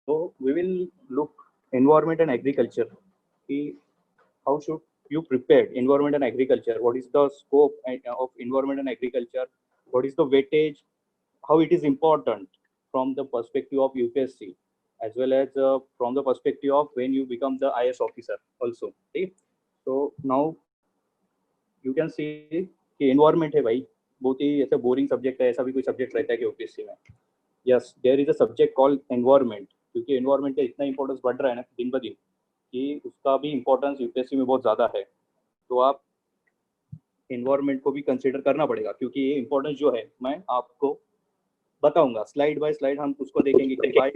So we will look environment and agriculture. How should you prepare environment and agriculture? What is the scope of environment and agriculture? What is the weightage? How it is important from the perspective of UPSC, as well as from the perspective of when you become the IS officer also. Okay? So now you can see कि environment है भाई, बहुत ही ऐसा boring subject है, ऐसा भी कोई subject रहता है कि UPSC में. Yes, there is a subject called environment, क्योंकि environment का इतना importance बढ़ रहा है ना दिन ब दिन कि उसका भी importance UPSC में बहुत ज़्यादा है. तो आप environment को भी consider करना पड़ेगा, क्योंकि ये importance जो है मैं आपको बताऊंगा स्लाइड बाय स्लाइड. हम उसको देखेंगे कि भाई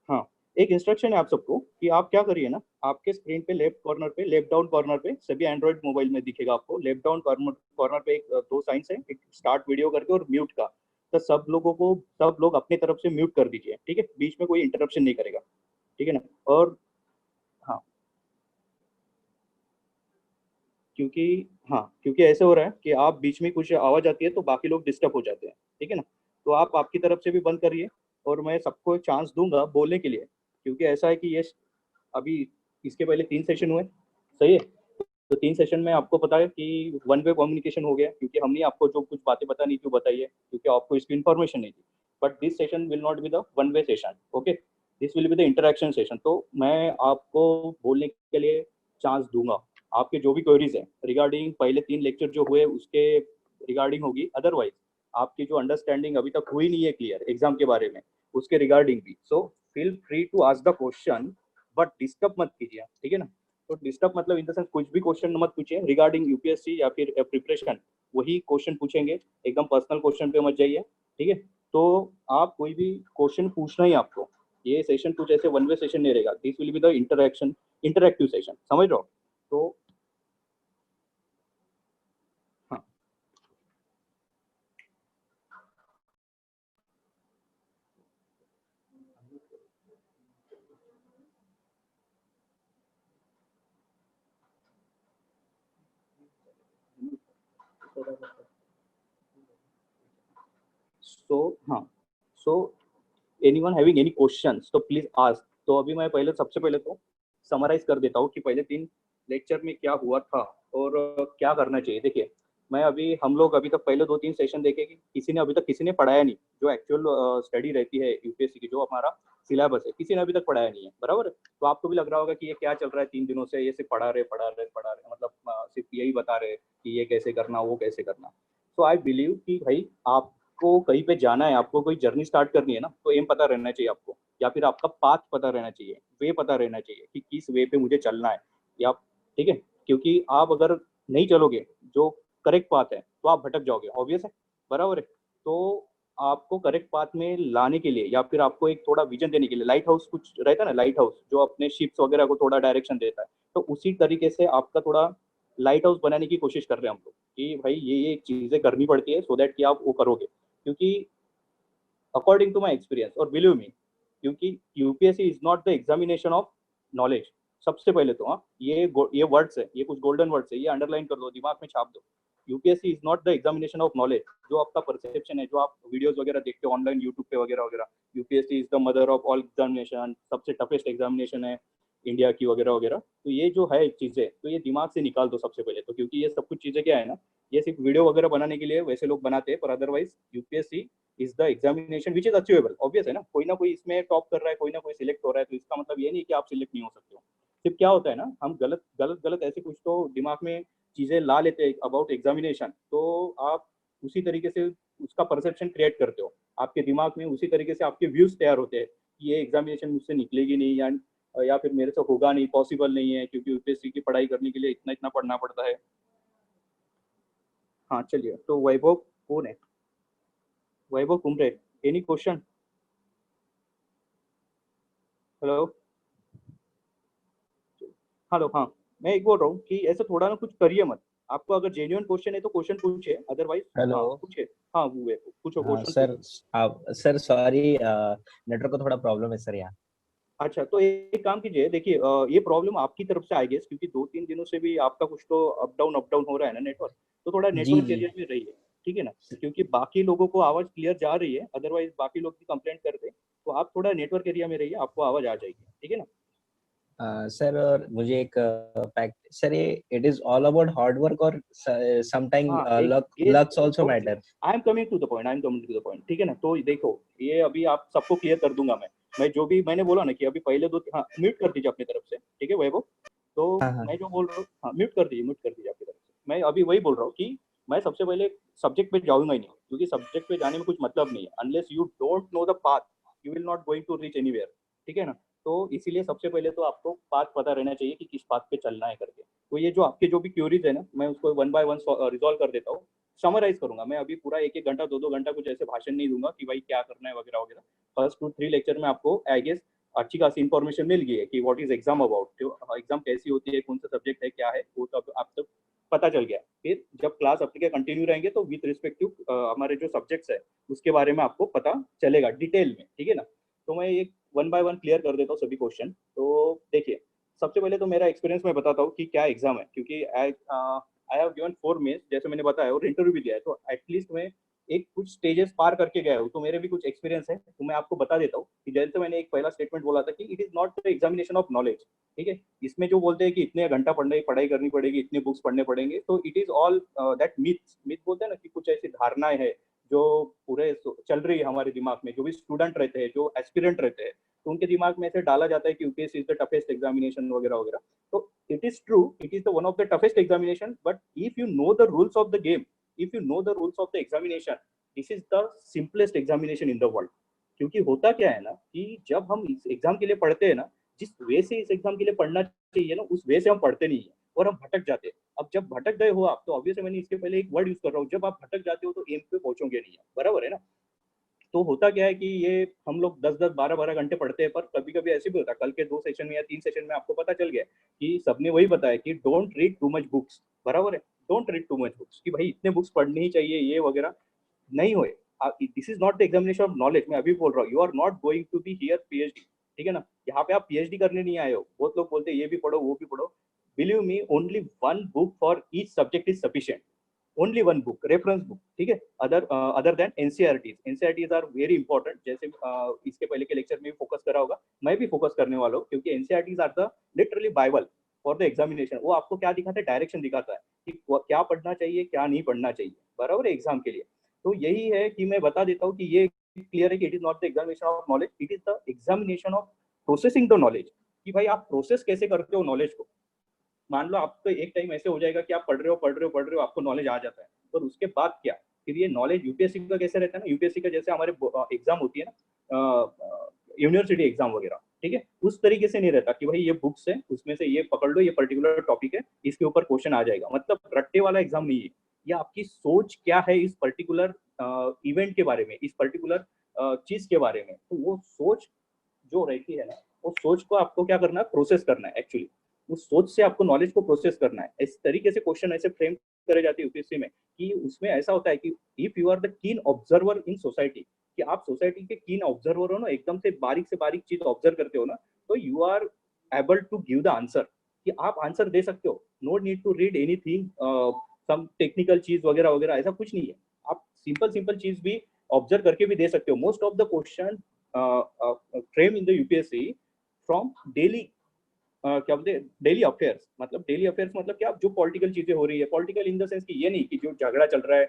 हाँ, एक इंस्ट्रक्शन है आप सबको कि आप क्या करिए ना, आपके स्क्रीन पे लेफ्ट कॉर्नर पे, लेफ्ट डाउन कॉर्नर पे, सभी एंड्रॉइड मोबाइल में दिखेगा आपको. लेफ्ट डाउन कॉर्नर पे एक दो साइंस है, एक स्टार्ट वीडियो करके और म्यूट का. तो सब लोग अपनी तरफ से म्यूट कर दीजिए, ठीक है. बीच में कोई इंटरप्शन नहीं करेगा, ठीक है ना. और हाँ, क्योंकि ऐसे हो रहा है कि आप बीच में कुछ आवाज आती है तो बाकी लोग डिस्टर्ब हो जाते हैं, ठीक है ना. तो आप आपकी तरफ से भी बंद करिए और मैं सबको एक चांस दूंगा बोलने के लिए, क्योंकि ऐसा है कि ये अभी इसके पहले 3 सेशन हुए, सही है. तो 3 सेशन में आपको पता है कि वन वे कम्युनिकेशन हो गया, क्योंकि हमने आपको जो कुछ बातें बतानी थी बताई है, क्योंकि आपको इसकी इन्फॉर्मेशन नहीं थी. But this session will not be the one way session, okay. This will be the interaction session. तो मैं आपको बोलने के लिए चांस दूंगा. आपके जो भी क्वेरीज है रिगार्डिंग पहले 3 लेक्चर जो हुए उसके रिगार्डिंग होगी. अदरवाइज आपकी जो अंडरस्टैंडिंग अभी तक हुई नहीं है क्लियर एग्जाम के बारे में, उसके रिगार्डिंग भी. So feel free to ask the question, but disturb मत कीजिए, ठीक है ना. तो डिस्टर्ब मतलब इन द सेंस कुछ भी क्वेश्चन मत पूछिए रिगार्डिंग यूपीएससी या फिर प्रिपरेशन. वही क्वेश्चन पूछेंगे, एकदम पर्सनल क्वेश्चन पे मत जाइए, ठीक है. तो आप कोई भी क्वेश्चन पूछना ही आपको. ये सेशन कुछ ऐसे वन वे सेशन नहीं रहेगा. This will be the interactive session, समझ रहे हो. तो हाँ, हाँ, so anyone having any questions तो प्लीज आस्क. तो अभी मैं सबसे पहले तो समराइज कर देता हूँ कि पहले 3 लेक्चर में क्या हुआ था और क्या करना चाहिए. देखिए, मैं अभी हम लोग अभी तक पहले 2-3 सेशन देखे कि किसी ने पढ़ाया नहीं. जो एक्चुअल स्टडी रहती है यूपीएससी की, जो हमारा सिलेबस है, किसी ने अभी तक पढ़ाया नहीं है, बराबर है. तो आपको भी लग रहा होगा कि ये क्या चल रहा है 3 दिनों से, ये सिर्फ पढ़ा रहे, मतलब सिर्फ यही बता रहे कि ये कैसे करना वो कैसे करना. तो आई बिलीव कि भाई आपको कहीं पे जाना है, आपको कोई जर्नी स्टार्ट करनी है ना, तो एम पता रहना चाहिए आपको, या फिर आपका पाथ पता रहना चाहिए, वे पता रहना चाहिए कि किस वे पे मुझे चलना है. या ठीक है, क्योंकि आप अगर नहीं चलोगे जो करेक्ट पाथ है तो आप भटक जाओगे, ऑब्वियस है, बराबर है. तो आपको करेक्ट पाथ में लाने के लिए या फिर आपको एक थोड़ा विजन देने के लिए, लाइट हाउस कुछ रहता है ना, लाइट हाउस जो अपने शिप्स वगैरह को थोड़ा डायरेक्शन देता है, तो उसी तरीके से आपका थोड़ा लाइट हाउस बनाने की कोशिश कर रहे हैं हम लोग कि भाई ये चीज़ें करनी पड़ती है सो दैट कि आप वो करोगे. क्योंकि अकॉर्डिंग टू माई एक्सपीरियंस और बिलीव मी, क्योंकि UPSC is not the examination of knowledge. सबसे पहले तो हाँ, ये वर्ड्स है, ये कुछ गोल्डन वर्ड्स है, ये अंडरलाइन कर दो, दिमाग में छाप दो. UPSC is not the examination of knowledge. जो आपका परसेप्शन है, जो आप वीडियोस वगैरह देखते हो ऑनलाइन यूट्यूब पे वगैरह वगैरह, UPSC is the mother of all examination, सबसे टफेस्ट एग्जामिनेशन है इंडिया की वगैरह वगैरह. तो ये जो है चीज़ें, तो ये दिमाग से निकाल दो सबसे पहले तो, क्योंकि ये सब कुछ चीज़ें क्या है ना, ये सिर्फ वीडियो वगैरह बनाने के लिए वैसे लोग बनाते हैं, पर otherwise UPSC is the examination which is achievable. Obvious है ना, कोई ना कोई इसमें टॉप कर रहा है, कोई ना कोई सिलेक्ट हो रहा है, तो इसका मतलब ये नहीं कि आप सिलेक्ट नहीं हो सकते हो. सिर्फ क्या होता है ना, हम गलत गलत गलत ऐसे कुछ तो दिमाग में चीज़ें ला लेते हैं अबाउट एग्जामिनेशन, तो आप उसी तरीके से उसका परसेप्शन क्रिएट करते हो. आपके दिमाग में उसी तरीके से आपके व्यूज तैयार होते हैं कि ये एग्जामिनेशन मुझसे निकलेगी नहीं, या फिर मेरे से होगा नहीं, पॉसिबल नहीं है, क्योंकि यूपीएससी की पढ़ाई करने के लिए इतना इतना पढ़ना पड़ता है. हाँ चलिए, तो वैभव कौन है? Vaibhav Kumre, any question? Hello, hello. हाँ, मैं एक बोल रहा हूँ कि ऐसा थोड़ा ना कुछ करिए मत. आपको अगर जेन्युइन क्वेश्चन है तो क्वेश्चन पूछिए, अदरवाइज हेलो. हाँ पूछिए. हाँ वो है, पूछो हाँ क्वेश्चन सर. पूछो. आप सर सॉरी, नेटवर्क का थोड़ा प्रॉब्लम है सर यहाँ. अच्छा, तो एक काम कीजिए, देखिए ये प्रॉब्लम आपकी तरफ से आई गेस, क्योंकि 2-3 दिनों से भी आपका कुछ तो अप डाउन हो रहा है ना नेटवर्क, तो थोड़ा जी नेटवर्क जी. एरिया में रहिए, ठीक है ना, क्योंकि बाकी लोगों को आवाज क्लियर जा रही है, अदरवाइज बाकी लोग भी कंप्लेंट करते, तो आप थोड़ा नेटवर्क एरिया में रहिए, आपको आवाज आ जाएगी, ठीक है ना। सर और मुझे एक फैक्ट सर, ये it is all about hard work और समटाइम हाँ, एक लक ये lucks also matter. I am coming to the point, ठीक है ना। तो देखो, ये अभी आप सबको क्लियर कर दूंगा मैं जो भी मैंने बोला ना कि अभी पहले दो, हाँ म्यूट कर दीजिए अपनी तरफ से, ठीक है वैभव। तो हाँ हाँ मैं जो बोल रहा हूँ, हाँ म्यूट कर दीजिए आपकी तरफ से। मैं अभी वही बोल रहा हूँ कि मैं सबसे पहले सब्जेक्ट पे जाऊंगा ही नहीं, क्योंकि सब्जेक्ट पे जाने में कुछ मतलब नहीं है, unless you don't know the path you will not going to reach anywhere, ठीक है ना। तो इसीलिए सबसे पहले तो आपको पाथ पता रहना चाहिए कि किस पाथ पे चलना है करके। तो ये जो आपके जो भी क्यूरीज है ना, मैं उसको वन बाय वन रिजॉल्व कर देता हूँ, समराइज करूंगा। मैं अभी पूरा एक एक घंटा दो घंटा कुछ ऐसे भाषण नहीं दूंगा कि भाई क्या करना है वगैरह वगैरह। फर्स्ट 2-3 लेक्चर में आपको आई गेस अच्छी खासी इन्फॉर्मेशन मिल गई है कि व्हाट इज एग्जाम अबाउट, जो एग्जाम कैसी होती है, कौन सा सब्जेक्ट है, क्या है, वो तो आप तक पता चल गया। फिर जब क्लास अपने कंटिन्यू रहेंगे तो विथ रिस्पेक्टिव हमारे जो सब्जेक्ट्स है उसके बारे में आपको पता चलेगा डिटेल में, ठीक है ना। तो मैं एक वन बाय वन क्लियर कर देता हूँ सभी क्वेश्चन। तो देखिए, सबसे पहले तो मेरा एक्सपीरियंस मैं बताता हूँ कि क्या एग्जाम है, क्योंकि आई हैव गिवन 4 मेंस, जैसे मैंने बताया, और इंटरव्यू भी दिया है, तो एटलीस्ट मैं एक कुछ स्टेजेस पार करके गया हूँ, तो मेरे भी कुछ एक्सपीरियंस है, तो मैं आपको बता देता हूँ कि जैसे मैंने एक पहला स्टेटमेंट बोला था कि it is not the examination of knowledge, ठीक है। इसमें जो बोलते हैं कि इतने घंटा पढ़ाई करनी पड़ेगी, इतने बुक्स पढ़ने पड़ेंगे, तो it is all that myth बोलते हैं ना, कि कुछ ऐसी धारणाएं हैं जो पूरे चल रही है हमारे दिमाग में। जो भी स्टूडेंट रहते हैं, जो एस्पिरेंट रहते हैं, तो उनके दिमाग में ऐसे डाला जाता है कि UPSC is the toughest examination वगैरह वगैरह। तो it is true, it is the one of the toughest examination, but if you know the rules of the game, if you know the rules of the examination, this is the simplest examination in the world. क्योंकि होता क्या है ना, कि जब हम इस exam के लिए पढ़ते हैं ना, जिस वे से इस एग्जाम के लिए पढ़ना चाहिए ना, उस वे से हम पढ़ते नहीं है और हम भटक जाते हैं। अब जब भटक गए हो आप, तो ऑब्वियसली मैंने इसके पहले एक वर्ड यूज कर रहा हूँ, जब आप भटक जाते हो तो एम पे पहुंचोगे नहीं, बराबर है ना। तो होता क्या है कि ये हम लोग 10-10 12-12 घंटे पढ़ते हैं, पर कभी कभी ऐसे भी होता है, कल के 2 सेशन में या 3 सेशन में आपको पता चल गया कि सबने वही बताया कि don't read too much books, बराबर है। Don't read too much books, कि भाई इतने बुक्स पढ़नी ही चाहिए ये वगैरह नहीं हुए। This is not the examination of knowledge. मैं अभी बोल रहा हूँ, you are not going to be here PhD, ठीक है ना। यहाँ पे आप पीएचडी करने नहीं आए हो। बहुत लोग बोलते हैं ये भी पढ़ो वो भी पढ़ो। Believe me, only one book for each subject is sufficient, only one book, reference book, ठीक है। Other than NCERTs are very important. जैसे इसके पहले के लेक्चर में भी फोकस करा होगा, मैं भी फोकस करने वाला हूँ, क्योंकि NCERTs are the literally Bible for the examination. वो आपको क्या दिखाता है, डायरेक्शन दिखाता है कि क्या पढ़ना चाहिए क्या नहीं पढ़ना चाहिए, बराबर है, एग्जाम के लिए। तो यही है कि मैं बता देता हूँ कि ये क्लियर है कि it is not the examination of knowledge, it is the examination of processing the knowledge, कि भाई आप प्रोसेस कैसे करते हो नॉलेज को। मान लो आपको एक टाइम ऐसे हो जाएगा कि आप पढ़ रहे हो, आपको नॉलेज आ जाता है, पर उसके बाद क्या, फिर ये नॉलेज यूपीएससी का कैसे रहता है ना, यूपीएससी का जैसे हमारे एग्जाम होती है ना, यूनिवर्सिटी एग्जाम वगैरह, ठीक है, उस तरीके से नहीं रहता कि भाई ये बुक्स है उसमें से ये पकड़ लो, ये पर्टिकुलर टॉपिक है, इसके ऊपर क्वेश्चन आ जाएगा, मतलब रट्टे वाला एग्जाम नहीं है। ये आपकी सोच क्या है इस पर्टिकुलर इवेंट के बारे में, इस पर्टिकुलर चीज के बारे में, तो वो सोच जो रहती है ना, वो सोच को आपको क्या करना है, प्रोसेस करना है एक्चुअली। उस सोच से आपको नॉलेज को प्रोसेस करना है। इस तरीके से क्वेश्चन ऐसे फ्रेम करे जाते हैं यूपीएससी में, कि उसमें ऐसा होता है कि इफ यू आर द कीन ऑब्जर्वर इन सोसाइटी, कि आप सोसाइटी के कीन ऑब्जर्वर हो ना, एकदम से बारीक चीज ऑब्जर्व करते हो ना, तो you are able to give the answer, कि आप आंसर दे सकते हो। No need to read anything, some technical चीज वगैरह वगैरह, ऐसा कुछ नहीं है। आप सिंपल सिंपल चीज भी ऑब्जर्व करके भी दे सकते हो। Most of the question frame in the UPSC from daily, क्या बोलते हैं, डेली अफेयर्स। मतलब डेली अफेयर्स मतलब क्या, जो पॉलिटिकल चीजें हो रही है, पॉलिटिकल इन द सेंस कि ये नहीं कि जो झगड़ा चल रहा है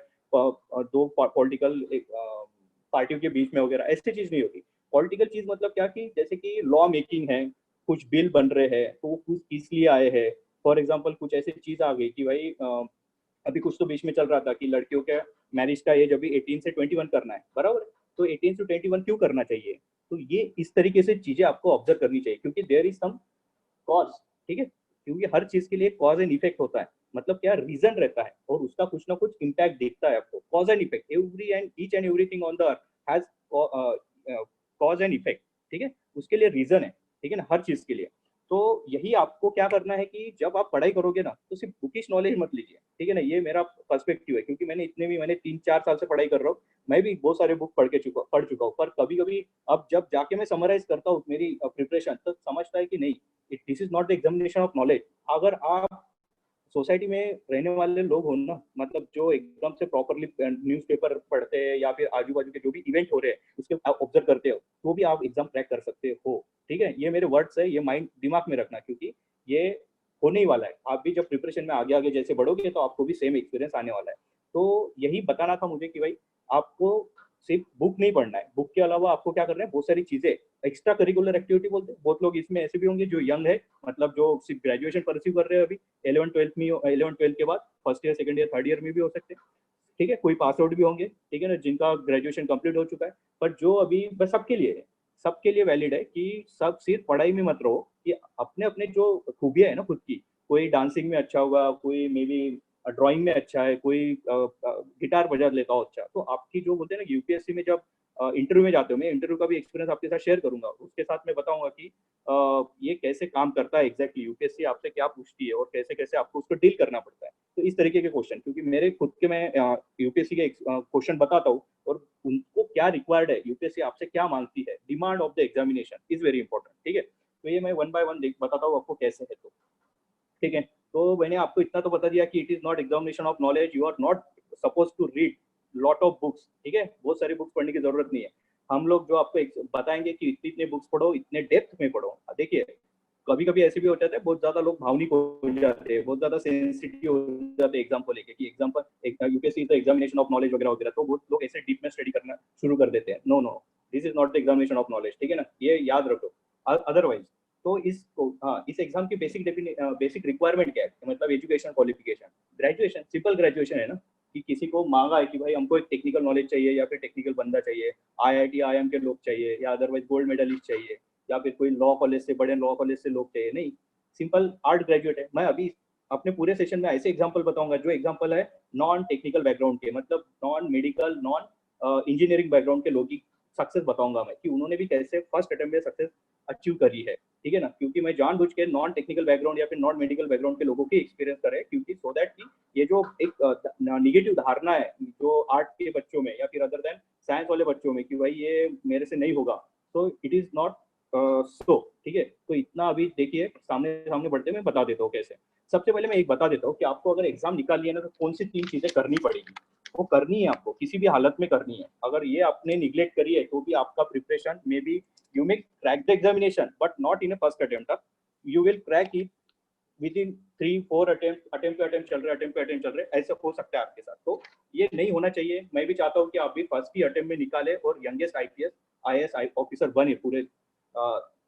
दो पॉलिटिकल पार्टियों के बीच में वगैरह, ऐसी चीज नहीं होती। पॉलिटिकल चीज मतलब क्या, कि जैसे कि लॉ मेकिंग है, कुछ बिल बन रहे हैं, तो वो कुछ किस लिए आए हैं। फॉर एग्जाम्पल कुछ ऐसी चीज आ गई कि भाई अभी कुछ तो बीच में चल रहा था कि लड़कियों के मैरिज का एज अभी 18 से 21 करना है, बराबर। तो 18 से 21 क्यों करना चाहिए, तो ये इस तरीके से चीजें आपको ऑब्जर्व करनी चाहिए, क्योंकि देयर इज सम कॉज, ठीक है। क्योंकि हर चीज के लिए कॉज एंड इफेक्ट होता है, मतलब क्या, रीजन रहता है, और उसका कुछ ना कुछ इम्पैक्ट दिखता है आपको। Cause and effect, every and each and everything on the earth has cause and effect, ठीक है। उसके लिए रीजन है, ठीक है ना, हर चीज के लिए। तो यही आपको क्या करना है कि जब आप पढ़ाई करोगे ना, तो सिर्फ बुकिश नॉलेज मत लीजिए, ठीक है ना। ये मेरा पर्सपेक्टिव है, क्योंकि मैंने 3-4 साल से पढ़ाई कर रहा हूँ। मैं भी बहुत सारे बुक पढ़ चुका हूँ, पर कभी कभी अब जब जाके मैं समराइज करता हूँ मेरी प्रिपरेशन, तो समझता है कि नहीं, this is not the examination of knowledge. अगर आप सोसाइटी में रहने वाले लोग हो ना, मतलब जो एकदम से प्रॉपरली न्यूज़पेपर पढ़ते हैं या फिर आजू बाजू के जो भी इवेंट हो रहे हैं उसके आप ऑब्जर्व करते हो, तो भी आप एग्जाम क्रैक कर सकते हो। ठीक है, ये मेरे वर्ड्स है, ये माइंड दिमाग में रखना, क्योंकि ये होने ही वाला है। आप भी जब प्रिपरेशन में आगे आगे जैसे बढ़ोगे तो आपको भी सेम एक्सपीरियंस आने वाला है। तो यही बताना था मुझे कि भाई आपको सिर्फ बुक नहीं पढ़ना है, बुक के अलावा आपको क्या करना है, बहुत सारी चीजें एक्स्ट्रा करिकुलर एक्टिविटी बोलते हैं। बहुत लोग इसमें ऐसे भी होंगे जो यंग है, मतलब जो सिर्फ ग्रेजुएशन परस्यू कर रहे हैं अभी, 11 12 में, 11 12 के बाद first year second year third year में भी हो सकते हैं। ठीक है, कोई पास आउट भी होंगे, ठीक है ना, जिनका ग्रेजुएशन कंप्लीट हो चुका है। पर जो अभी बस सबके लिए है, सबके लिए वैलिड है कि सब सिर्फ पढ़ाई में मत रहो, कि अपने अपने जो खूबियां है ना खुद की, कोई डांसिंग में अच्छा होगा, कोई मे बी ड्राइंग में अच्छा है, कोई गिटार बजा लेता हो अच्छा, तो आपकी जो बोलते हैं ना यूपीएससी में जब इंटरव्यू में जाते हो, मैं इंटरव्यू का भी एक्सपीरियंस आपके साथ शेयर करूंगा, उसके साथ मैं बताऊंगा कि ये कैसे काम करता है एग्जैक्टली, यूपीएससी आपसे क्या पूछती है और कैसे कैसे आपको उसको डील करना पड़ता है। तो इस तरीके के क्वेश्चन, क्योंकि मेरे खुद के मैं यूपीएससी के क्वेश्चन बताता हूँ और उनको क्या रिक्वायर्ड है, यूपीएससी आपसे क्या मांगती है, demand of the examination is very important. ठीक है, तो ये मैं वन बाय वन बताता हूँ आपको कैसे है। तो ठीक है, तो मैंने आपको इतना तो बता दिया कि it is not examination of knowledge, you are not suppose to read lot of books. ठीक है, बहुत सारी बुक्स पढ़ने की जरूरत नहीं है। हम लोग जो आपको बताएंगे कि इतने इतने बुक्स पढ़ो, इतने डेप्थ में पढ़ो। देखिए, कभी कभी ऐसे भी हो जाता है, बहुत ज्यादा लोग भावनिक हो जाते हैं, बहुत ज्यादा सेंसिटिव हो जाते हैं एग्जाम को लेके, कि एग्जाम पर UPSC is the examination of knowledge वगैरह वगैरह, तो बहुत लोग ऐसे डीप में स्टडी करना शुरू कर देते हैं। No no, this is not the examination of knowledge. ठीक है ना, ये याद रखो। अदरवाइज तो इस एग्जाम की बेसिक रिक्वायरमेंट क्या है, मतलब education qualification, graduation, simple graduation है ना, कि किसी को मांगा है कि भाई हमको एक टेक्निकल नॉलेज चाहिए या फिर टेक्निकल बंदा चाहिए, आईआईटी आईएम के लोग चाहिए, या अदरवाइज गोल्ड मेडलिस्ट चाहिए, या फिर कोई लॉ कॉलेज से, बड़े लॉ कॉलेज से लोग चाहिए, नहीं, सिंपल आर्ट ग्रेजुएट है। मैं अभी अपने पूरे सेशन में ऐसे एग्जाम्पल बताऊंगा जो एग्जाम्पल है नॉन टेक्निकल बैकग्राउंड के, मतलब non medical, non engineering background के लोग की सक्सेस बताऊंगा मैं, कि उन्होंने भी कैसे फर्स्ट अटेम्प्ट में सक्सेस अचीव करी है। ठीक है ना, क्योंकि मैं जानबूझ के नॉन टेक्निकल बैकग्राउंड या फिर नॉन मेडिकल बैकग्राउंड के लोगों की एक्सपीरियंस करे, क्योंकि सो दैट कि ये जो एक निगेटिव धारणा है जो आर्ट के बच्चों में या फिर अदर देन साइंस वाले बच्चों में, कि भाई ये मेरे से नहीं होगा, तो इट इज नॉट सो। ठीक है, तो इतना अभी देखिए, सामने सामने बढ़ते मैं बता देता हूँ कैसे। सबसे पहले मैं एक बता देता हूँ कि आपको अगर एग्जाम निकाल लिया ना, तो कौन सी 3 चीजें करनी पड़ेगी, वो करनी है आपको, किसी भी हालत में करनी है। अगर ये आपने निग्लेक्ट करी है तो भी आपका preparation may be, you may crack the examination but not in a first attempt, you will crack it within 3 4 attempt चल रहे ऐसा हो सकता है आपके साथ। तो ये नहीं होना चाहिए। मैं भी चाहता हूँ कि आप भी फर्स्ट ही अटेम्प्ट में निकाले और यंगेस्ट आईपीएस आईएएस ऑफिसर बने पूरे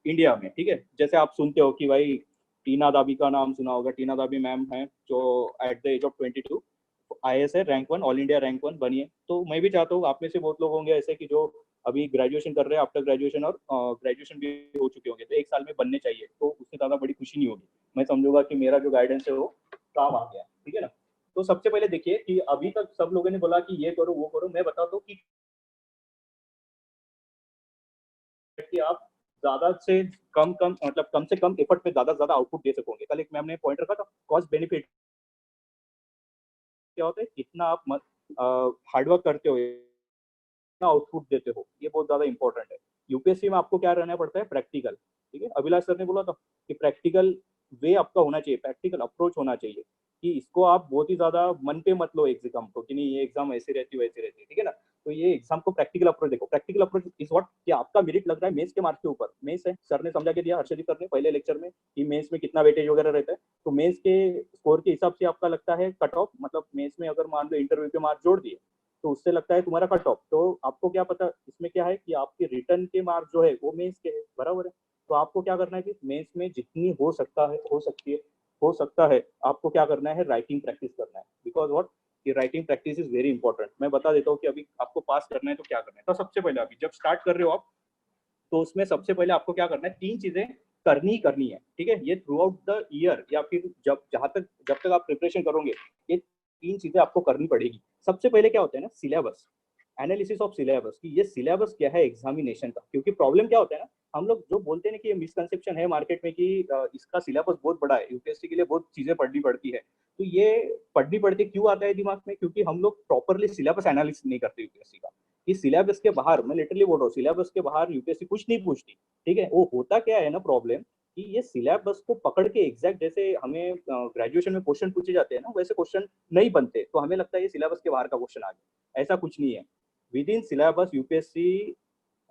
इंडिया में। ठीक है, जैसे आप सुनते हो कि भाई टीना दाबी का नाम सुना होगा, टीना दाबी मैम है जो at the age of 22 IAS है, रैंक 1, ऑल इंडिया रैंक 1 बनी है। तो मैं भी चाहता हूँ आप में से बहुत लोग होंगे ऐसे कि जो अभी ग्रेजुएशन कर रहे हैं, आफ्टर ग्रेजुएशन, और ग्रेजुएशन भी हो चुके होंगे, तो 1 साल में बनने चाहिए, तो उससे ज़्यादा बड़ी खुशी नहीं होगी। मैं समझूंगा कि मेरा जो गाइडेंस है वो काम आ गया। ठीक है ना, तो सबसे पहले देखिए कि अभी तक सब लोगों ने बोला कि ये करो वो करो, मैं बताता हूँ कि आप ज्यादा से कम कम, मतलब कम से कम एफर्ट में ज्यादा से ज्यादा आउटपुट दे सकोगे। कल एक मैम ने पॉइंट रखा था, कॉस्ट बेनिफिट क्या होता है, कितना आप हार्डवर्क करते हो, आउटपुट देते हो, ये बहुत ज्यादा इंपॉर्टेंट है। यूपीएससी में आपको क्या रहना पड़ता है, प्रैक्टिकल। ठीक है, अभिलाष सर ने बोला था कि प्रैक्टिकल वे आपका होना चाहिए, प्रैक्टिकल अप्रोच होना चाहिए, कि इसको आप बहुत ही ज्यादा मन पे मत लो एग्जाम को, कि नहीं ये एग्जाम ऐसी रहती है वैसी रहती है। ठीक है ना, तो ये एग्जाम को प्रैक्टिकल अप्रोच देखो। प्रैक्टिकल अप्रोच इज व्हाट, कि आपका मेरिट लग रहा है मेंस के मार्क्स के ऊपर। मेंस है, सर ने समझा के दिया, हर्षदीप सर ने पहले लेक्चर में, कि मेंस में कितना वेटेज वगैरह रहता है, तो मेंस के स्कोर के हिसाब से आपका लगता है कट ऑफ, मतलब मेंस में अगर मान लो इंटरव्यू के मार्क्स जोड़ दिए तो उससे लगता है तुम्हारा कट ऑफ। तो आपको क्या पता इसमें क्या है, कि आपके रिटर्न के मार्क्स जो है वो मेंस के है, बराबर है। तो आपको क्या करना है कि मेंस में जितनी हो सकता है, हो सकता है आपको क्या करना है, राइटिंग प्रैक्टिस करना है। बिकॉज व्हाट, कि writing practice is very important. मैं बता देता हूँ कि अभी आपको पास करना है तो क्या करना है। तो सबसे पहले अभी जब स्टार्ट कर रहे हो आप, तो उसमें सबसे पहले आपको क्या करना है, 3 चीजें करनी है। ठीक है, ये थ्रू आउट द ईयर, या फिर जब तक आप प्रिपरेशन करोगे, ये 3 चीजें आपको करनी पड़ेगी। सबसे पहले क्या होता है ना, सिलेबस, एनालिसिस ऑफ सिलेबस, कि ये सिलेबस क्या है एग्जामिनेशन का। क्योंकि प्रॉब्लम क्या होता है ना, हम लोग जो बोलते हैं ना कि ये मिसकंसेप्शन है मार्केट में, कि इसका सिलेबस बहुत बड़ा है, यूपीएससी के लिए बहुत चीजें पढ़नी पड़ती है। तो ये पढ़नी पड़ती क्यों आता है दिमाग में, क्योंकि हम लोग प्रॉपरली सिलेबस एनालिसिस नहीं करते यूपीएससी का, कि सिलेबस के बाहर, मैं लिटरली बोल रहा हूँ, सिलेबस के बाहर यूपीएससी कुछ नहीं पूछती। ठीक है, वो होता क्या है ना प्रॉब्लम, कि ये सिलेबस को पकड़ के एग्जैक्ट जैसे हमें ग्रेजुएशन में क्वेश्चन पूछे जाते हैं ना, वैसे क्वेश्चन नहीं बनते, तो हमें लगता है ये सिलेबस के बाहर का क्वेश्चन आ गया। ऐसा कुछ नहीं है। With in syllabus UPSC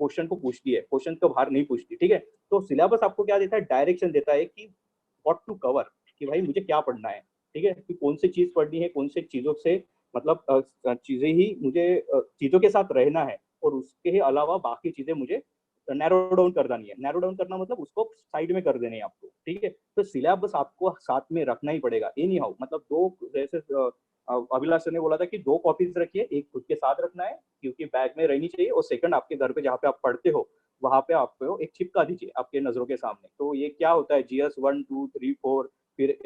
question को पूछती है, क्वेश्चन तो बाहर नहीं पूछती, ठीक है। तो सिलेबस आपको क्या देता है, डायरेक्शन देता है कि व्हाट टू कवर, कि भाई मुझे क्या पढ़ना है, ठीक है, कि कौन सी चीज पढ़नी है, कौन सी चीजों से मतलब चीजें ही मुझे चीजों के साथ रहना है, और उसके अलावा बाकी चीजें मुझे नैरो डाउन कर देनी है। नैरो डाउन करना मतलब उसको साइड में कर देने हैं आपको, ठीक है। तो सिलेबस आपको साथ में रखना ही पड़ेगा एनी हाउ। मतलब दो जैसे अभिलाष सर ने बोला था कि 2 कॉपीज रखिए, एक खुद के साथ रखना है क्योंकि बैग में रहनी चाहिए, और सेकंड आपके घर पे जहाँ पे आप पढ़ते हो वहाँ पे आपको एक चिपका दीजिए आपके नजरों के सामने। तो ये क्या होता है, जीएस 1 2 3 4, फिर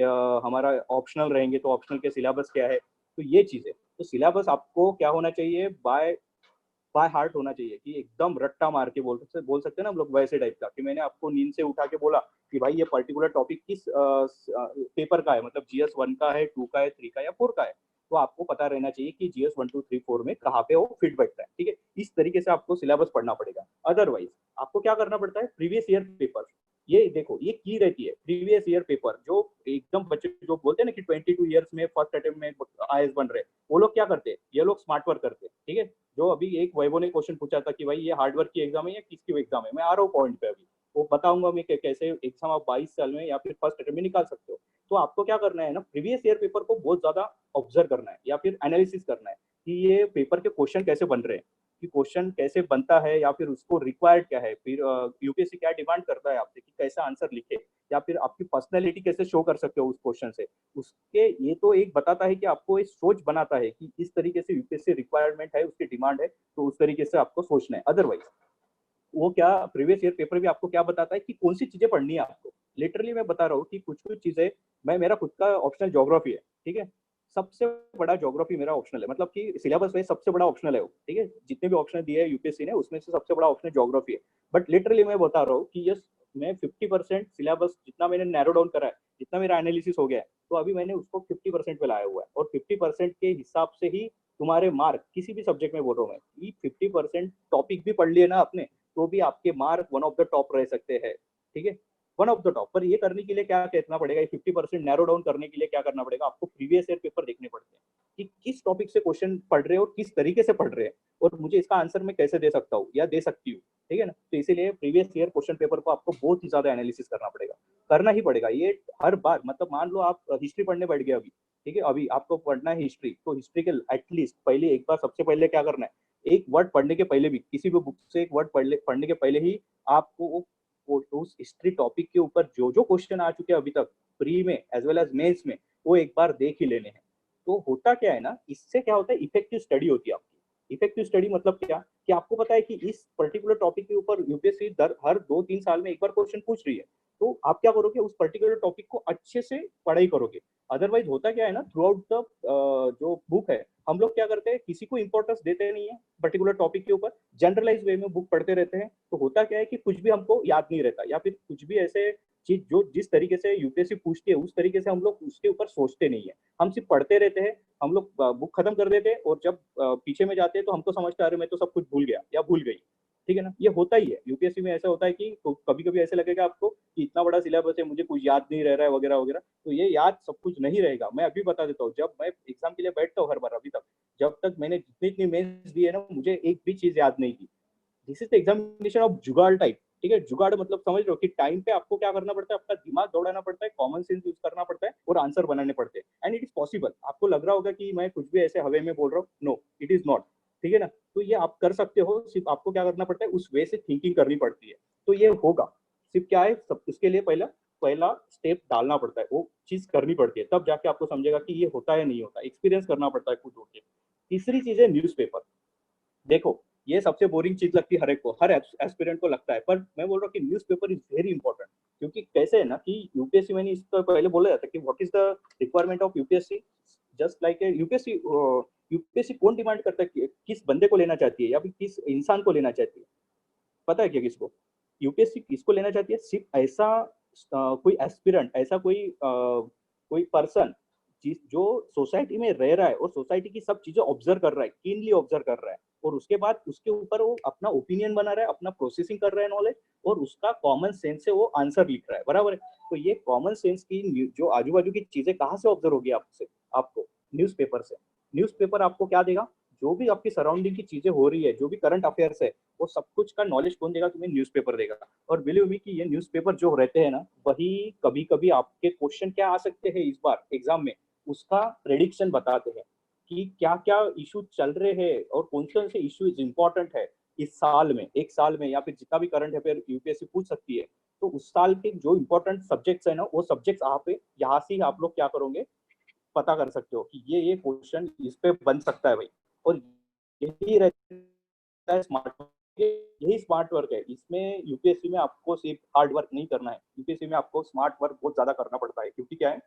हमारा ऑप्शनल रहेंगे तो ऑप्शनल के सिलेबस क्या है, तो ये चीजें। तो सिलेबस आपको क्या होना चाहिए, बाय बाय हार्ट होना चाहिए, कि एकदम रट्टा मार के बोल सकते हैं ना हम लोग, वैसे टाइप का, कि मैंने आपको नींद से उठा के बोला कि भाई ये पर्टिकुलर टॉपिक किस पेपर का है, मतलब जीएस 1 का है, 2 का है, 3 का या 4 का है। तो आपको पता रहना चाहिए कि जीएस 1 2 3 4 में कहाँ पे वो फिट बैठता है, ठीक है। इस तरीके से आपको सिलेबस पढ़ना पड़ेगा। अदरवाइज आपको क्या करना पड़ता है, प्रीवियस ईयर पेपर, ये देखो ये की रहती है, प्रीवियस ईयर पेपर जो एकदम बच्चे जो बोलते हैं ना कि 22 ईयर्स में फर्स्ट अटेम्प्ट में आईएएस बन रहे, वो लोग क्या करते हैं, ये लोग स्मार्ट वर्क करते हैं, ठीक है। जो अभी एक वैभव ने क्वेश्चन पूछा था कि भाई ये हार्डवर्क की एग्जाम है या किसकी एग्जाम है, मैं आ रहा हूँ पॉइंट पे अभी, वो बताऊंगा मैं कैसे एग्जाम आप 22 साल में या फिर फर्स्ट अटेम्प्ट में निकाल सकते हो। तो आपको क्या करना है ना, प्रीवियस ईयर पेपर को बहुत ज्यादा ऑब्जर्व करना है या फिर एनालिसिस करना है कि ये पेपर के क्वेश्चन कैसे बन रहे हैं, कि क्वेश्चन कैसे बनता है, या फिर उसको रिक्वायर्ड क्या है, फिर यूपीएससी क्या डिमांड करता है आपसे कि कैसा आंसर लिखे, या फिर आपकी पर्सनैलिटी कैसे शो कर सकते हो उस क्वेश्चन से। उसके ये तो एक बताता है कि आपको एक सोच बनाता है कि इस तरीके से यूपीएससी रिक्वायरमेंट है, उसकी डिमांड है, तो उस तरीके से आपको सोचना है। अदरवाइज वो क्या, प्रीवियस ईयर पेपर भी आपको क्या बताता है कि कौन सी चीजें पढ़नी है आपको। लिटरली मैं बता रहा हूँ कि कुछ कुछ चीजें, मैं मेरा खुद का ऑप्शनल ज्योग्राफी है, ठीक है, सबसे बड़ा ज्योग्राफी मेरा ऑप्शनल है, मतलब कि सिलेबस में सबसे बड़ा ऑप्शनल है वो, ठीक है, जितने भी ऑप्शन दिए है यूपीएससी ने उसमें से सबसे बड़ा ऑप्शन ज्योग्राफी है। बट लिटरली मैं बता रहा हूँ कि यस, मैं 50% सिलेबस जितना मैंने नैरो डाउन करा है, जितना मेरा एनालिसिस हो गया है, तो अभी मैंने उसको 50% पे लाया हुआ है, और 50% के हिसाब से ही तुम्हारे मार्क किसी भी सब्जेक्ट में बोल रहा हूँ मैं, 50% टॉपिक भी पढ़ लिए ना आपने, तो भी आपके mark one of the top रह सकते हैं, ठीक है, वन ऑफ द टॉप। पर ये करने के लिए क्या कहना पड़ेगा, 50% नैरो डाउन करने के लिए क्या करना पड़ेगा, आपको प्रीवियस ईयर पेपर देखने पड़ते हैं कि किस टॉपिक से क्वेश्चन पढ़ रहे हो और किस तरीके से पढ़ रहे हैं, और मुझे इसका आंसर मैं कैसे दे सकता हूँ या दे सकती हूँ, ठीक है ना। तो इसीलिए प्रीवियस ईयर क्वेश्चन पेपर को आपको बहुत ही ज्यादा एनालिसिस करना पड़ेगा, करना ही पड़ेगा ये हर बार। मतलब मान लो आप हिस्ट्री पढ़ने बैठ गए अभी, ठीक है, अभी आपको पढ़ना है हिस्ट्री, तो हिस्ट्री के एटलीस्ट पहले एक बार सबसे पहले क्या करना है, एक वर्ड पढ़ने के पहले भी, किसी भी बुक से एक वर्ड पढ़ने के पहले ही आपको उस हिस्ट्री टॉपिक के ऊपर जो जो क्वेश्चन आ चुके हैं अभी तक प्री में एज वेल एज मेंस में, वो एक बार देख ही लेने हैं। तो होता क्या है ना, इससे क्या होता है, इफेक्टिव स्टडी होती है आपकी। इफेक्टिव स्टडी मतलब क्या, कि आपको पता है कि इस पर्टिकुलर टॉपिक के ऊपर यूपीएससी हर 2-3 साल में एक बार क्वेश्चन पूछ रही है, तो आप क्या करोगे, उस पर्टिकुलर टॉपिक को अच्छे से पढ़ाई करोगे। अदरवाइज होता क्या है ना, थ्रू आउट द जो बुक है, हम लोग क्या करते हैं, किसी को इंपॉर्टेंस देते नहीं है पर्टिकुलर टॉपिक के ऊपर, जनरलाइज वे में बुक पढ़ते रहते हैं। तो होता क्या है कि कुछ भी हमको याद नहीं रहता, या फिर कुछ भी ऐसे चीज जो जिस तरीके से यूपीएससी पूछती है उस तरीके से हम लोग उसके ऊपर सोचते नहीं है, हम सिर्फ पढ़ते रहते हैं। हम लोग बुक खत्म कर देते हैं, और जब पीछे में जाते हैं तो हमको समझते अरे मैं तो सब कुछ भूल गया या भूल गई, ठीक है ना। ये होता ही है यूपीएससी में, ऐसा होता है कि तो कभी कभी ऐसे लगेगा आपको कि इतना बड़ा सिलेबस है, मुझे कुछ याद नहीं रह रहा है वगैरह वगैरह। तो ये याद सब कुछ नहीं रहेगा। मैं अभी बता देता हूँ, जब मैं एग्जाम के लिए बैठता हूँ हर बार, अभी तक जब तक मैंने जितनी इतनी मेंस दी है ना, मुझे एक भी चीज याद नहीं थी। This is the examination of जुगाड़ टाइप, ठीक है। जुगाड़ मतलब समझ रहे हो कि टाइम पे आपको क्या करना पड़ता है, आपका दिमाग दौड़ाना पड़ता है, कॉमन सेंस यूज करना पड़ता है, और आंसर बनाने पड़ते हैं। And it is possible. आपको लग रहा होगा कि मैं कुछ भी ऐसे हवे में बोल रहा हूँ, नो इट इज नॉट, ठीक है ना। तो ये आप कर सकते हो, सिर्फ आपको क्या करना पड़ता है, उस वे से थिंकिंग करनी पड़ती है। तो ये होगा, सिर्फ क्या है, सब इसके लिए पहला पहला स्टेप डालना पड़ता है, वो चीज करनी पड़ती है, तब जाके आपको समझेगा कि ये होता है नहीं होता, एक्सपीरियंस करना पड़ता है खुद होके। तीसरी चीज है न्यूज़पेपर। देखो ये सबसे बोरिंग चीज लगती है हर एक को, हर एस्पिरेंट को लगता है, पर मैं बोल रहा हूँ कि न्यूज़पेपर इज वेरी इंपॉर्टेंट। क्योंकि कैसे है ना कि यूपीएससी, मैंने इसको पहले बोला जाता कि what is the requirement of UPSC, just like UPSC. UPSC कौन डिमांड करता है किस बंदे को लेना चाहती है, या फिर किस इंसान को लेना चाहती है, पता है क्या किसको? यूपीएससी किसको लेना चाहती है, सिर्फ ऐसा कोई एस्पिरेंट, ऐसा कोई कोई पर्सन चीज जो सोसाइटी में रह रहा है और सोसाइटी की सब चीजें ऑब्जर्व कर रहा है, कीनली ऑब्जर्व कर रहा है, और उसके बाद उसके ऊपर वो अपना ओपिनियन बना रहा है, अपना प्रोसेसिंग कर रहा है नॉलेज, और उसका कॉमन सेंस से वो आंसर लिख रहा है, बराबर है। तो ये कॉमन सेंस की जो आजू बाजू की चीजें कहाँ से ऑब्जर्व होगी आपसे, आपको न्यूज़पेपर से। न्यूज़पेपर आपको क्या देगा, जो भी आपकी सराउंडिंग की चीजें हो रही है, जो भी करंट अफेयर्स है, वो सब कुछ का नॉलेज कौन देगा, तुम्हें न्यूज़पेपर देगा। और बिलीव मी कि ये न्यूज़पेपर जो रहते हैं ना, वही कभी कभी आपके क्वेश्चन क्या आ सकते हैं इस बार एग्जाम में, उसका प्रेडिक्शन बताते हैं कि क्या क्या इशू चल रहे हैं और कौन से इशूज इंपॉर्टेंट है इस साल में, एक साल में, या फिर जितना भी करंट अफेयर यूपीएससी पूछ सकती है। तो उस साल के जो इंपॉर्टेंट सब्जेक्ट्स है ना, वो सब्जेक्ट्स आप यहाँ से ही आप लोग क्या करोगे, पता कर सकते हो कि ये क्वेश्चन इस पे बन सकता है भाई। और यही रहता है स्मार्ट वर्क, यही स्मार्ट वर्क है। इसमें यूपीएससी में आपको सिर्फ हार्ड वर्क नहीं करना है, यूपीएससी में आपको स्मार्ट वर्क बहुत ज्यादा करना पड़ता है, क्योंकि क्या है,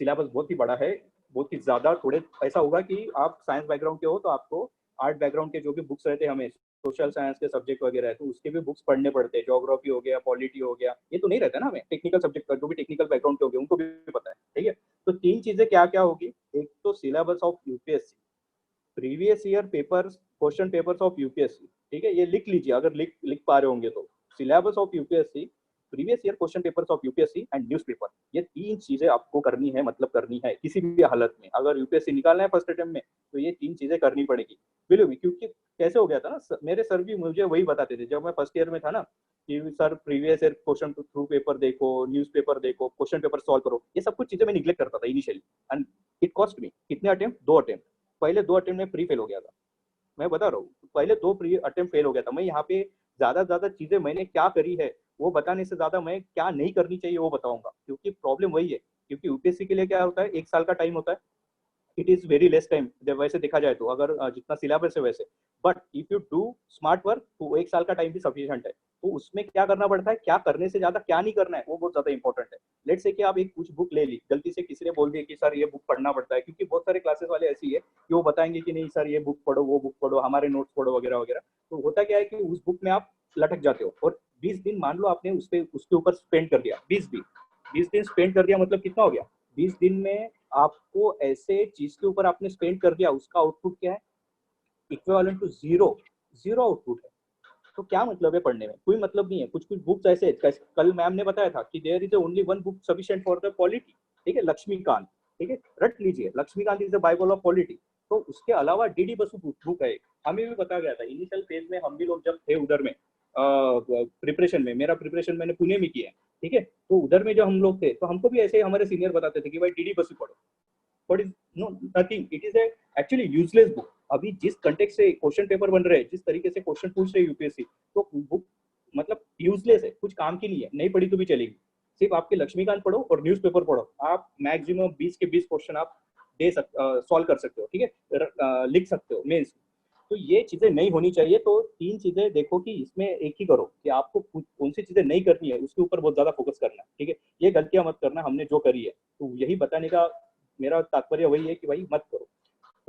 सिलेबस बहुत ही बड़ा है, बहुत ही ज्यादा। थोड़े ऐसा होगा कि आप साइंस बैकग्राउंड के हो तो आपको आर्ट बैकग्राउंड के जो भी बुक्स रहते हैं, हमें सोशल साइंस के सब्जेक्ट वगैरह है तो उसके भी बुक्स पढ़ने पड़ते हैं, ज्योग्राफी हो गया, पॉलिटी हो गया, ये तो नहीं रहता ना हमें। टेक्निकल सब्जेक्ट का जो भी टेक्निकल बैकग्राउंड के हो गए उनको भी पता है, ठीक है। तो तीन चीजें क्या क्या होगी, एक तो syllabus of UPSC, previous year papers, question papers of UPSC, ठीक है, ये लिख लीजिए अगर लिख पा रहे होंगे तो। Syllabus of UPSC, previous year question papers of UPSC and newspaper, ये तीन चीजें आपको करनी है, मतलब करनी है किसी भी हालत में। अगर यूपीएससी निकालना है फर्स्ट अटेम्प्ट में तो ये तीन चीजें करनी पड़ेगी, बिल्कुल। क्योंकि कैसे हो गया था ना, मेरे सर भी मुझे वही बताते थे जब मैं फर्स्ट ईयर में था ना, कि sir previous year question through paper देखो, न्यूज़पेपर देखो, क्वेश्चन पेपर सॉल्व करो, ये सब कुछ चीजें मैं निग्लेक्ट करता था initially. And it cost me कितने अटेम्प्ट, 2 अटेम्प्ट। पहले 2 अटेम्प्ट में प्री फेल हो गया था, मैं बता रहा हूँ, पहले 2 प्री अटेम्प्ट फेल हो गया था मैं। यहाँ पे ज्यादा ज्यादा चीजें मैंने क्या करी है वो बताने से ज्यादा मैं क्या नहीं करनी चाहिए वो बताऊंगा, क्योंकि प्रॉब्लम वही है। क्योंकि यूपीएससी के लिए क्या होता है, एक साल का टाइम होता है, it is very less time जब वैसे देखा जाए तो, अगर जितना सिलेबस है वैसे। But if you do smart work तो एक साल का टाइम भी सफिशिएंट है। तो उसमें क्या करना पड़ता है, क्या करने से ज्यादा क्या नहीं करना है, वो बहुत ज्यादा इंपॉर्टेंट है। लेट्स से कि आप एक कुछ बुक ले ली, गलती से किसी ने बोल दिया कि सर ये बुक पढ़ना पड़ता है, क्योंकि बहुत सारे क्लासेस वाले ऐसी है कि वो बताएंगे कि नहीं सर ये बुक पढ़ो, वो बुक पढ़ो, हमारे नोट्स पढ़ो वगैरह वगैरह। तो होता क्या है कि उस बुक में आप लटक जाते हो, और 20 दिन मान लो आपने उसके ऊपर स्पेंड कर दिया, 20 दिन, 20 दिन स्पेंड कर दिया, मतलब कितना हो गया, 20 दिन में आपको ऐसे चीज के ऊपर आपने स्पेंड कर दिया, उसका आउटपुट क्या है, equivalent to zero, zero output है। तो क्या मतलब है पढ़ने में, कोई मतलब नहीं है। कुछ कुछ बुक्स ऐसे, कल मैम ने बताया था कि there is only one book sufficient for the polity, ठीक है, लक्ष्मीकांत, ठीक है, रट लीजिए, Laxmikanth is the Bible of polity. तो उसके अलावा डीडी बसु बुक है, हमें भी बताया गया था इनिशियल फेज में, हम भी लोग जब थे उधर में प्रिपरेशन में, मेरा प्रिपरेशन मैंने पुणे में किया है, ठीक है। तो उधर में जो हम लोग थे तो हमको भी ऐसे हमारे सीनियर बताते थे कि भाई डीडी बसु पढ़ो, but is no nothing, it is actually useless book. अभी जिस कंटेक्स्ट से क्वेश्चन पेपर बन रहे हैं, जिस तरीके से क्वेश्चन पूछ रहे यूपीएससी, तो बुक मतलब यूजलेस है, कुछ काम की नहीं है, नहीं पढ़ी तो भी चलेगी। सिर्फ आपके लक्ष्मीकांत पढ़ो और न्यूज़पेपर पढ़ो, आप मैक्सिमम 20 के 20 क्वेश्चन आप सॉल्व कर सकते हो, ठीक है, लिख सकते हो मेंस। तो ये चीजें नहीं होनी चाहिए। तो तीन चीजें देखो कि इसमें एक ही करो कि आपको कौन सी चीजें नहीं करनी है, उसके ऊपर बहुत ज्यादा फोकस करना है, ठीक है। ये गलतियां मत करना हमने जो करी है, तो यही बताने का मेरा तात्पर्य वही है कि भाई मत करो।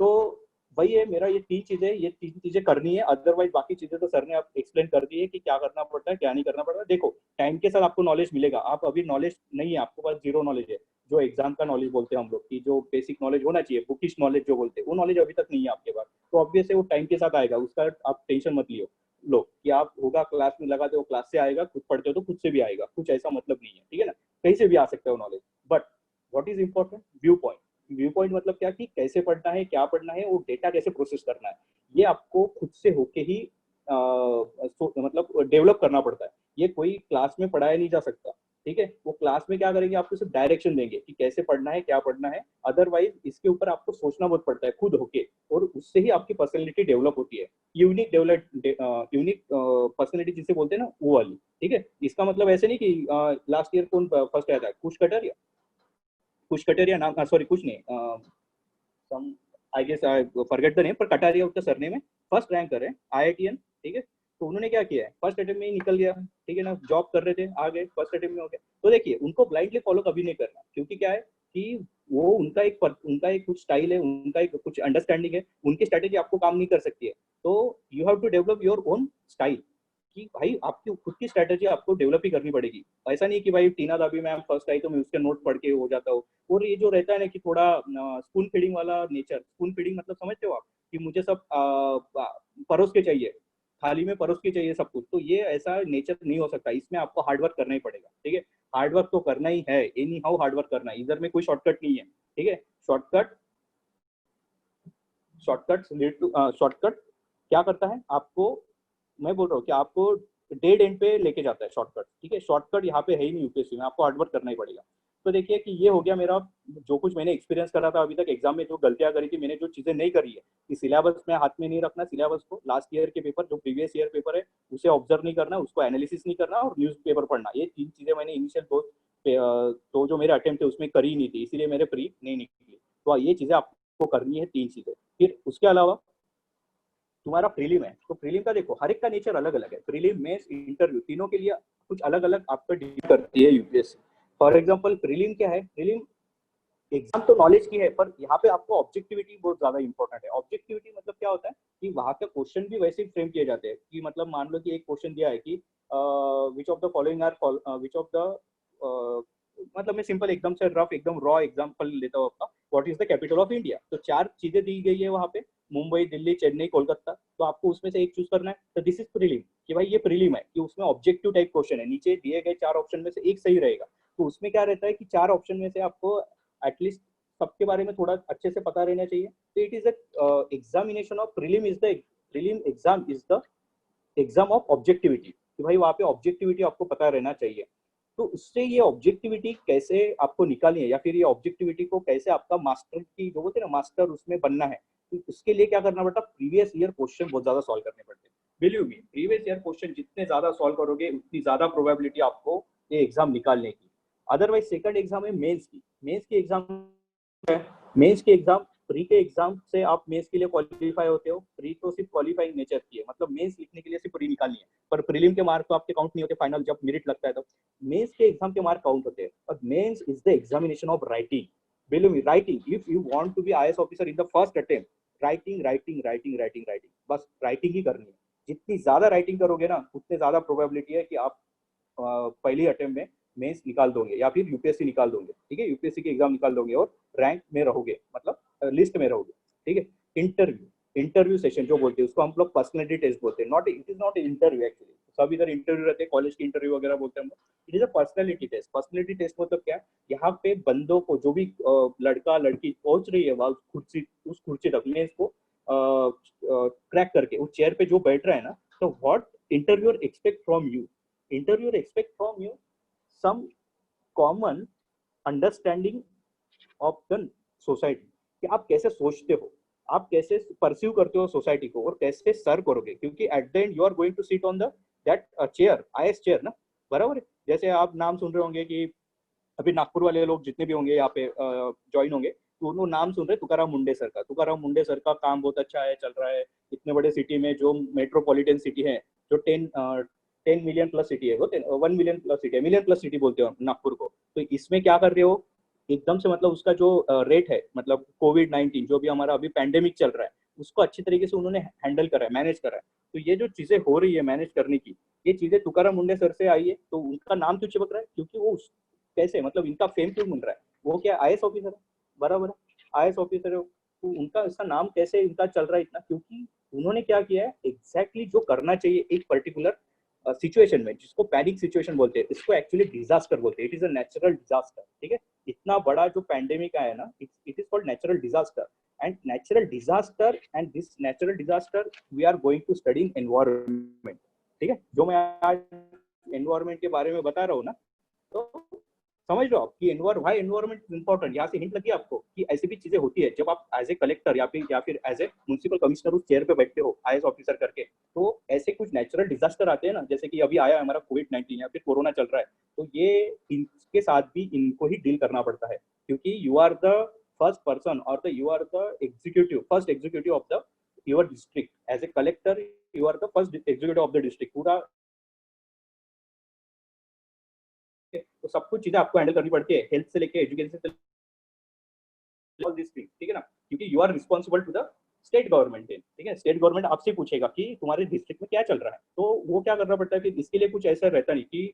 तो वही है मेरा, ये तीन चीजें करनी है, अदरवाइज बाकी चीजें तो सर ने आप एक्सप्लेन कर दी है कि क्या करना पड़ता है क्या नहीं करना पड़ता है। देखो टाइम के साथ आपको नॉलेज मिलेगा, आप अभी नॉलेज नहीं है, आपके पास जीरो नॉलेज है, जो एग्जाम का नॉलेज बोलते हैं हम लोग की, जो बेसिक नॉलेज होना चाहिए, बुकिश नॉलेज जो बोलते हैं, वो नॉलेज अभी तक नहीं है आपके पास। तो ऑब्वियस है वो टाइम के साथ आएगा, उसका आप टेंशन मत लियो लो कि आप होगा क्लास में लगाते हो क्लास से आएगा, खुद पढ़ते हो तो खुद से भी आएगा, कुछ ऐसा मतलब नहीं है, ठीक है ना, कहीं से भी आ सकता है वो knowledge. But what is important, view point. View point मतलब क्या, कि कैसे पढ़ना है, क्या पढ़ना है, वो डेटा कैसे प्रोसेस करना है, ये आपको खुद से होके ही मतलब डेवलप करना पड़ता है। ये कोई क्लास में पढ़ाया नहीं जा सकता, ठीक है। वो क्लास में क्या करेंगे, आपको सिर्फ डायरेक्शन देंगे कि कैसे पढ़ना है क्या पढ़ना है, अदरवाइज इसके ऊपर आपको सोचना बहुत पड़ता है खुद होके, और उससे ही आपकी पर्सनैलिटी डेवलप होती है। यूनिक पर्सनैलिटी जिसे बोलते हैं ना, वो वाली, ठीक है। इसका मतलब ऐसे नहीं कि लास्ट ईयर कौन फर्स्ट आया था, कुछ कटर, कुछ कटेरिया नाम, सॉरी कुछ नहीं, some I guess I forget the name, पर कटारिया उसका सरनेम है, फर्स्ट रैंकर है आईआईटीएन, ठीक है। तो उन्होंने क्या किया है, फर्स्ट अटेम्प्ट में ही निकल गया, ठीक है ना, जॉब कर रहे थे, आ गए फर्स्ट अटेम्प्ट में हो गया। तो देखिए उनको ब्लाइंडली फॉलो कभी नहीं करना, क्योंकि क्या है कि वो उनका एक कुछ स्टाइल है, उनका एक कुछ अंडरस्टैंडिंग है, उनकी स्ट्रेटेजी आपको काम नहीं कर सकती है। तो you have to develop your own style, कि भाई आपकी खुद की स्ट्रेटेजी आपको डेवलप ही करनी पड़ेगी। ऐसा नहीं कि भाई टीना दाबी मैम फर्स्ट आई तो मैं उसके नोट पढ़ के हो जाता हूँ। और ये जो रहता है ना कि थोड़ा स्पून फीडिंग वाला नेचर, स्पून फीडिंग मतलब समझते हो आप कि मुझे सब परोस के चाहिए, थाली में परोस के चाहिए सब कुछ, तो ये ऐसा नेचर नहीं हो सकता। इसमें आपको हार्डवर्क करना ही पड़ेगा, ठीक है। हार्डवर्क तो करना ही है, एनी हाउ हार्डवर्क करना है, इधर में कोई शॉर्टकट नहीं है, ठीक है। शॉर्टकट शॉर्टकट क्या करता है आपको, मैं बोल रहा हूँ कि आपको डेड एंड पे लेके जाता है शॉर्टकट, ठीक है। शॉर्टकट यहाँ पे है ही नहीं यूपीएससी में, आपको हार्डवर्क करना ही पड़ेगा। तो देखिए कि ये हो गया मेरा, जो कुछ मैंने एक्सपीरियंस करा था अभी तक एग्जाम में, जो गलतियां करी थी मैंने, जो चीजें नहीं करी है कि सिलेबस में हाथ में नहीं रखना, सिलेबस को लास्ट ईयर के पेपर जो प्रीवियस ईयर पेपर है उसे ऑब्जर्व नहीं करना, उसको एनालिसिस नहीं करना और न्यूज पेपर पढ़ना, ये तीन चीजें मैंने इनिशियल तो जो मेरे अटेम्प्ट थे उसमें करी नहीं थी, इसीलिए मेरे प्री नहीं निकली। तो ये चीजें आपको करनी है, तीन चीजें। फिर उसके अलावा तुम्हारा प्रीलिम है, तो प्रीलिम का देखो हर एक का नेचर अलग अलग है, प्रीलिम मेंस इंटरव्यू तीनों के लिए कुछ अलग अलग आपका डील करती है यूपीएससी। फॉर एग्जांपल प्रीलिम क्या है, प्रीलिम एग्जाम तो नॉलेज की है, पर यहाँ पे आपको ऑब्जेक्टिविटी बहुत ज्यादा इंपॉर्टेंट है। ऑब्जेक्टिविटी मतलब क्या होता है कि वहाँ के क्वेश्चन भी वैसे ही फ्रेम किए जाते हैं कि मतलब मान लो कि एक क्वेश्चन दिया है कि which of the following are which of the, मतलब मैं सिंपल एकदम से रफ एकदम रॉ एग्जांपल लेता हूँ आपका, what is the capital of India, तो चार चीजें दी गई है वहाँ पे, मुंबई, दिल्ली, चेन्नई, कोलकाता, तो आपको उसमें से एक चूज करना है। तो दिस इज प्रीलिम, कि भाई ये प्रीलिम है कि उसमें ऑब्जेक्टिव टाइप क्वेश्चन है, नीचे दिए गए चार ऑप्शन में से एक सही रहेगा। तो उसमें क्या रहता है कि चार ऑप्शन में से आपको एटलीस्ट सबके बारे में थोड़ा अच्छे से पता रहना चाहिए। तो it is examination of prelim is the, prelim exam is the exam of objectivity, कि भाई वहाँ पे ऑब्जेक्टिविटी आपको पता रहना चाहिए। तो उससे ये ऑब्जेक्टिविटी कैसे आपको निकालनी है, या फिर ये ऑब्जेक्टिविटी को कैसे आपका मास्टर की जो होते हैं ना, मास्टर उसमें बनना है, तो उसके लिए क्या करना पड़ता है, प्रीवियस ईयर क्वेश्चन बहुत ज्यादा सॉल्व करने पड़ते हैं। Believe me, previous year question जितने ज्यादा सॉल्व करोगे उतनी ज्यादा प्रोबेबिलिटी आपको ये एग्जाम निकालने की। अदरवाइज सेकंड एग्जाम है मेंस की, मेंस की एग्जाम है, मेंस के एग्जाम, प्री के एग्जाम से आप मेंस के लिए क्वालिफाई होते हो, प्री तो सिर्फ क्वालिफाइंग नेचर की है, मतलब मेंस लिखने के लिए सिर्फ प्री निकालनी है, पर प्रीलिम के मार्क तो आपके काउंट नहीं होते, फाइनल जब मेरिट लगता है तो मेंस के एग्जाम के मार्क काउंट होते हैं। और mains is the examination of writing, believe me, writing, if you want to be IAS officer in the first attempt, writing writing writing writing writing, बस राइटिंग ही करनी है। जितनी ज्यादा राइटिंग करोगे ना उतने ज्यादा प्रोबेबिलिटी है कि आप पहली अटेम्प्ट में मेंस निकाल दोगे या फिर यूपीएससी निकाल दोगे, ठीक है, यूपीएससी के एग्जाम निकाल दोगे और रैंक में रहोगे, मतलब लिस्ट में रहोगे, ठीक है। इंटरव्यू, इंटरव्यू सेशन जो बोलते हैं उसको हम लोग पर्सनैलिटी टेस्ट बोलते हैं, not it is not interview actually, सब इधर इंटरव्यू रहते हैं, कॉलेज की इंटरव्यू वगैरह बोलते हैं हम लोग, it is a personality test. Personality test मतलब क्या, यहाँ पे बंदों को जो भी लड़का लड़की पहुंच रही है वहां कुर्सी, उस कुर्सी तक में इसको क्रैक करके उस चेयर पे जो बैठ रहा है ना, तो what interviewer expect from you, interviewer expect from you some common understanding of the society, कि आप कैसे सोचते हो, आप कैसे परस्यू करते हो सोसाइटी को और कैसे सर्व करोगे, क्योंकि at the end you are going to sit on the that chair, IAS chair ना, बराबर है। जैसे आप नाम सुन रहे होंगे कि अभी नागपुर वाले लोग जितने भी होंगे यहाँ पे ज्वाइन होंगे, तो उन्होंने नाम सुन रहे तुकाराम मुंडे सर का, तुकाराम मुंडे सर का काम बहुत अच्छा है, चल रहा है इतने बड़े सिटी में, जो मेट्रोपॉलिटन सिटी है, जो 10 मिलियन प्लस सिटी है, वो 1 मिलियन प्लस सिटी है, मिलियन प्लस सिटी बोलते हो नागपुर को। तो इसमें क्या कर रहे हो एकदम से, मतलब उसका जो रेट है, मतलब कोविड-19 जो भी हमारा अभी पैंडेमिक चल रहा है उसको अच्छी तरीके से उन्होंने हैंडल करा है, मैनेज करा है। तो ये जो चीजें हो रही है मैनेज करने की, ये चीजें तुकाराम मुंडे सर से आई है, तो उनका नाम क्यों चिपक रहा है, क्योंकि वो कैसे, मतलब इनका फेम क्यों मिल रहा है, वो क्या आईएएस ऑफिसर है, बराबर है, आईएएस ऑफिसर है, तो उनका इसका नाम कैसे इनका चल रहा है इतना, क्योंकि उन्होंने क्या किया है एग्जैक्टली जो करना चाहिए एक पर्टिकुलर सिचुएशन में, जिसको पैनिक सिचुएशन बोलते हैं, इसको एक्चुअली डिजास्टर बोलते हैं, it is a natural disaster, ठीक है। इतना बड़ा जो पैंडेमिक आया ना, it is called natural disaster, and natural disaster, and this natural disaster we are going to study in environment, ठीक है। जो मैं आज एनवायरमेंट के बारे में बता रहा हूँ ना, तो समझ लो आप कि भाई एनवायरमेंट इंपॉर्टेंट, यहाँ से हिंट लगी आपको कि ऐसी भी चीजें होती है जब आप एज ए कलेक्टर या फिर एज ए म्युनिसिपल कमिश्नर उस चेयर पे बैठते हो आईएएस ऑफिसर करके, तो ऐसे कुछ नेचुरल डिजास्टर आते हैं ना, जैसे कि अभी आया हमारा कोविड-19 या फिर कोरोना चल रहा है, तो ये इनके साथ भी इनको ही डील करना पड़ता है, क्योंकि you are the first person और the you are the executive, first executive of the your district, as a collector you are the first executive of the district, पूरा तो सब कुछ चीजें आपको हैंडल करनी पड़ती है, हेल्थ से लेके एजुकेशन से ऑल दिस थिंग, ठीक है ना, क्योंकि you are responsible to the state government, ठीक है। स्टेट गवर्नमेंट आपसे पूछेगा कि तुम्हारे डिस्ट्रिक्ट में क्या चल रहा है, तो वो क्या करना पड़ता है कि इसके लिए कुछ ऐसा रहता नहीं कि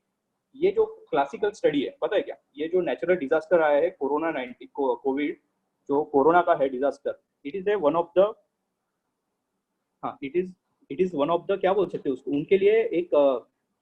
ये जो क्लासिकल स्टडी है, पता है क्या, ये जो नेचुरल डिजास्टर आया है कोरोना 19 कोविड, जो कोरोना का है disaster, it is a one of the, हाँ it is one of the, क्या बोल सकते हैं उसको, उनके लिए एक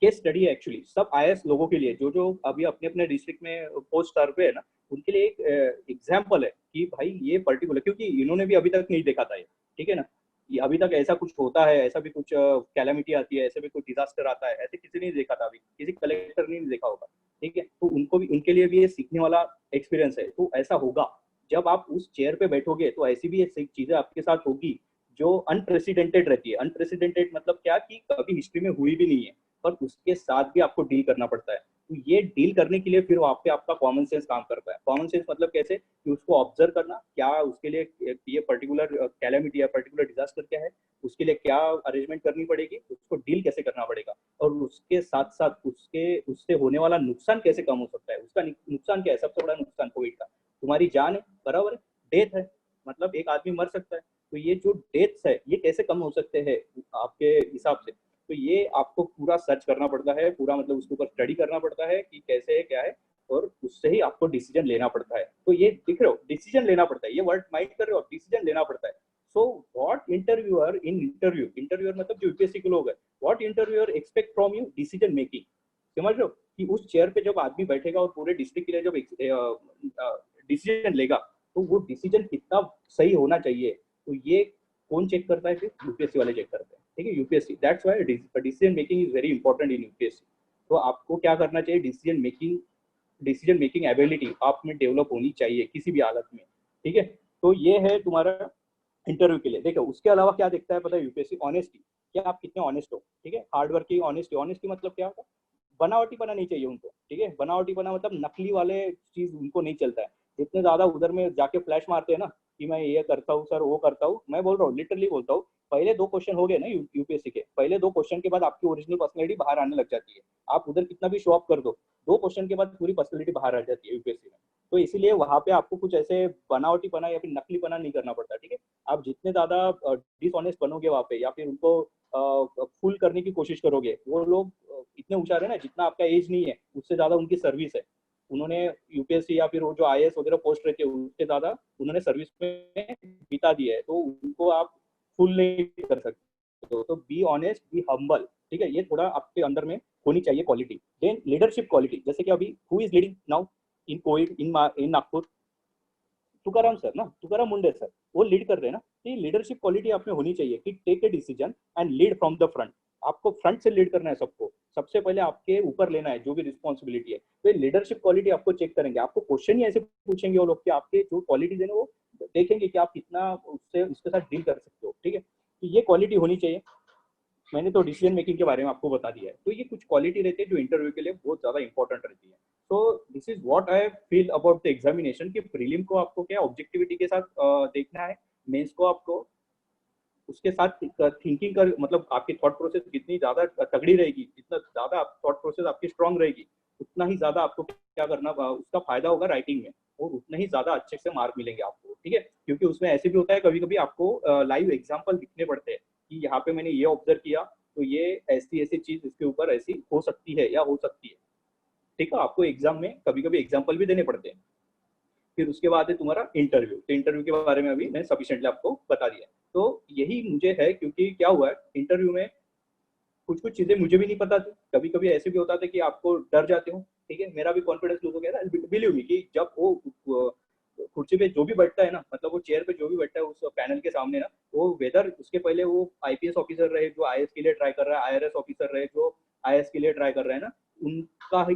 केस स्टडी है एक्चुअली, सब आईएएस लोगों के लिए जो जो अभी अपने अपने डिस्ट्रिक्ट में पोस्ट सर्व पे है ना, उनके लिए एक एग्जाम्पल है कि भाई ये पर्टिकुलर, क्योंकि इन्होंने भी अभी तक नहीं देखा था ये, ठीक है ना, ये अभी तक ऐसा कुछ होता है, ऐसा भी कुछ कैलामिटी आती है, ऐसे भी कुछ डिजास्टर आता है, ऐसे किसी ने नहीं देखा था अभी, किसी कलेक्टर ने नहीं देखा होगा, ठीक है। तो उनको भी, उनके लिए भी ये सीखने वाला एक्सपीरियंस है। तो ऐसा होगा जब आप उस चेयर पे बैठोगे, तो ऐसी भी ऐसी चीजें आपके साथ होगी जो अनप्रेसिडेंटेड रहती है। अनप्रेसिडेंटेड मतलब क्या, कि कभी हिस्ट्री में हुई भी नहीं है, पर उसके साथ भी आपको डील करना पड़ता है। तो ये डील करने के लिए फिर वहाँ पे आपका कॉमन सेंस काम करता है। कॉमन सेंस मतलब कैसे, कि उसको ऑब्जर्व करना, क्या उसके लिए ये पर्टिकुलर कैलेमिटी या पर्टिकुलर डिजास्टर क्या है, उसके लिए क्या अरेंजमेंट करनी पड़ेगी, उसको डील कैसे करना पड़ेगा, और उसके साथ साथ उसके उससे होने वाला नुकसान कैसे कम हो सकता है। उसका नुकसान क्या है, सबसे बड़ा नुकसान कोविड का तुम्हारी जान है, बराबर है, डेथ है, मतलब एक आदमी मर सकता है। तो ये जो डेथ्स है ये कैसे कम हो सकते हैं आपके हिसाब से, तो ये आपको पूरा सर्च करना पड़ता है, पूरा मतलब उसके ऊपर स्टडी करना पड़ता है कि कैसे है क्या है, और उससे ही आपको डिसीजन लेना पड़ता है। तो ये दिख रहे हो, डिसीजन लेना पड़ता है, ये वर्ड माइंड कर रहे हो, डिसीजन लेना पड़ता है। So what interviewer in interview, interviewer मतलब जो यूपीएससी के लोग है, what interviewer expect from you, decision making. समझ लो कि उस चेयर पे जब आदमी बैठेगा और पूरे डिस्ट्रिक्ट के लिए जब डिसीजन लेगा, तो वो डिसीजन कितना सही होना चाहिए, तो ये कौन चेक करता है, फिर यूपीएससी वाले चेक करते हैं, ठीक है, UPSC. That's why decision making is very important in UPSC. तो आपको क्या करना चाहिए, डिसीजन मेकिंग एबिलिटी आप में डेवलप होनी चाहिए किसी भी हालत में, ठीक है। तो ये है तुम्हारा इंटरव्यू के लिए। देखो उसके अलावा क्या देखता है पता है यूपीएससी, ऑनेस्टी, क्या आप कितने ऑनेस्ट हो, ठीक है, हार्ड वर्किंग, ऑनेस्टी। ऑनेस्टी मतलब क्या होता है, बनावटी बना नहीं चाहिए उनको, ठीक है, बनावटी बना मतलब नकली वाले चीज उनको नहीं चलता है। जितने ज्यादा उधर में जाके फ्लैश मारते हैं ना कि मैं ये करता हूँ सर, वो करता हूँ, मैं बोल रहा हूँ, लिटरली बोलता हूँ, पहले 2 क्वेश्चन हो गए ना यूपीएससी के, पहले 2 क्वेश्चन के बाद आपकी ओरिजिनल पर्सनैलिटी बाहर आने लग जाती है। आप उधर कितना भी शो ऑफ कर दो, 2 क्वेश्चन के बाद पूरी पर्सनैलिटी बाहर आ जाती है यूपीएससी में। तो इसीलिए वहां पे आपको कुछ ऐसे बनावटी पना या फिर नकली पना नहीं करना पड़ता, ठीक है। आप जितने ज्यादा डिसऑनेस्ट बनोगे वहां पे, या फिर उनको फुल करने की कोशिश करोगे, वो लोग इतने होशियार है ना, जितना आपका एज नहीं है उससे ज्यादा उनकी सर्विस है। उन्होंने यूपीएससी या फिर वो जो आईएएस वगैरह पोस्ट रहती है उससे ज्यादा उन्होंने सर्विस में बिता दी है, तो उनको आप फुल नहीं कर सकते हो। तो बी ऑनेस्ट, बी हम्बल, ठीक है, ये थोड़ा आपके अंदर में होनी चाहिए क्वालिटी। देन लीडरशिप क्वालिटी, जैसे कि अभी who is leading now in Covid in Nagpur, Tukaram sir ना, तुकाराम मुंडे सर, वो लीड कर रहे हैं ना। तो ये लीडरशिप क्वालिटी आप में होनी चाहिए कि take a decision and lead from the front. आपको फ्रंट से लीड करना है सबको, सबसे पहले आपके ऊपर लेना है जो भी रिस्पॉन्सिबिलिटी है। तो ये लीडरशिप क्वालिटी आपको चेक करेंगे, आपको क्वेश्चन ही ऐसे पूछेंगे वो लोग कि आपके जो क्वालिटीज है ना, वो देखेंगे कि आप कितना उससे उसके साथ डील कर सकते हो, ठीक है। तो ये क्वालिटी होनी चाहिए। मैंने तो डिसीजन मेकिंग के बारे में आपको बता दिया है। तो ये कुछ क्वालिटी रहती है जो इंटरव्यू के लिए बहुत ज्यादा इंपॉर्टेंट रहती है। तो this is what I feel about the examination, कि प्रीलिम को आपको क्या ऑब्जेक्टिविटी के साथ देखना है, मेंस को आपको उसके साथ थिंकिंग कर, मतलब आपकी थॉट प्रोसेस जितनी ज्यादा तगड़ी रहेगी, जितना ज्यादा थॉट प्रोसेस आपकी स्ट्रांग रहेगी, उतना ही ज्यादा आपको क्या करना, उसका फायदा होगा राइटिंग में, और उतना ही ज्यादा अच्छे से मार्क मिलेंगे आपको, ठीक है। क्योंकि उसमें ऐसे भी होता है कभी कभी आपको लाइव एग्जाम्पल दिखने पड़ते हैं कि यहाँ पे मैंने ये ऑब्जर्व किया, तो ये ऐसी ऐसी चीज इसके ऊपर ऐसी हो सकती है या हो सकती है, ठीक है। आपको एग्जाम में कभी कभी एग्जाम्पल भी देने पड़ते हैं। फिर उसके बाद है तुम्हारा इंटरव्यू। तो इंटरव्यू के बारे में अभी मैंने सफिशिएंटली आपको बता दिया। तो यही मुझे है, क्योंकि क्या हुआ है इंटरव्यू में कुछ कुछ चीजें मुझे भी नहीं पता थी, कभी कभी ऐसे भी होता था कि आपको डर जाते हो, ठीक है, मेरा भी कॉन्फिडेंस लूज हो गया था। बिलीव मी कि जब वो कुर्सी पे जो भी बैठता है ना, मतलब वो चेयर पे जो भी बैठता है उस पैनल के सामने ना, वो वेदर उसके पहले वो आईपीएस ऑफिसर रहे जो आईएएस के लिए ट्राई कर रहा है, आईआरएस ऑफिसर रहे जो आईएएस के लिए ट्राई कर रहे हैं ना,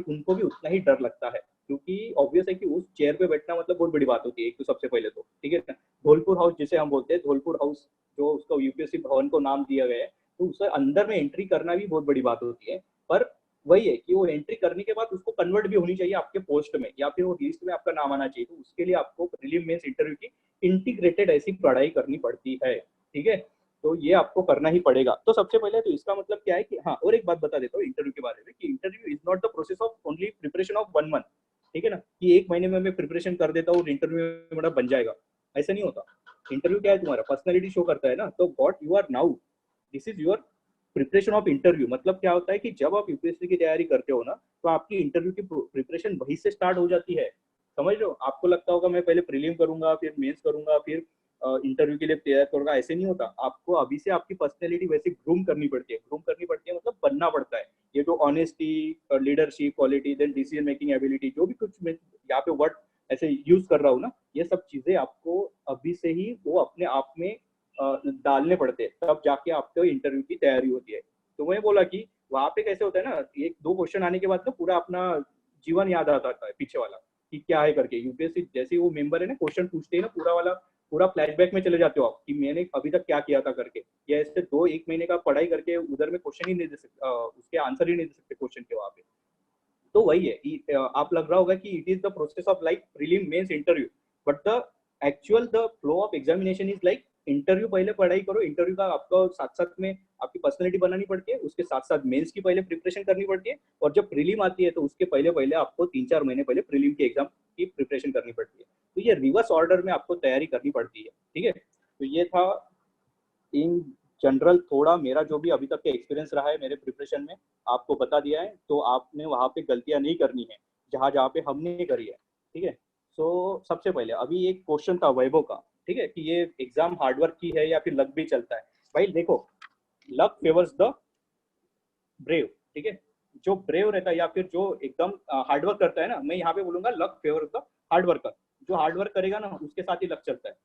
उनको भी उतना ही डर लगता है। क्योंकि ऑब्वियस है कि उस चेयर पे बैठना मतलब बहुत बड़ी बात होती है, एक तो सबसे पहले तो, ठीक है। धौलपुर हाउस जिसे हम बोलते हैं, धौलपुर हाउस जो उसका यूपीएससी भवन को नाम दिया गया है, तो उसे अंदर में एंट्री करना भी बहुत बड़ी बात होती है। पर वही है कि वो एंट्री करने के बाद उसको कन्वर्ट भी होनी चाहिए आपके पोस्ट में, या फिर वो लिस्ट में आपका नाम आना चाहिए। तो उसके लिए आपको प्रीलिम मेंस इंटरव्यू की इंटीग्रेटेड ऐसी पढ़ाई करनी पड़ती है, ठीक है। तो ये आपको करना ही पड़ेगा। तो सबसे पहले तो इसका मतलब क्या है कि हाँ, और एक बात बता देता हूँ इंटरव्यू के बारे में, कि interview is not the process of only preparation of 1 month, ठीक है ना, कि 1 महीने में मैं प्रिपरेशन कर देता हूँ और इंटरव्यू मेरा बन जाएगा, ऐसा नहीं होता। इंटरव्यू क्या है तुम्हारा, पर्सनैलिटी शो करता है ना, तो what you are now, this is your preparation of interview. मतलब क्या होता है कि जब आप यूपीएससी की तैयारी करते हो ना, तो आपकी इंटरव्यू की प्रिपरेशन वहीं से स्टार्ट हो जाती है, समझ रहे हो। आपको लगता होगा मैं पहले प्रीलिम करूंगा, फिर मेंस करूंगा, फिर इंटरव्यू के लिए तैयार करूंगा, ऐसे नहीं होता। आपको अभी से आपकी पर्सनैलिटी वैसे ग्रूम करनी पड़ती है। ग्रूम करनी पड़ती है मतलब बनना पड़ता है। ये जो honesty, leadership quality, then decision making ability, जो भी कुछ मैं यहाँ पे वर्ड ऐसे यूज कर रहा हूँ ना, ये सब चीजें आपको अभी से ही वो अपने आप में डालने पड़ते हैं, तब जाके आपको इंटरव्यू की तैयारी होती है। तो मैं बोला कि वहां पे कैसे होता है ना, एक दो क्वेश्चन आने के बाद तो पूरा अपना जीवन याद आता है पीछे वाला कि क्या है करके। यूपीएससी जैसे वो मेंबर है ना, क्वेश्चन पूछते हैं ना, पूरा वाला पूरा फ्लैशबैक में चले जाते हो आप कि मैंने अभी तक क्या किया था करके। या ऐसे 2-1 महीने का पढ़ाई करके उधर में क्वेश्चन ही नहीं दे सकते, उसके आंसर ही नहीं दे सकते क्वेश्चन के वहां पे। तो वही है आप लग रहा होगा कि it is the process of like prelim mains interview, but the actual the flow of examination is like interview पहले पढ़ाई करो, इंटरव्यू का आपको साथ साथ में आपकी पर्सनैलिटी बनानी पड़ती है, उसके साथ साथ मेंस की पहले प्रिपरेशन करनी पड़ती है, और जब प्रीलिम आती है तो उसके पहले पहले आपको 3-4 महीने पहले प्रीलिम की एग्जाम की प्रिपरेशन करनी पड़ती है। तो ये रिवर्स ऑर्डर में आपको तैयारी करनी पड़ती है, ठीक है। तो ये था इन जनरल थोड़ा मेरा जो भी अभी तक का एक्सपीरियंस रहा है मेरे प्रिपरेशन में, आपको बता दिया है। तो आपने वहाँ पे गलतियाँ नहीं करनी है जहाँ जहाँ पे हमने करी है, ठीक है। सो सबसे पहले अभी एक क्वेश्चन था वैभव का, ठीक है, कि ये एग्जाम हार्डवर्क की है या फिर लक भी चलता है। भाई देखो, लक फेवर्स द ब्रेव, ठीक है। जो ब्रेव रहता है या फिर जो एकदम हार्डवर्क करता है ना, मैं यहाँ पे बोलूंगा लक फेवर्स द हार्डवर्कर। जो हार्डवर्क करेगा ना उसके साथ ही लक चलता है,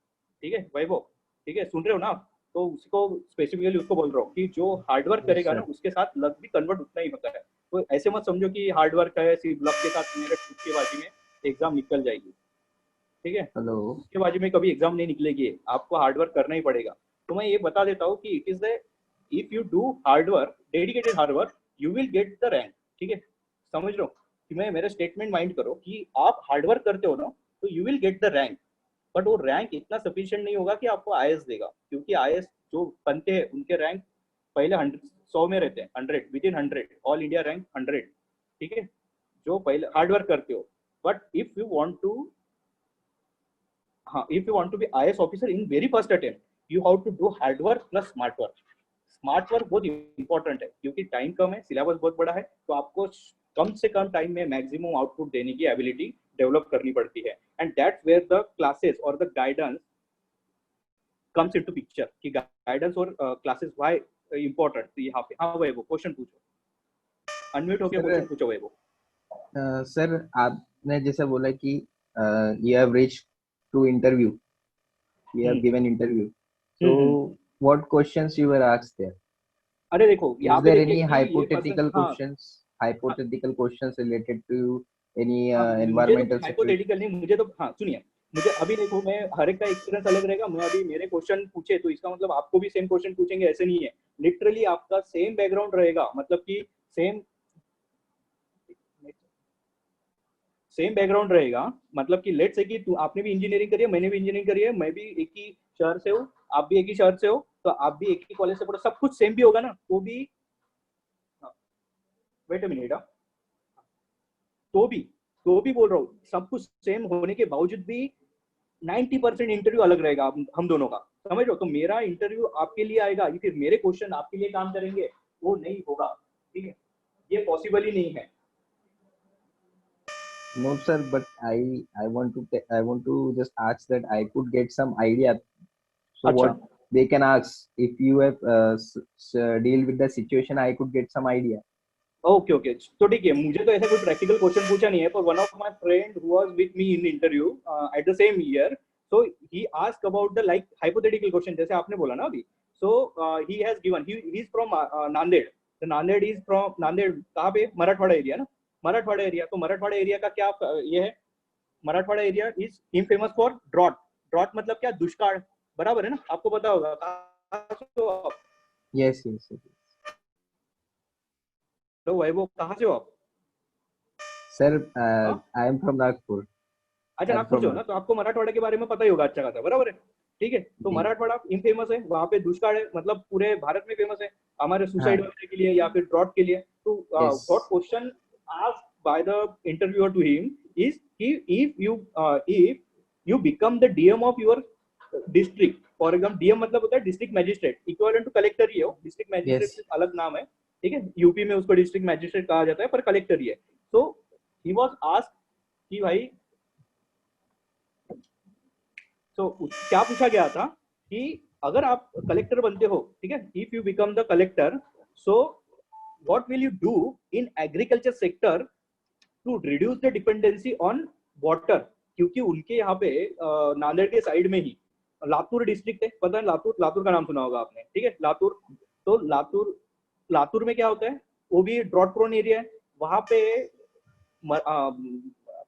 ठीक है वैभव, ठीक है, सुन रहे हो ना आप? तो उसको स्पेसिफिकली उसको बोल रहा हूँ कि जो हार्डवर्क यस करेगा ना सर। उसके साथ लक भी कन्वर्ट उतना ही होता है। तो ऐसे मत समझो कि हार्डवर्क है सिर्फ लक के साथ मेरे तुक्केबाजी में एग्जाम निकल जाएगी, ठीक है। हेलो। तुक्केबाजी में कभी एग्जाम नहीं निकलेगी, आपको हार्डवर्क करना ही पड़ेगा। तो मैं ये बता देता हूँ कि it is the if you do hard work, dedicated hard work, you will get the rank, ठीक है। समझ लो कि मैं मेरा स्टेटमेंट माइंड करो कि आप हार्डवर्क करते हो ना, तो you will get the rank. But वो रैंक इतना सफिशिएंट नहीं होगा कि आपको आईएएस देगा, क्योंकि आईएएस जो बनते हैं उनके रैंक पहले 100 में रहते हैं, 100 within 100, all India rank 100, ठीक है, जो पहले हार्डवर्क करते हो। But if you want to, हाँ, if you want to be IAS officer in very first attempt, you have to do hard work plus smart work. Smart work बहुत important है क्योंकि टाइम कम है, सिलेबस बहुत बड़ा है, तो आपको कम से कम टाइम में मैक्सिमम आउटपुट देने की एबिलिटी डेवलप करनी पड़ती है। And that's where the classes और the guidance comes into picture कि गाइडेंस और क्लासेस व्हाई इंपॉर्टेंट। तो यहाँ पे हाँ वही वो क्वेश्चन पूछो, अनम्यूट होके सर क्वेश्चन पूछो वही वो। सर आपने जैसे बोला कि you have reached to interview, you have hmm given interview, so hmm hmm. what questions you were asked there? अरे देखो यहाँ Is पे there देखिए any कि ये पर्सन, hypothetical हाँ questions, हाँ hypothetical questions related to any हाँ, मुझे तो environmental situation? हाइपोथेटिकल नहीं, मुझे तो हाँ सुनिए, मुझे अभी देखो मैं हर एक का एक्सपीरियंस अलग रहेगा। मैं अभी मेरे क्वेश्चन पूछे तो इसका मतलब आपको भी सेम क्वेश्चन पूछेंगे ऐसे नहीं है। लिटरली आपका सेम बैकग्राउंड रहेगा, मतलब कि सेम सेम बैकग्राउंड रहेगा। मतलब कि लेट्स से कि तू आपने भी इंजीनियरिंग करी है, मैंने भी इंजीनियरिंग करी है, मैं भी एक ही शहर से हूँ, आप भी एक ही शहर से हो, तो आप भी एक ही कॉलेज से पढ़ो, सब कुछ सेम भी होगा ना, तो भी वेट अ मिनट, तो भी तो भी बोल रहा हूँ सब कुछ सेम होने के बावजूद भी 90% इंटरव्यू अलग रहेगा हम दोनों का, समझ लो। तो मेरा इंटरव्यू आपके लिए आएगा या फिर मेरे क्वेश्चन आपके लिए काम करेंगे, वो नहीं होगा, ठीक है, ये पॉसिबल ही नहीं है। No, sir, but I want to just ask that I could get some idea. So अच्छा, what they can ask if you have deal with the situation, I could get some idea. Okay okay, तो ठीक है, मुझे तो ऐसा कोई practical question पूछा नहीं है, पर one of my friend who was with me in interview at the same year, so he ask about the like hypothetical question जैसे आपने बोला ना अभी। So he has given, he is from Nanded, the Nanded is from Nanded कहाँ पे, Marathwada area ना, Marathwada area. तो Marathwada area का क्या ये है, Marathwada area is famous for drought. Drought मतलब क्या, दुष्काल, बराबर है ना, आपको पता होगा। Yes, yes, yes. तो वही वो कहाँ से हो आप? Sir, हाँ? I am from Nagpur. अच्छा, I'm नागपुर from से हो ना, Nagpur. तो आपको मराठवाड़ा के बारे में पता ही होगा अच्छा खासा, बराबर है, ठीक है। तो जी। मराठवाड़ा इनफेमस है, वहाँ पे दुष्काल है, मतलब पूरे भारत में फेमस है हमारे सुसाइड हाँ. वगैरह के लिए या फिर ड्रॉट के लिए। तो what Yes. Question asked by the interviewer to him is कि if you become the DM of your district, for example DM मतलब होता है district magistrate, equivalent to collector ही है वो, डिस्ट्रिक्ट मैजिस्ट्रेट Yes. अलग नाम है, ठीक है, यूपी में उसको डिस्ट्रिक्ट मैजिस्ट्रेट कहा जाता है पर कलेक्टर ही है। तो ही वाज आस्क्ड कि भाई, तो क्या पूछा गया था कि अगर आप कलेक्टर बनते हो, ठीक है, if you become the collector, so what will you do in agriculture sector to reduce the dependency on water, क्योंकि उनके यहाँ पे नांदेड़ के साइड में ही लातूर डिस्ट्रिक्ट है, पता है लातूर, लातूर का नाम सुना होगा आपने, ठीक है, लातूर। तो लातूर, लातूर में क्या होता है, वो भी ड्रॉट प्रोन एरिया है, वहां पे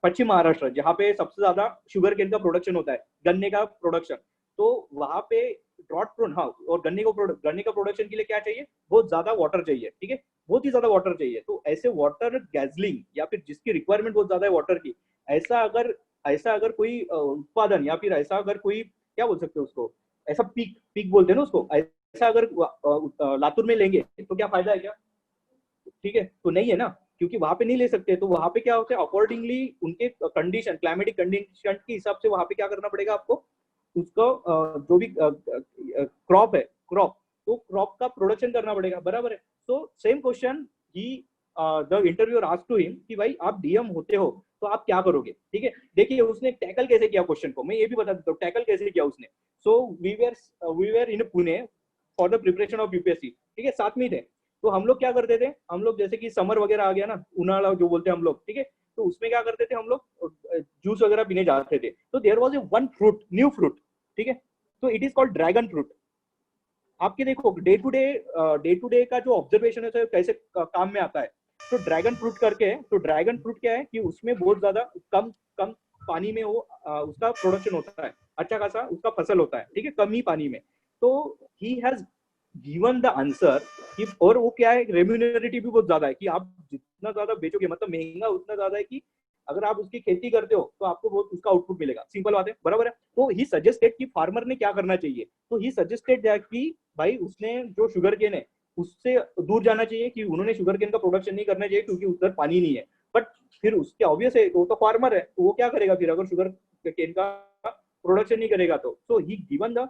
पश्चिम महाराष्ट्र जहाँ पे सबसे ज्यादा शुगर केन का प्रोडक्शन होता है, गन्ने का प्रोडक्शन, तो वहां पे ड्रॉट प्रोन, हाँ, और गन्ने का प्रोडक्शन के लिए क्या चाहिए, बहुत ज्यादा वाटर चाहिए, ठीक है, बहुत ही ज्यादा वाटर चाहिए। तो ऐसे वाटर गैजलिंग या फिर जिसकी रिक्वायरमेंट बहुत ज्यादा है वाटर की, ऐसा अगर कोई उत्पादन या फिर ऐसा अगर कोई, क्या बोल सकते हैं उसको, ऐसा पीक पीक बोलते हैं ना उसको, ऐसा अगर लातूर में लेंगे तो क्या फायदा है क्या, ठीक है, तो नहीं है ना, क्योंकि वहां पे नहीं ले सकते। तो वहां पे क्या होता है, अकॉर्डिंगली उनके कंडीशन, क्लाइमेटिक कंडीशन के हिसाब से वहां पे क्या करना पड़ेगा आपको, उसको जो भी क्रॉप है, क्रॉप, तो क्रॉप का प्रोडक्शन करना पड़ेगा, बराबर है। तो सेम क्वेश्चन ही the interviewer asked to him कि भाई आप डीएम होते हो तो आप क्या करोगे, ठीक है। देखिए उसने टैकल कैसे किया क्वेश्चन को, मैं ये भी बता देता हूँ टैकल कैसे किया उसने। So we were in Pune for the preparation of UPSC, ठीक है, साथ में थे। तो हम लोग क्या करते थे, हम लोग जैसे कि समर वगैरह आ गया ना, उनाला जो बोलते हैं हम लोग, ठीक है, तो उसमें क्या करते थे हम लोग, जूस वगैरह पीने जाते थे। तो there was a one fruit, new fruit, ठीक है, तो it is called dragon fruit. आपके देखो डे टू डे का जो ऑब्जर्वेशन है तो कैसे काम में आता है। तो ड्रैगन फ्रूट करके, तो ड्रैगन फ्रूट क्या है कि उसमें बहुत ज्यादा कम कम पानी में वो उसका प्रोडक्शन होता है, अच्छा खासा उसका फसल होता है, ठीक है, कम ही पानी में। तो ही हैज गिवन द आंसर कि, और वो क्या है, रेम्यूनरेटिव भी बहुत ज्यादा है कि आप जितना ज्यादा बेचोगे, मतलब महंगा उतना ज्यादा है कि अगर आप उसकी खेती करते हो तो आपको बहुत उसका आउटपुट मिलेगा, सिंपल बात है, बराबर है। तो ही सजेस्टेड कि फार्मर ने क्या करना चाहिए, तो ही सजेस्टेड कि भाई उसने जो शुगर केन है उससे दूर जाना चाहिए, कि उन्होंने शुगर केन का प्रोडक्शन नहीं करना चाहिए क्योंकि उधर पानी नहीं है। बट फिर उसके ऑब्वियस है, वो तो फार्मर है, तो वो क्या करेगा फिर अगर शुगर केन का प्रोडक्शन नहीं करेगा तो he given the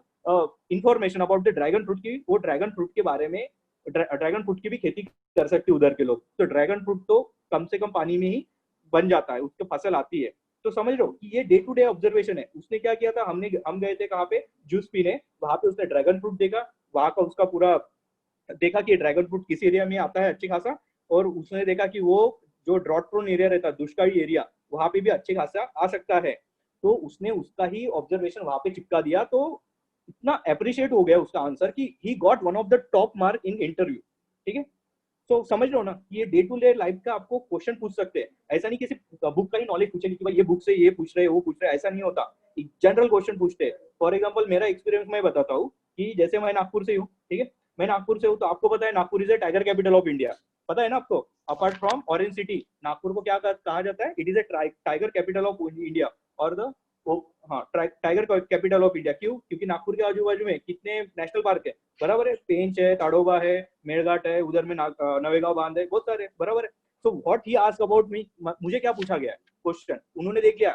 information about the dragon fruit की, वो ड्रैगन फ्रूट के बारे में, ड्रैगन फ्रूट की भी खेती कर सकते उधर के लोग। तो ड्रैगन फ्रूट तो कम से कम पानी में ही बन जाता है, उसकी फसल आती है। तो समझ लो कि ये डे टू डे ऑब्जर्वेशन है। उसने क्या किया था, हम गए थे कहाँ पे, जूस पीने, वहां पे उसने ड्रैगन फ्रूट देखा, वहां का उसका पूरा देखा कि ड्रैगन फ्रूट किस एरिया में आता है अच्छी खासा, और उसने देखा कि वो जो ड्रॉट प्रोन एरिया रहता है, दुष्काली एरिया, वहां पे भी अच्छे खासा आ सकता है। तो उसने उसका ही ऑब्जर्वेशन वहां पे चिपका दिया। तो इतना अप्रिशिएट हो गया उसका आंसर कि he got one of the top mark in interview, ठीक है। तो समझ लो ना, ये डे टू डे लाइफ का आपको क्वेश्चन पूछ सकते हैं, ऐसा नहीं किसी बुक का ही नॉलेज पूछेंगे कि भाई ये बुक से ये पूछ रहे हैं वो पूछ रहे हैं, ऐसा नहीं होता, जनरल क्वेश्चन पूछते हैं। फॉर एग्जाम्पल मेरा एक्सपीरियंस मैं बताता हूँ कि जैसे मैं नागपुर से हूँ, ठीक है, मैं नागपुर से हूँ, तो आपको पता है Nagpur is a tiger capital of India, पता है ना आपको। Apart from orange city, Nagpur को क्या कहा जाता है, it is A tiger capital of India, और द, हाँ, टाइगर कैपिटल ऑफ इंडिया। क्यों, क्योंकि नागपुर के आजू बाजू में कितने नेशनल पार्क है, बराबर है, पेंच है, ताडोबा है, मेड़घाट है, उधर में नवेगांव बांध है, बहुत सारे, बराबर है। So what he asked about me, मुझे क्या पूछा गया क्वेश्चन, उन्होंने देख लिया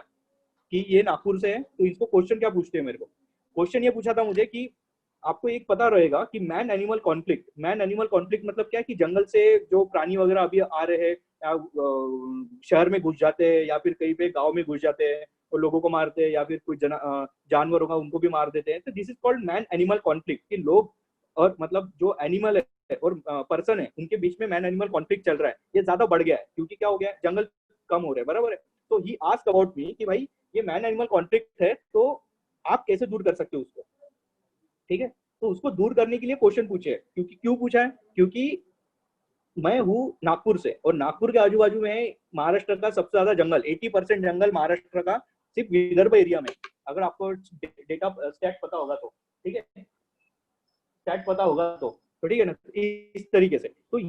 कि ये नागपुर से है, तो इसको क्वेश्चन क्या पूछते हैं मेरे को। क्वेश्चन ये पूछा था मुझे कि आपको एक पता रहेगा कि man animal conflict, man animal conflict मतलब क्या है कि जंगल से जो प्राणी वगैरह अभी आ रहे हैं, या शहर में घुस जाते हैं, या फिर कहीं पे गांव में घुस जाते हैं और लोगों को मारते हैं, या फिर कुछ जानवर होगा उनको भी मार देते हैं। तो this is called man animal conflict, कि लोग और मतलब जो एनिमल है और पर्सन है उनके बीच में मैन एनिमल कॉन्फ्लिक्ट चल रहा है, ये ज्यादा बढ़ गया है क्योंकि क्या हो गया, जंगल कम हो रहे हैं, बराबर है। तो ही आस्क्ड अबाउट मी कि भाई ये मैन एनिमल कॉन्फ्लिक्ट है, तो आप कैसे दूर कर सकते हो उसको, ठीक है। तो उसको दूर करने के लिए क्वेश्चन पूछे, क्योंकि क्यों पूछा है, क्योंकि मैं हूँ नागपुर से, और नागपुर के आजू बाजू में महाराष्ट्र का सबसे ज्यादा जंगल, 80% जंगल महाराष्ट्र का सिर्फ विदर्भ एरिया में, अगर आपको डेटा स्टैट पता होगा तो, ठीक है, स्टैट पता होगा तो ठीक है ना, इस तरीके से। तो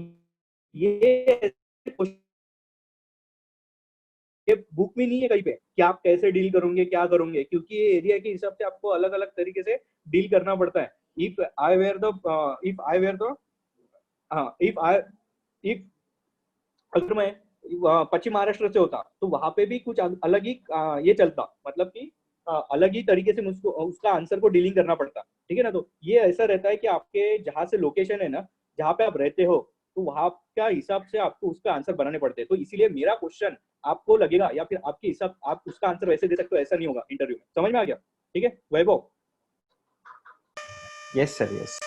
ये ये बुक में नहीं है कहीं पे कि आप कैसे डील करोगे, क्या करोगे, क्योंकि ये एरिया के हिसाब से आपको अलग अलग तरीके से डील करना पड़ता है। इफ आई वेयर द हाँ इफ अगर मैं पश्चिम महाराष्ट्र से होता तो वहां पे भी कुछ अलग ही ये चलता, मतलब कि अलग ही तरीके से उसको उसका आंसर को डीलिंग करना पड़ता, ठीक है ना। तो ये ऐसा रहता है कि आपके जहाँ से लोकेशन है ना, जहाँ पे आप रहते हो, तो वहां का हिसाब से आपको उसका आंसर बनाने पड़ते हैं। तो इसीलिए मेरा क्वेश्चन आपको लगेगा या फिर आपके हिसाब आप उसका आंसर वैसे दे सकते हो, ऐसा नहीं होगा इंटरव्यू में। समझ में आ गया? ठीक है वैभव? Yes sir, yes.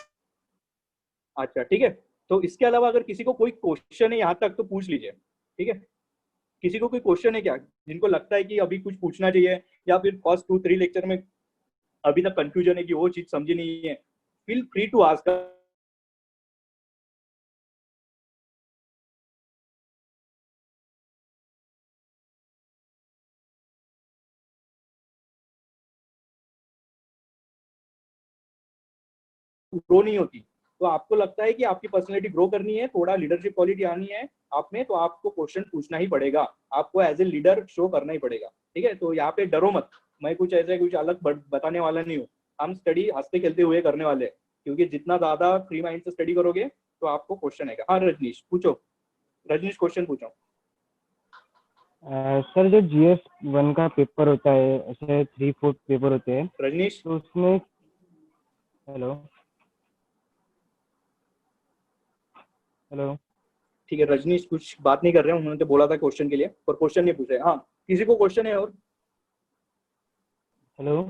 अच्छा ठीक है। तो इसके अलावा अगर किसी को कोई क्वेश्चन है यहाँ तक तो पूछ लीजिए, ठीक है। किसी को कोई क्वेश्चन है क्या, जिनको लगता है कि अभी कुछ पूछना चाहिए, या फिर फर्स्ट 2-3 लेक्चर में अभी तक कंफ्यूजन है कि वो चीज समझी नहीं है, feel free to ask. Grow नहीं होती, तो आपको लगता है कि आपकी पर्सनैलिटी ग्रो करनी है, थोड़ा लीडरशिप क्वालिटी आनी है आप में, तो आपको क्वेश्चन पूछना ही पड़ेगा, आपको एज ए लीडर शो करना ही पड़ेगा, ठीक है। तो यहाँ पे डरो मत, मैं कुछ ऐसा कुछ अलग बताने वाला नहीं हूँ। हम स्टडी हंसते खेलते हुए करने वाले हैं, क्योंकि जितना ज्यादा फ्री माइंड से स्टडी करोगे तो आपको क्वेश्चन आएगा। हाँ रजनीश पूछो, रजनीश क्वेश्चन पूछो। सर जो GS1 का पेपर होता है, ऐसे 3-4 पेपर होते हैं, रजनीश तो उसमें हेलो हेलो ठीक है, रजनीश कुछ बात नहीं कर रहे हैं, उन्होंने तो बोला था क्वेश्चन के लिए, पर क्वेश्चन नहीं पूछ रहे। हाँ किसी को क्वेश्चन है और? हेलो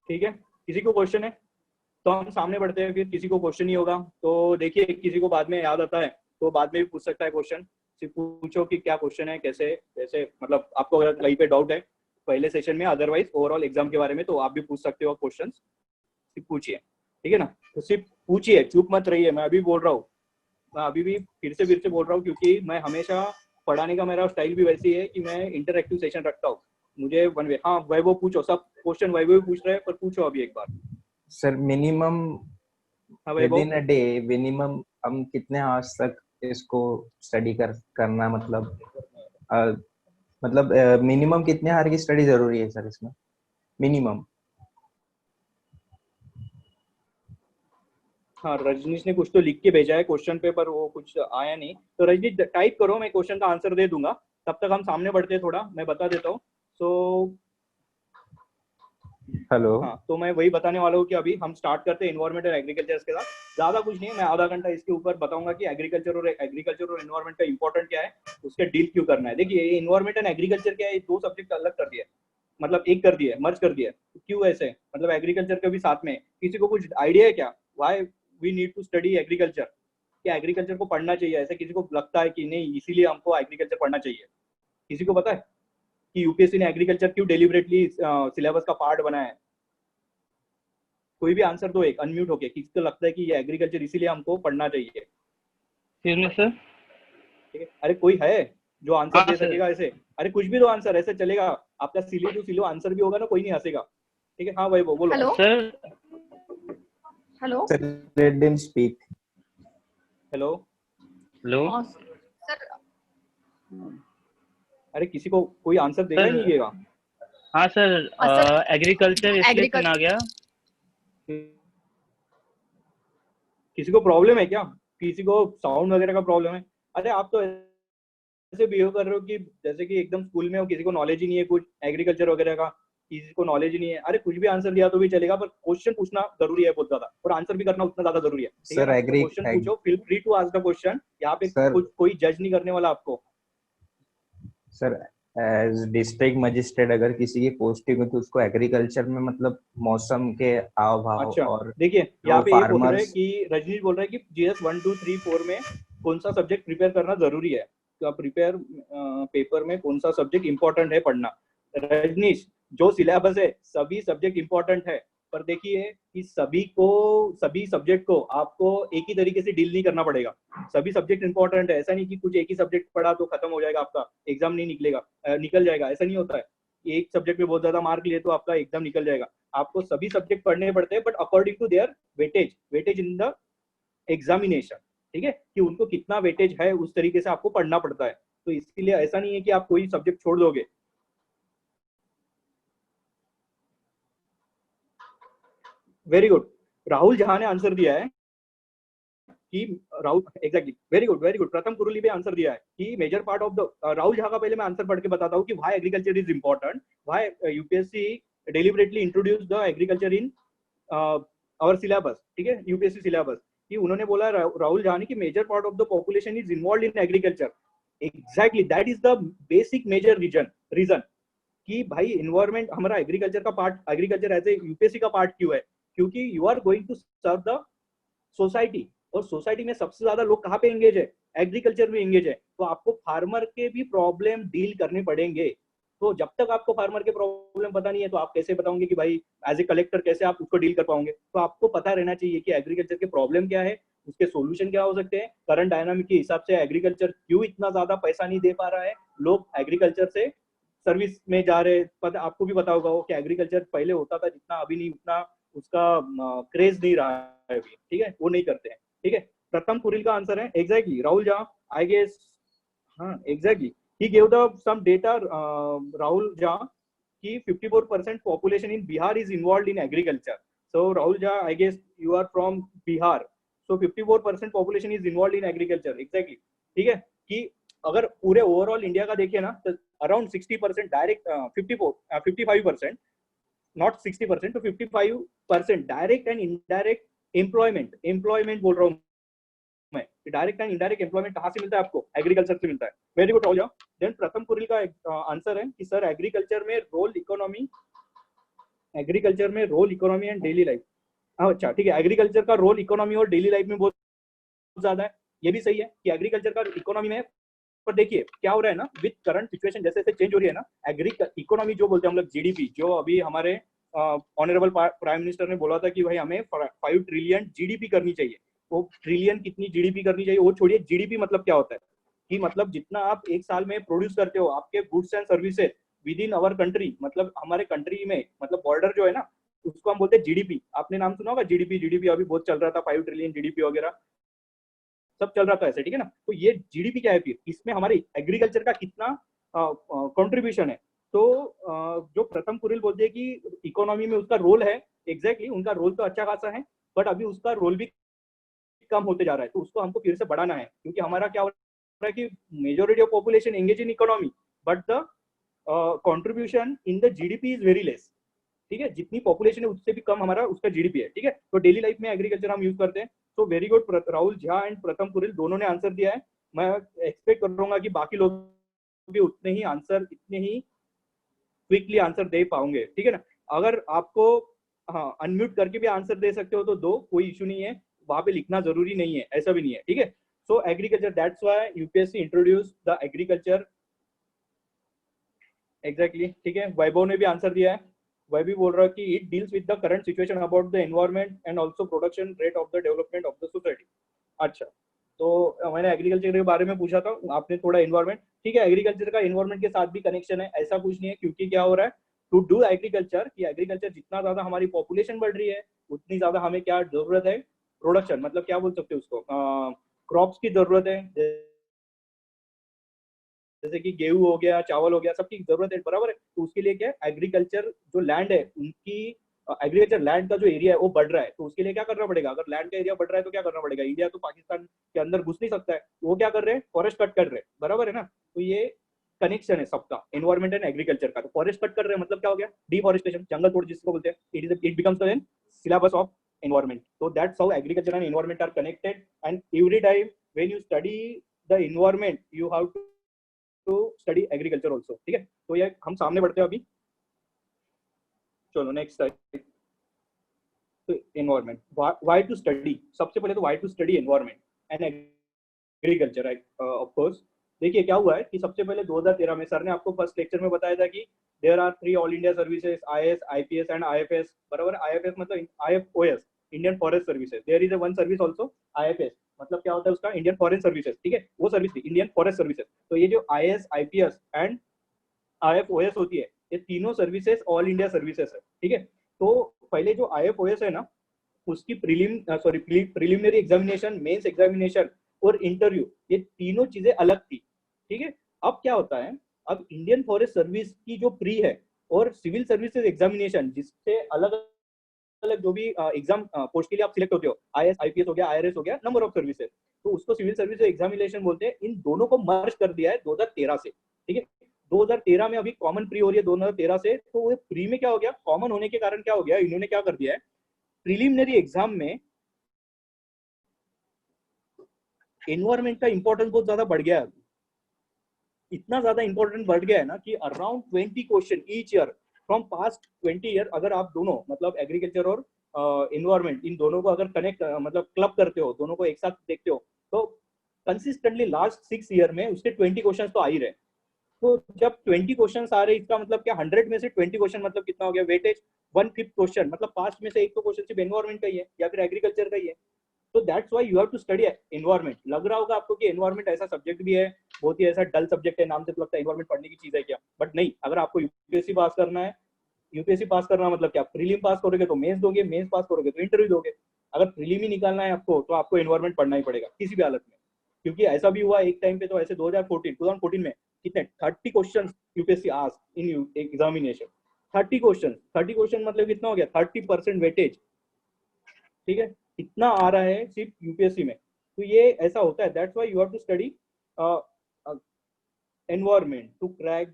ठीक है, किसी को क्वेश्चन है तो हम सामने बढ़ते हैं, फिर किसी को क्वेश्चन नहीं होगा तो देखिए किसी को बाद में याद आता है तो बाद में भी पूछ सकता है क्वेश्चन। सिर्फ पूछो कि क्या क्वेश्चन है, कैसे कैसे, मतलब आपको अगर कहीं पे डाउट है पहले सेशन में, अदरवाइज ओवरऑल एग्जाम के बारे में, तो आप भी पूछ सकते हो क्वेश्चन, सिर्फ पूछिए, ठीक है ना। तो सिर्फ पूछिए, चुप मत रहिए। मैं अभी बोल रहा हूँ, मैं अभी भी फिर से बोल रहा हूँ, क्योंकि मैं हमेशा पढ़ाने का मेरा स्टाइल भी वैसी है कि मैं इंटरएक्टिव सेशन रखता हूँ, मुझे वन वे। हाँ वैभव पूछो, सब क्वेश्चन वैभव पूछ रहे हैं, पर पूछो अभी एक बार। सर मिनिमम हाँ with Vaibhav. In a day, minimum हम कितने आवर्स तक इसको स्टडी करना, अ, मतलब मिनिमम कितने आवर की स्टडी जरूरी है सर इसमें, मिनिमम? हाँ रजनीश ने कुछ तो लिख के भेजा है क्वेश्चन पेपर, वो कुछ आया नहीं, तो रजनीश टाइप करो, मैं क्वेश्चन का आंसर दे दूंगा, तब तक हम सामने बढ़ते हैं, थोड़ा मैं बता देता हूँ। So hello. हाँ, तो मैं वही बताने वाला हूँ कि अभी हम स्टार्ट करते हैं इन्वायरमेंट और एग्रीकल्चर के साथ। ज्यादा कुछ नहीं है, मैं आधा घंटा इसके ऊपर बताऊंगा कि एग्रीकल्चर और इन्वायरमेंट का इंपॉर्टेंट क्या है, उसके डील क्यों करना है। देखिए ये इन्वायरमेंट एंड एग्रीकल्चर क्या है, ये दो सब्जेक्ट अलग कर दिया है, मतलब एक कर दिया है, मर्ज कर दिया है। तो क्यों ऐसे, मतलब एग्रीकल्चर के भी साथ में, किसी को कुछ आइडिया है क्या, why we need to study agriculture? क्या एग्रीकल्चर को पढ़ना चाहिए, ऐसे किसी को लगता है कि नहीं इसीलिए हमको एग्रीकल्चर पढ़ना चाहिए? किसी को पता है कि यूपीएससी ने एग्रीकल्चर क्यों डेलिबरेटली सिलेबस का पार्ट बनाया है? कोई भी आंसर दो, एक अनम्यूट होके, किसी को लगता है कि ये एग्रीकल्चर इसीलिए हमको पढ़ना चाहिए? सर। ठीक है, अरे कोई है जो आंसर हाँ दे सर। सकेगा ऐसे? अरे कुछ भी दो आंसर, ऐसे चलेगा? आपका सिली टू सिलो आंसर भी होगा ना, कोई नहीं हंसेगा, ठीक है। हाँ भाई वो बोलो। Hello sir hello sir let them speak. Hello. Hello sir. अरे किसी को कोई आंसर देगा ही नहीं देगा? हाँ सर, सर एग्रीकल्चर इसलिए चुना गया। किसी को प्रॉब्लम है क्या, किसी को साउंड वगैरह का प्रॉब्लम है? अरे आप तो ऐसे बिहेव कर रहे हो कि जैसे कि एकदम स्कूल में हो, किसी को नॉलेज ही नहीं है कुछ एग्रीकल्चर वगैरह का, किसी को नॉलेज ही नहीं है। अरे कुछ भी आंसर दिया तो भी चलेगा, पर क्वेश्चन पूछना जरूरी है बहुत ज्यादा, और आंसर भी करना उतना ज्यादा जरूरी है, ठीक है सर ना। तो क्वेश्चन पूछो, feel free to ask the question, यहाँ पे सर कुछ कोई जज नहीं करने वाला आपको। सर एज डिस्ट्रिक्ट मजिस्ट्रेट अगर किसी की पोस्टिंग हो तो उसको एग्रीकल्चर में मतलब मौसम के हाव भाव अच्छा और देखिए, जो यहाँ पे ये बोल रहे हैं फार्मर्स। कि रजनीश बोल रहे हैं कि GS 1 2 3 4 में कौन सा सब्जेक्ट प्रिपेयर करना जरूरी है, तो आप प्रिपेयर पेपर में कौन सा सब्जेक्ट इंपॉर्टेंट है पढ़ना। रजनीश, जो सिलेबस है सभी सब्जेक्ट इंपॉर्टेंट है, पर देखिए कि सभी सब्जेक्ट को आपको एक ही तरीके से डील नहीं करना पड़ेगा। सभी सब्जेक्ट इंपॉर्टेंट है, ऐसा नहीं कि कुछ एक ही सब्जेक्ट पढ़ा तो खत्म हो जाएगा आपका एग्जाम, नहीं निकलेगा, निकल जाएगा, ऐसा नहीं होता है। एक सब्जेक्ट में बहुत ज्यादा मार्क लिए तो आपका एग्जाम निकल जाएगा। आपको सभी सब्जेक्ट पढ़ने पड़ते हैं, but according to their weightage in the examination, ठीक है, कि उनको कितना वेटेज है उस तरीके से आपको पढ़ना पड़ता है। तो इसके लिए ऐसा नहीं है कि आप कोई सब्जेक्ट छोड़ दोगे। वेरी गुड, राहुल जहां ने आंसर दिया है कि राहुल एग्जैक्टली वेरी गुड प्रथम कुरुली पे आंसर दिया है कि major part of the Rahul Jha का पहले मैं आंसर पढ़ के बताता हूँ कि why agriculture is important, why UPSC deliberately introduce the agriculture in our syllabus, ठीक है, यूपीएससी सिलेबस, कि उन्होंने बोला राहुल झा ने कि major part of the population is involve in agriculture. Exactly that is the basic major reason कि भाई environment हमारा एग्रीकल्चर का part, agriculture as a UPSC का पार्ट क्यों है, क्योंकि you are going to serve the society, और society में सबसे ज्यादा लोग कहाँ पे एंगेज है, एग्रीकल्चर में एंगेज है, तो आपको फार्मर के भी प्रॉब्लम डील करने पड़ेंगे। तो जब तक आपको फार्मर के प्रॉब्लम पता नहीं है तो आप कैसे बताओगे कि भाई एज ए कलेक्टर कैसे आप उसको डील कर पाओगे। तो आपको पता रहना चाहिए कि एग्रीकल्चर के प्रॉब्लम क्या है, उसके सॉल्यूशन क्या हो सकते हैं, करंट डायनामिक के हिसाब से एग्रीकल्चर क्यों इतना ज्यादा पैसा नहीं दे पा रहा है, लोग एग्रीकल्चर से सर्विस में जा रहे, पता आपको भी पता होगा वो कि एग्रीकल्चर पहले होता था जितना अभी नहीं, उतना उसका क्रेज नहीं रहा है अभी, ठीक है, वो नहीं करते हैं, ठीक है। प्रथम कुरिल का आंसर है exactly Rahul Jha, I guess, हाँ exactly he gave the some data, Rahul Jha, ki 54% population in Bihar is involved in agriculture. So Rahul Jha, I guess you are from Bihar, so 54% population is involved in agriculture, exactly, ठीक है। कि अगर पूरे overall India का देखिए ना तो around 60% direct, 55%, not 60% तो 55% डायरेक्ट एंड इनडायरेक्ट एम्प्लॉयमेंट बोल रहा हूँ मैं, डायरेक्ट एंड इनडायरेक्ट एम्प्लॉयमेंट कहाँ से मिलता है आपको, एग्रीकल्चर से मिलता है। Very good Rahul Jha. Then Pratham Kuril का आंसर है कि सर एग्रीकल्चर में role economy and daily life, अच्छा ठीक है, एग्रीकल्चर का रोल इकोनॉमी और डेली लाइफ में बहुत ज्यादा है, ये भी सही है कि एग्रीकल्चर का इकोनॉमी में, पर देखिए क्या हो रहा है ना, विद करंट सिचुएशन जैसे जैसे चेंज हो रही है ना, इकोनॉमी जो बोलते हैं हम लोग जीडीपी, जो अभी हमारे ऑनरेबल प्राइम मिनिस्टर ने बोला था कि भाई हमें 5 ट्रिलियन जीडीपी करनी चाहिए, वो ट्रिलियन कितनी जीडीपी करनी चाहिए वो छोड़िए, जीडीपी मतलब क्या होता है कि मतलब जितना आप एक साल में प्रोड्यूस करते हो आपके goods and services with in our country, मतलब हमारे कंट्री में, मतलब बॉर्डर जो है ना उसको हम बोलते हैं जीडीपी। आपने नाम सुना होगा जीडीपी अभी बहुत चल रहा था, 5 ट्रिलियन जीडीपी वगैरह सब चल रहा था ऐसे, ठीक है ना। तो ये जीडीपी क्या है, फिर इसमें हमारे एग्रीकल्चर का कितना कंट्रीब्यूशन है। तो जो प्रथम कुरिल बोलते हैं कि इकोनॉमी में उसका रोल है, एग्जैक्टली उनका रोल तो अच्छा खासा है, बट अभी उसका रोल भी कम होते जा रहा है, तो उसको हमको फिर से बढ़ाना है, क्योंकि हमारा क्या हो रहा है कि majority of population engage in economy but the contribution in the GDP is very less, ठीक है, जितनी पॉपुलेशन है उससे भी कम हमारा उसका जीडीपी है, ठीक है। तो डेली लाइफ में एग्रीकल्चर हम यूज करते हैं। तो very good, Rahul Jha and प्रथम कुरिल दोनों ने आंसर दिया है। मैं एक्सपेक्ट करूंगा कि बाकी लोग भी उतने ही आंसर, इतने ही क्विकली आंसर दे पाओगे, ठीक है ना। अगर आपको हाँ अनम्यूट करके भी आंसर दे सकते हो तो दो, कोई इशू नहीं है, वहां पे लिखना जरूरी नहीं है, ऐसा भी नहीं है, ठीक है। सो agriculture, that's why UPSC introduce the agriculture, exactly, ठीक है। वैभव ने भी आंसर दिया है, वह भी बोल रहा है कि it deals with the current situation about the environment and also production rate of the development of the society. अच्छा, तो मैंने एग्रीकल्चर के बारे में पूछा था, आपने थोड़ा एनवायरनमेंट, ठीक है, एग्रीकल्चर का एनवायरनमेंट के साथ भी कनेक्शन है, ऐसा कुछ नहीं है, क्योंकि क्या हो रहा है टू डू एग्रीकल्चर, कि एग्रीकल्चर जितना ज्यादा हमारी पॉपुलेशन बढ़ रही है उतनी ज्यादा हमें क्या जरूरत है, प्रोडक्शन, मतलब क्या बोल सकते हैं उसको, क्रॉप्स की जरूरत है, जैसे कि गेहूं हो गया, चावल हो गया, सबकी जरूरत है, बराबर है। तो उसके लिए क्या है, एग्रीकल्चर जो लैंड है उनकी, एग्रीकल्चर लैंड का जो एरिया है वो बढ़ रहा है, तो उसके लिए क्या करना पड़ेगा, अगर लैंड का एरिया बढ़ रहा है तो क्या करना पड़ेगा, इंडिया तो पाकिस्तान के अंदर घुस नहीं सकता है, वो क्या कर रहे हैं, फॉरेस्ट कट कर रहे हैं, बराबर है ना। तो ये कनेक्शन है सबका, एनवायरमेंट एंड एग्रीकल्चर का। तो फॉरेस्ट कट कर रहे हैं मतलब क्या हो गया, डिफॉरेस्टेशन, जंगल तोड़ जिसको बोलते हैं, it becomes the syllabus of environment. So that's how agriculture and environment are connected, and every time when you study the environment you have to study agriculture also, ठीक है। तो ये हम सामने बढ़ते हैं अभी, चलो नेक्स्ट स्लाइड। तो एनवायरमेंट, व्हाई टू स्टडी, सबसे पहले तो why to study environment and agriculture, of course. देखिए क्या हुआ है कि सबसे पहले 2013 में सर ने आपको फर्स्ट लेक्चर में बताया था कि there are 3 all India services, IAS, IPS and IFS, बराबर। आईएफएस मतलब IFoS, Indian forest services, there is a one service also IFS, मतलब क्या होता है उसका, इंडियन फॉरेन सर्विसेज, ठीक है, वो सर्विस थी इंडियन फॉरेस्ट सर्विसेज। तो ये जो आईएएस, आईपीएस एंड आईएफओएस होती है, ये तीनों सर्विसेज ऑल इंडिया सर्विसेज है, ठीक है। तो पहले जो आईएफओएस है ना उसकी प्रिलिमिनरी एग्जामिनेशन, मेंस एग्जामिनेशन और इंटरव्यू, ये तीनों चीजें अलग थी, ठीक है। अब क्या होता है, अब इंडियन फॉरेस्ट सर्विस की जो प्री है और सिविल सर्विसेज एग्जामिनेशन जिससे अलग अलग जो भी एग्जाम पोस्ट के लिए आप सिलेक्ट होते हो, आईएएस आईपीएस हो गया, आईआरएस हो गया, नंबर ऑफ सर्विसेज, तो उसको सिविल सर्विस एग्जामिनेशन बोलते हैं। इन दोनों को मर्ज कर दिया है 2013 से, ठीक है। 2013 में अभी कॉमन प्री हो रही है 2013 से, तो वो प्री में क्या हो गया, कॉमन होने के कारण क्या हो गया, इन्होंने क्या कर दिया है, प्रीलिमिनरी एग्जाम में एनवायरमेंट का इंपॉर्टेंस बहुत ज्यादा बढ़ गया है। इतना ज्यादा इंपॉर्टेंट बढ़ गया है ना कि around 20 question each year from past 20 year, अगर आप दोनों मतलब एग्रीकल्चर और एनवायरमेंट इन दोनों को अगर कनेक्ट मतलब क्लब करते हो, दोनों को एक साथ देखते हो, तो कंसिस्टेंटली लास्ट 6 ईयर में उसके 20 क्वेश्चन तो आ ही रहे। तो जब 20 क्वेश्चन आ रहे, इसका मतलब क्या, 100 में से 20 क्वेश्चन मतलब कितना हो गया, वेटेज 1/5 क्वेश्चन, मतलब पास्ट में से एक तो क्वेश्चन सिर्फ एनवायरमेंट का ही है या फिर एग्रीकल्चर का ही है। तो that's why you have to study environment. लग रहा होगा आपको कि एनवायरमेंट ऐसा सब्जेक्ट भी है, बहुत ही ऐसा डल सब्जेक्ट है, नाम से तो लगता है एनवायरमेंट पढ़ने की चीज है क्या, बट नहीं। अगर आपको यूपीएससी पास करना है, यूपीएससी पास करना मतलब क्या, प्रीलिम पास करोगे तो मेंस दोगे, मेंस पास करोगे तो इंटरव्यू दोगे। अगर प्रीलिम ही निकालना है आपको, तो आपको एनवायरमेंट पढ़ना ही पड़ेगा किसी भी हालत में, क्योंकि ऐसा भी हुआ एक टाइम पे, तो ऐसे 2014 में कितने 30 question UPSC asked in examination. 30 question मतलब कितना हो गया, 30% वेटेज, ठीक है। इतना आ रहा है सिर्फ यूपीएससी में, तो ये ऐसा होता है। That's why you have to study environment to crack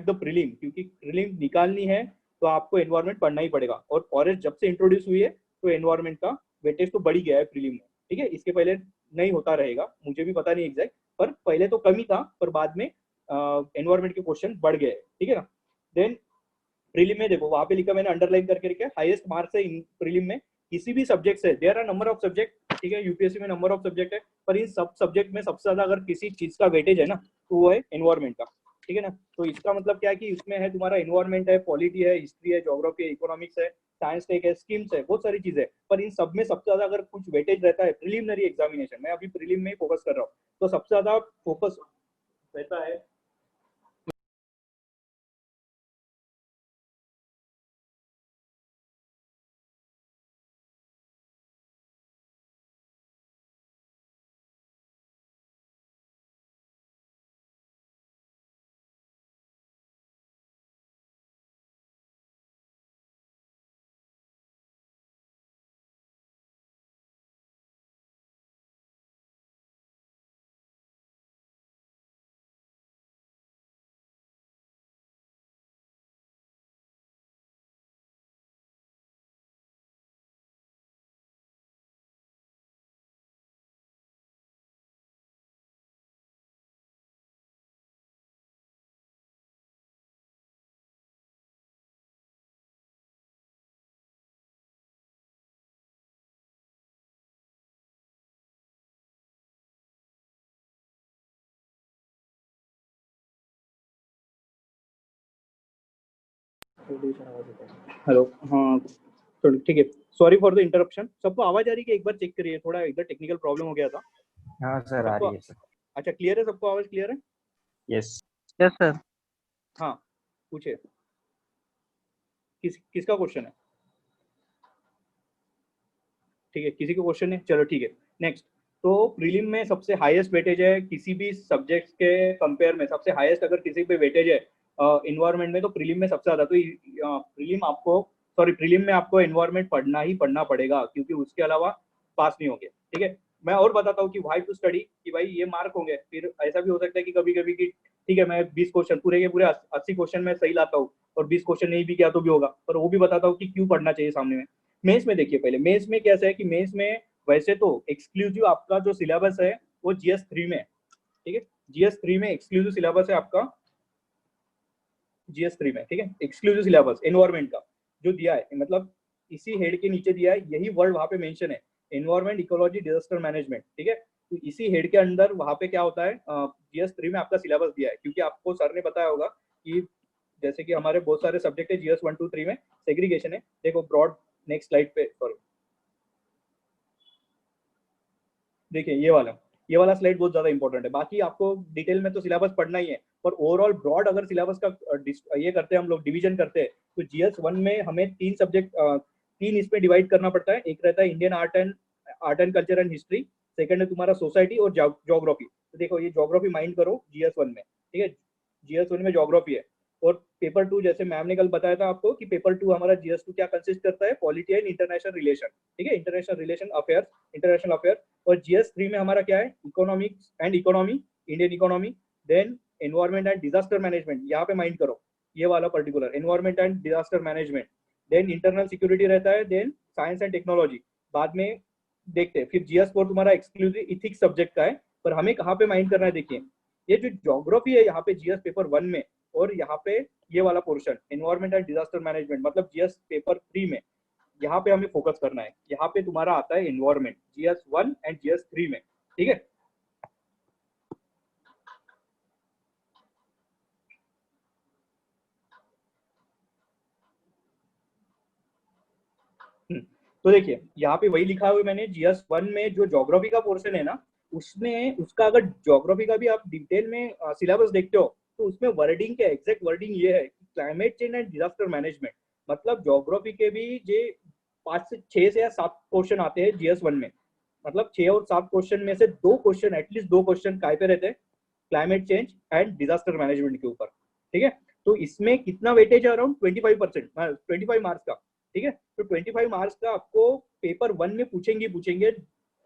the prelim, क्योंकि प्रीलिम निकालनी है तो आपको एनवायरमेंट पढ़ना ही पड़ेगा। और फॉरेस्ट जब से इंट्रोड्यूस हुई है तो एनवायरमेंट का वेटेज तो बढ़ ही गया है प्रीलिम में, ठीक है। इसके पहले नहीं होता रहेगा, मुझे भी पता नहीं एग्जैक्ट, पर पहले तो कम ही था, पर बाद में एनवायरमेंट के क्वेश्चन बढ़ गए, ठीक है ना। देन प्रीलिम में देखो, वहां पे लिखा, मैंने अंडरलाइन करके रखा है, हाईएस्ट मार्क्स है इन प्रीलिम में किसी भी सब्जेक्ट से। There are number of subject, ठीक है, यूपीएससी में नंबर ऑफ सब्जेक्ट है, पर इन सब सब्जेक्ट में सबसे ज्यादा अगर किसी चीज का वेटेज है ना, तो वो है एनवायरमेंट का, ठीक है ना। तो इसका मतलब क्या है कि उसमें है तुम्हारा एनवायरमेंट है, पॉलिटी है, हिस्ट्री है, ज्योग्राफी है, इकोनॉमिक्स है, साइंस टेक है, स्कीम्स है, बहुत सारी चीजें, पर इन सब में सबसे ज्यादा अगर कुछ वेटेज रहता है प्रीलिमिनरी एग्जामिनेशन, मैं अभी प्रीलिम में फोकस कर रहा हूँ, तो सबसे ज्यादा फोकस रहता है हेलो, हाँ, तो ठीक है, सॉरी फॉर द इंटरप्शन। सबको आवाज आ रही है कि एक बार चेक करिए, थोड़ा इधर टेक्निकल प्रॉब्लम हो गया था। हाँ सर, आ रही है सर। अच्छा, क्लियर है, सबको आवाज क्लियर है? यस। Yes sir. हाँ, पूछे, किसका क्वेश्चन है? ठीक है, किसी का क्वेश्चन है, चलो ठीक है, नेक्स्ट। तो प्रीलिम में सबसे हाईएस्ट वेटेज है किसी भी सब्जेक्ट के कंपेयर में, सबसे हाईएस्ट अगर किसी पे वेटेज है इन्वायरमेंट में, तो प्रीलिम में सबसे ज्यादा। तो प्रीलिम में आपको एनवायरमेंट पढ़ना ही पढ़ना पड़ेगा, क्योंकि उसके अलावा पास नहीं होंगे, ठीक है। मैं और बताता हूँ कि व्हाई टू स्टडी, कि भाई ये मार्क होंगे, फिर ऐसा भी हो सकता है कि कभी कभी कि ठीक है, मैं 20 क्वेश्चन पूरे के पूरे 80 क्वेश्चन में सही लाता हूँ और 20 क्वेश्चन नहीं भी किया तो भी होगा, पर वो भी बताता हूँ कि क्यों पढ़ना चाहिए सामने में। मेंस में देखिए, पहले मेंस में कैसा है कि मेंस में वैसे तो एक्सक्लूसिव आपका जो सिलेबस है वो जीएस 3 में है, ठीक है। जीएस 3 में एक्सक्लूसिव सिलेबस है आपका, जीएस 3 में, ठीक है, एक्सक्लूसिव सिलेबस एनवायरमेंट का जो दिया है, मतलब इसी हेड के नीचे दिया है, यही वर्ड वहां पे मेंशन है, एनवायरमेंट, इकोलॉजी, डिजास्टर मैनेजमेंट, ठीक है। तो इसी हेड के अंदर वहां पे क्या होता है, जीएस 3 में आपका सिलेबस दिया है, क्योंकि आपको सर ने बताया होगा कि जैसे कि हमारे बहुत सारे सब्जेक्ट है जीएस 1 2 3 में सेग्रीगेशन है। देखो ब्रॉड, नेक्स्ट स्लाइड पे, सॉरी, देखिए ये वाला स्लाइड बहुत ज्यादा इंपॉर्टेंट है। बाकी आपको डिटेल में तो सिलेबस पढ़ना ही है, पर ओवरऑल ब्रॉड अगर सिलेबस का ये करते हैं हम लोग, डिवीजन करते हैं, तो जीएस 1 में हमें 3 सब्जेक्ट, 3 इसमें डिवाइड करना पड़ता है। एक रहता है Indian art and culture and history, second है तुम्हारा सोसाइटी और ज्योग्राफी। तो देखो ये ज्योग्राफी माइंड करो जीएस 1 में, ठीक है, जीएस 1 में ज्योग्राफी है। और पेपर 2 जैसे मैम ने कल बताया था आपको कि पेपर 2 हमारा GS2 क्या कंसिस्ट करता है, पॉलिटी एंड इंटरनेशनल रिलेशन, ठीक है, international relation affairs, international affair. और GS3 में हमारा क्या है, economics and economy, Indian economy, then environment and disaster management, यहाँ पे माइंड करो ये वाला particular environment and disaster management, then internal security रहता है, देन साइंस एंड टेक्नोलॉजी बाद में देखते हैं। फिर GS4 तुम्हारा एक्सक्लूसिव इथिक्स सब्जेक्ट का है, पर हमें कहाँ पे माइंड करना है, देखिए ये जो ज्योग्राफी है यहाँ पे GS पेपर 1 में, और यहाँ पे ये वाला portion environment and disaster management मतलब GS पेपर 3 में, यहाँ पे हमें फोकस करना है। यहाँ पे तुम्हारा आता है एनवायरमेंट GS1 एंड GS3 में, ठीक है। तो देखिए यहाँ पे वही लिखा हुआ है मैंने, GS1 में जो ज्योग्राफी का पोर्शन है ना, उसमें उसका अगर ज्योग्राफी का भी आप डिटेल में सिलेबस देखते हो तो उसमें वर्डिंग के एग्जैक्ट वर्डिंग ये है कि climate change and disaster management, मतलब ज्योग्राफी के भी जे 6 से या 7 क्वेश्चन आते हैं GS1 में, मतलब 6 और 7 क्वेश्चन में से 2 क्वेश्चन, एटलीस्ट 2 क्वेश्चन काय पे रहते हैं, climate change and disaster management के ऊपर, ठीक है। तो इसमें कितना वेटेज है, अराउंड 25%, 25 मार्क्स का, ठीक है। तो 25 मार्क्स का आपको पेपर 1 में पूछेंगे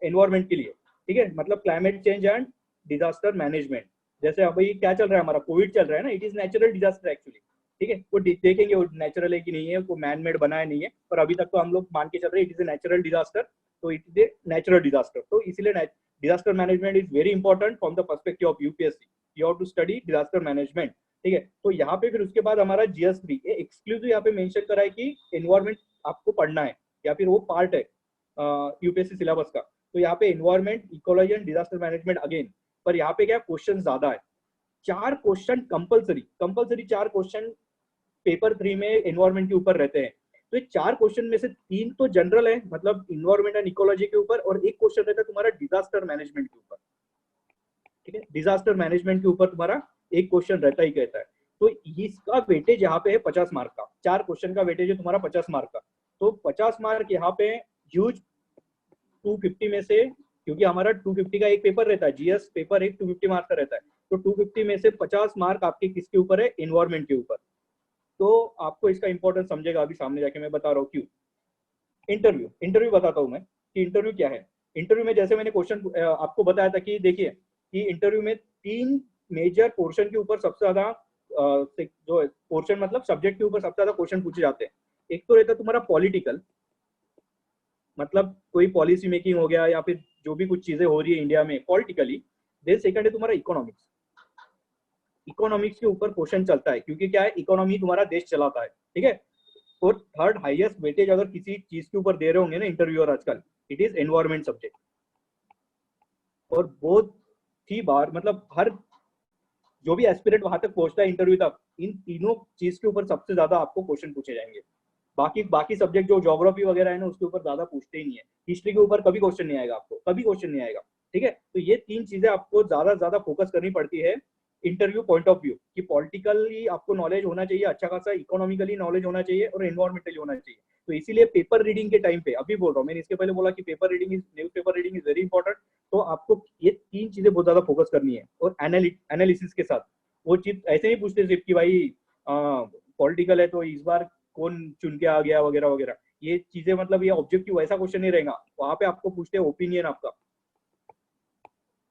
एनवायरमेंट के लिए, ठीक है, मतलब climate change and disaster management. जैसे अभी क्या चल रहा है हमारा, कोविड चल रहा है ना, it is natural disaster actually, ठीक है। वो देखेंगे वो नेचुरल है कि नहीं है, वो मैन मेड बनाया नहीं है, पर अभी तक तो हम लोग मान के चल रहे हैं it is a natural disaster, तो it is a natural disaster. तो इसीलिए disaster management is very important from the perspective of UPSC, you have to study disaster management, ठीक है। तो यहाँ पे फिर उसके बाद हमारा GS3 एक्सक्लूसिव यहाँ पे मेंशन करा है कि एनवायरमेंट आपको पढ़ना है या फिर वो पार्ट है UPSC सिलेबस का। तो यहाँ पे environment, ecology and disaster management again, पर यहाँ पे क्या क्वेश्चन ज्यादा है, 4 क्वेश्चन कंपलसरी 4 क्वेश्चन पेपर 3 में एनवायरमेंट के ऊपर रहते हैं। तो ये 4 क्वेश्चन में से 3 तो जनरल है, मतलब इन्वायरमेंट एंड इकोलॉजी के ऊपर, और एक क्वेश्चन रहता है तुम्हारा डिजास्टर मैनेजमेंट के ऊपर, ठीक है। डिजास्टर मैनेजमेंट के ऊपर तुम्हारा एक क्वेश्चन रहता ही कहता है। तो इसका वेटेज यहाँ पे है 50 मार्क का, 4 क्वेश्चन का वेटेज है तुम्हारा 50 मार्क का। तो 50 मार्क यहाँ पे ह्यूज 250 में से, क्योंकि हमारा 250 का एक पेपर रहता है, GS पेपर एक 250 मार्क का रहता है, तो 250 में से 50 मार्क आपके किसके ऊपर है, एनवायरमेंट के ऊपर। तो आपको इसका इंपॉर्टेंस समझेगा अभी सामने जाके, मैं बता रहा हूँ क्यों। इंटरव्यू बताता हूँ मैं कि इंटरव्यू क्या है। इंटरव्यू में जैसे मैंने क्वेश्चन आपको बताया था कि देखिए कि इंटरव्यू में 3 मेजर पोर्शन के ऊपर सबसे ज्यादा जो पोर्शन मतलब सब्जेक्ट के ऊपर सबसे ज्यादा क्वेश्चन पूछे जाते हैं। एक तो रहता है तुम्हारा पॉलिटिकल, मतलब कोई पॉलिसी मेकिंग हो गया या फिर जो भी कुछ चीजें हो रही है इंडिया में पॉलिटिकली। देन सेकंड है तुम्हारा इकोनॉमिक्स, इकोनॉमिक्स के ऊपर क्वेश्चन चलता है, क्योंकि क्या है, इकोनॉमी तुम्हारा देश चलाता है, ठीक है। और थर्ड हाईएस्ट वेटेज अगर किसी चीज के ऊपर दे रहे होंगे ना इंटरव्यूअर आजकल, इट इज एनवायरमेंट सब्जेक्ट। और बहुत ही बार मतलब हर जो भी एस्पिरेंट वहां तक पहुंचता है इंटरव्यू तक, इन तीनों चीज के ऊपर सबसे ज्यादा आपको क्वेश्चन पूछे जाएंगे। बाकी सब्जेक्ट जो ज्योग्राफी वगैरह है ना, उसके ऊपर ज्यादा पूछते ही नहीं है। हिस्ट्री के ऊपर कभी क्वेश्चन नहीं आएगा आपको, कभी क्वेश्चन नहीं आएगा, ठीक है। तो ये 3 चीजें आपको ज्यादा फोकस करनी पड़ती है इंटरव्यू पॉइंट ऑफ व्यू, कि पॉलिटिकली आपको नॉलेज होना चाहिए अच्छा खासा, इकोनॉमिकली नॉलेज होना चाहिए और एनवायरमेंटली होना चाहिए। तो इसीलिए पेपर रीडिंग के टाइम पे, अभी बोल रहा हूँ, मैंने इसके पहले बोला कि paper reading is, news paper reading is very important. तो आपको ये 3 चीजें बहुत ज्यादा फोकस करनी है, और एनालिसिस के साथ। वो चीज ऐसे नहीं पूछते सिर्फ कि भाई पॉलिटिकल है तो इस बार कौन चुन के आ गया वगैरह वगैरह, ये चीजें मतलब ये ऑब्जेक्टिव ऐसा क्वेश्चन नहीं रहेगा। वहां पे आपको पूछते हैं ओपिनियन आपका,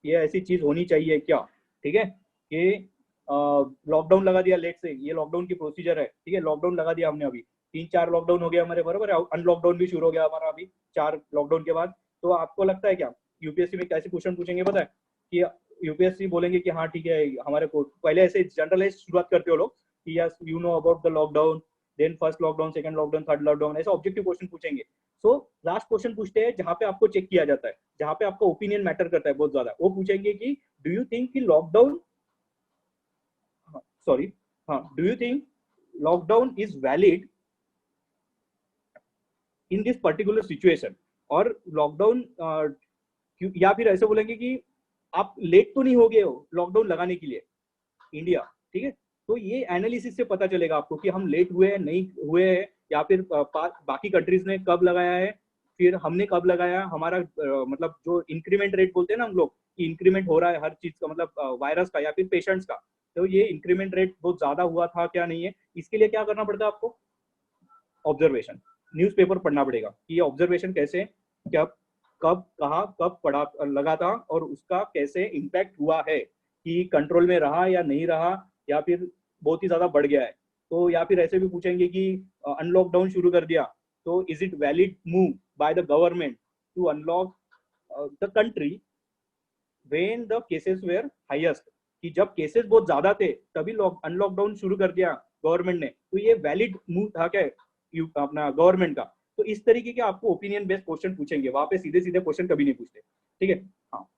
ये ऐसी चीज होनी चाहिए क्या, ठीक है। कि लॉकडाउन लगा दिया, लेट से ये लॉकडाउन की प्रोसीजर है, ठीक है, लॉकडाउन लगा दिया हमने, अभी 3-4 लॉकडाउन हो गया हमारे, बराबर है, अनलॉकडाउन भी शुरू हो गया हमारा अभी 4 लॉकडाउन के बाद। तो आपको लगता है क्या यूपीएससी में कैसे क्वेश्चन पूछेंगे पता है, कि यूपीएससी बोलेंगे कि हाँ ठीक है, हमारे को पहले ऐसे जनरलाइज शुरुआत करते हो लोग कि yes you know about the lockdown, then first lockdown, second lockdown, third lockdown, ऐसा ऑब्जेक्टिव क्वेश्चन पूछेंगे। सो लास्ट क्वेश्चन पूछते हैं जहाँ पे आपको चेक किया जाता है, जहाँ पे आपका ओपिनियन मैटर करता है बहुत ज्यादा। वो पूछेंगे कि डू यू थिंक कि लॉकडाउन, सॉरी हाँ, do you think lockdown is valid in this particular situation. और लॉकडाउन या फिर ऐसे बोलेंगे कि आप लेट तो नहीं हो गए हो लॉकडाउन लगाने के लिए इंडिया, ठीक है। तो ये एनालिसिस से पता चलेगा आपको कि हम लेट हुए हैं, नहीं हुए हैं, या फिर बाकी कंट्रीज ने कब लगाया है, फिर हमने कब लगाया। हमारा मतलब जो इंक्रीमेंट रेट बोलते हैं ना हम लोग, कि इंक्रीमेंट हो रहा है हर चीज का, मतलब वायरस का या फिर पेशेंट्स का, तो ये इंक्रीमेंट रेट बहुत ज्यादा हुआ था क्या नहीं है, इसके लिए क्या करना पड़ता है आपको, ऑब्जर्वेशन, न्यूज़पेपर पढ़ना पड़ेगा कि ये ऑब्जर्वेशन कैसे, क्या, कब, कहाँ, कब पड़ा लगा था और उसका कैसे इम्पैक्ट हुआ है, कि कंट्रोल में रहा या नहीं रहा, या फिर बहुत ही ज्यादा बढ़ गया है। तो या फिर ऐसे भी पूछेंगे कि अनलॉकडाउन शुरू कर दिया, तो is it valid move by the government to unlock the country when the cases were highest, कि जब केसेस बहुत ज्यादा थे तभी अनलॉकडाउन शुरू कर दिया गवर्नमेंट ने, तो ये वैलिड मूव था क्या अपना गवर्नमेंट का। तो इस तरीके के आपको ओपिनियन बेस्ड क्वेश्चन पूछेंगे, वहां पे सीधे सीधे क्वेश्चन कभी नहीं पूछते, ठीक है। हाँ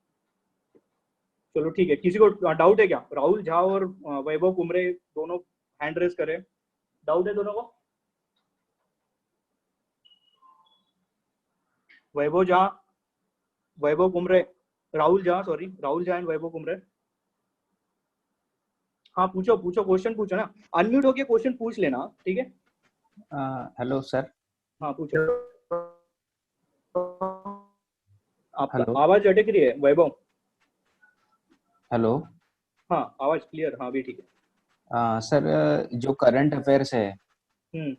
चलो ठीक है, किसी को डाउट है क्या? राहुल झा और वैभव कुमरे दोनों हैंड रेज करें, डाउट है दोनों को? वैभव झा, वैभव कुमरे, राहुल झा, सॉरी राहुल झा एंड वैभव कुमरे। हाँ पूछो पूछो, क्वेश्चन पूछो ना, अनम्यूट होके क्वेश्चन पूछ लेना, ठीक है। Hello sir. हाँ पूछो। आपका हेलो। आवाज अटक रही है वैभव। हेलो। हाँ आवाज क्लियर, हाँ भी ठीक है। सर जो करंट अफेयर्स है, हम्म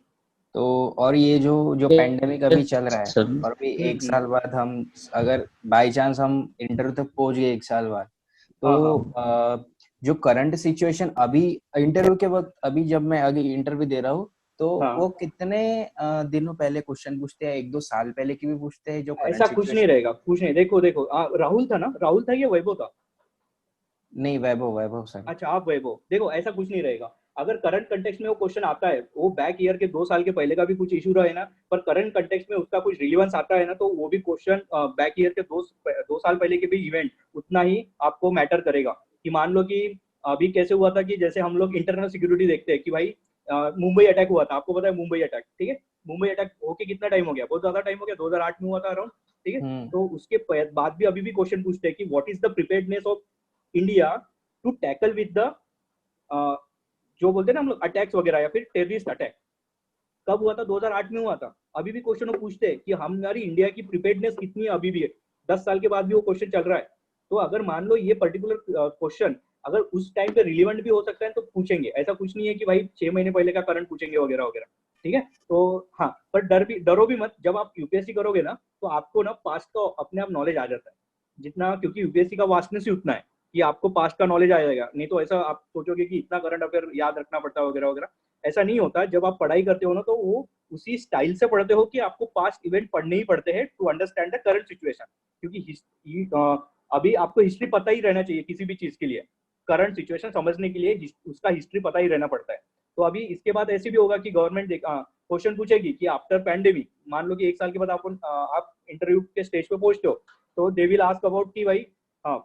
तो और ये जो पेंडेमिक अभी चल रहा है, सर और भी एक साल बाद हम अगर बाय चांस हम इंटरव्यू तक पहुंच गए एक साल बाद, तो जो करंट सिचुएशन अभी इंटरव्यू के वक्त, अभी जब मैं आगे इंटरव्यू दे रहा हूँ, तो वो कितने दिनों पहले क्वेश्चन पूछते हैं? 1-2 साल पहले की भी पूछते हैं जो करंट ऐसा कुछ नहीं रहेगा, कुछ नहीं। देखो देखो राहुल था ना, राहुल था या वैभव था? नहीं, वैभव सर। अच्छा आप वैभव, देखो ऐसा कुछ नहीं रहेगा। अगर करंट कंटेक्स्ट में वो क्वेश्चन आता है, वो बैक ईयर के 2 साल के पहले का भी कुछ इशू रहे ना, पर करंट कंटेक्स्ट में उसका कुछ रिलीवेंस आता है ना, तो वो भी क्वेश्चन बैक ईयर के 2 साल पहले के भी इवेंट उतना ही आपको मैटर करेगा। कि मान लो कि अभी कैसे हुआ था, कि जैसे हम लोग इंटरनल सिक्योरिटी देखते हैं कि भाई मुंबई अटैक हुआ था, आपको पता है मुंबई अटैक, ठीक है। मुंबई अटैक होके कितना टाइम हो गया, बहुत ज्यादा टाइम हो गया, 2008 में हुआ था अराउंड, ठीक है। तो उसके बाद भी अभी भी क्वेश्चन पूछते हैं कि what is the preparedness of India to tackle with the जो बोलते हैं ना हम लोग अटैक्स वगैरह, या फिर टेररिस्ट अटैक, कब हुआ था? 2008 में हुआ था। अभी भी क्वेश्चन पूछते हैं कि हमारी इंडिया की प्रिपेयर्डनेस कितनी है अभी भी है, 10 साल के बाद भी वो क्वेश्चन चल रहा है। तो अगर मान लो ये पर्टिकुलर क्वेश्चन अगर उस टाइम पे रिलेवेंट भी हो सकता है तो पूछेंगे, ऐसा कुछ नहीं है कि भाई 6 महीने पहले का करंट पूछेंगे वगैरह वगैरह, ठीक है। तो हाँ, पर डरो भी मत, जब आप यूपीएससी करोगे ना, तो आपको ना पास्ट का अपने आप नॉलेज आ जाता है जितना, क्योंकि यूपीएससी का वास्टनेस ही उतना है कि आपको पास्ट का नॉलेज आ जाएगा। नहीं तो ऐसा आप सोचोगे कि इतना करंट अफेयर याद रखना पड़ता है वगैरह वगैरह, ऐसा नहीं होता। जब आप पढ़ाई करते हो ना, तो वो उसी स्टाइल से पढ़ते हो कि आपको पास्ट इवेंट पढ़ने ही पड़ते हैं to understand the current situation. क्योंकि अभी आपको हिस्ट्री पता ही रहना चाहिए किसी भी चीज के लिए, करंट सिचुएशन समझने के लिए उसका हिस्ट्री पता ही रहना पड़ता है। तो अभी इसके बाद ऐसे भी होगा कि गवर्नमेंट क्वेश्चन पूछेगी कि आफ्टर पैंडेमिक, मान लो कि 1 साल के बाद आप इंटरव्यू के स्टेज पे पहुंचते हो, तो दे विल आस्क अबाउट कि भाई हाँ